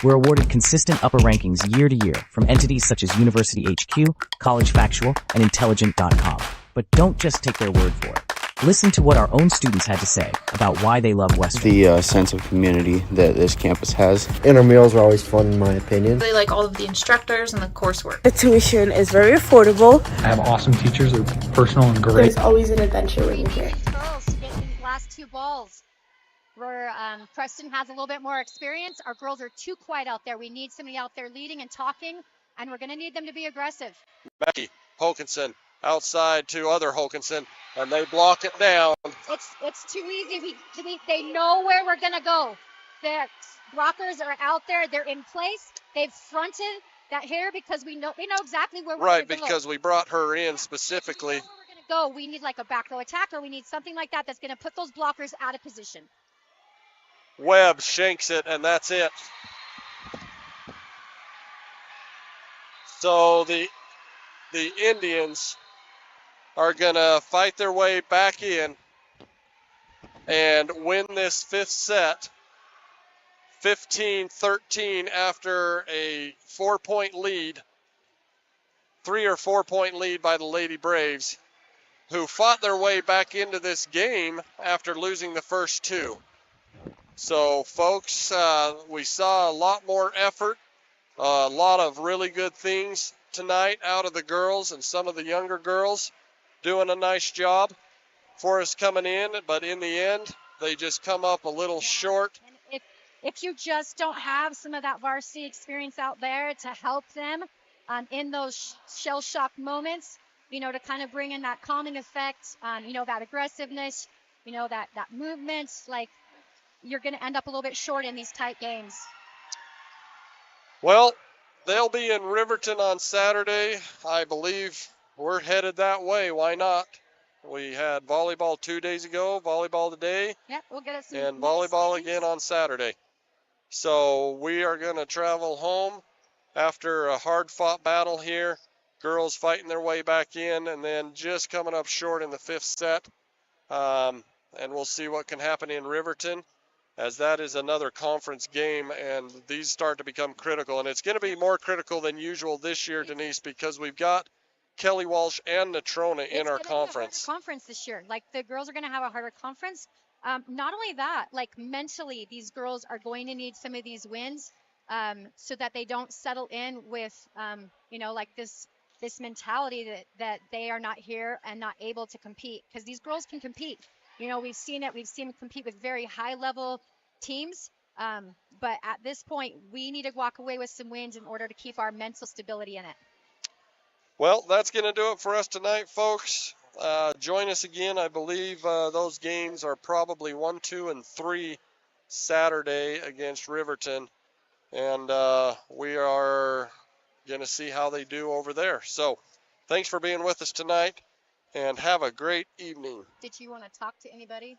We're awarded consistent upper rankings year to year from entities such as University HQ, College Factual, and Intelligent.com. But don't just take their word for it. Listen to what our own students had to say about why they love Western. The sense of community that this campus has. And our meals are always fun, in my opinion. They like all of the instructors and the coursework. The tuition is very affordable. I have awesome teachers. They're personal and great. There's always an adventure when you're here. Girls to get these last 2 balls. Where Preston has a little bit more experience. Our girls are too quiet out there. We need somebody out there leading and talking, and we're going to need them to be aggressive. Becky Hokinson outside to other Hokinson, and they block it down. It's too easy. They know where we're going to go. The blockers are out there. They're in place. They've fronted that here because they know exactly where we're going to go. Right, because we brought her in specifically. We know where we're going to go. We need like a back row attacker. We need something like that that's going to put those blockers out of position. Webb shanks it, and that's it. So the Indians are going to fight their way back in and win this 5th set 15-13 after a 4-point lead, 3 or 4-point lead by the Lady Braves, who fought their way back into this game after losing the first 2. So, folks, we saw a lot more effort, a lot of really good things tonight out of the girls, and some of the younger girls doing a nice job for us coming in. But in the end, they just come up a little short. And if you just don't have some of that varsity experience out there to help them in those shell-shock moments, to kind of bring in that calming effect, that aggressiveness, that movement, you're going to end up a little bit short in these tight games. Well, they'll be in Riverton on Saturday. I believe we're headed that way. Why not? We had volleyball 2 days ago, volleyball today, Yep, we'll get us and volleyball again on Saturday. So we are going to travel home after a hard-fought battle here. Girls fighting their way back in, and then just coming up short in the 5th set. And we'll see what can happen in Riverton, as that is another conference game, and these start to become critical. And it's going to be more critical than usual this year, Denise, because we've got Kelly Walsh and Natrona in our conference. Conference this year. The girls are going to have a harder conference. Not only that, mentally, these girls are going to need some of these wins so that they don't settle in with, this mentality that they are not here and not able to compete, because these girls can compete. We've seen it. We've seen them compete with very high-level teams. But at this point, we need to walk away with some wins in order to keep our mental stability in it. Well, that's going to do it for us tonight, folks. Join us again. I believe those games are probably 1, 2, and 3 Saturday against Riverton. And we are going to see how they do over there. So thanks for being with us tonight, and have a great evening. Did you want to talk to anybody?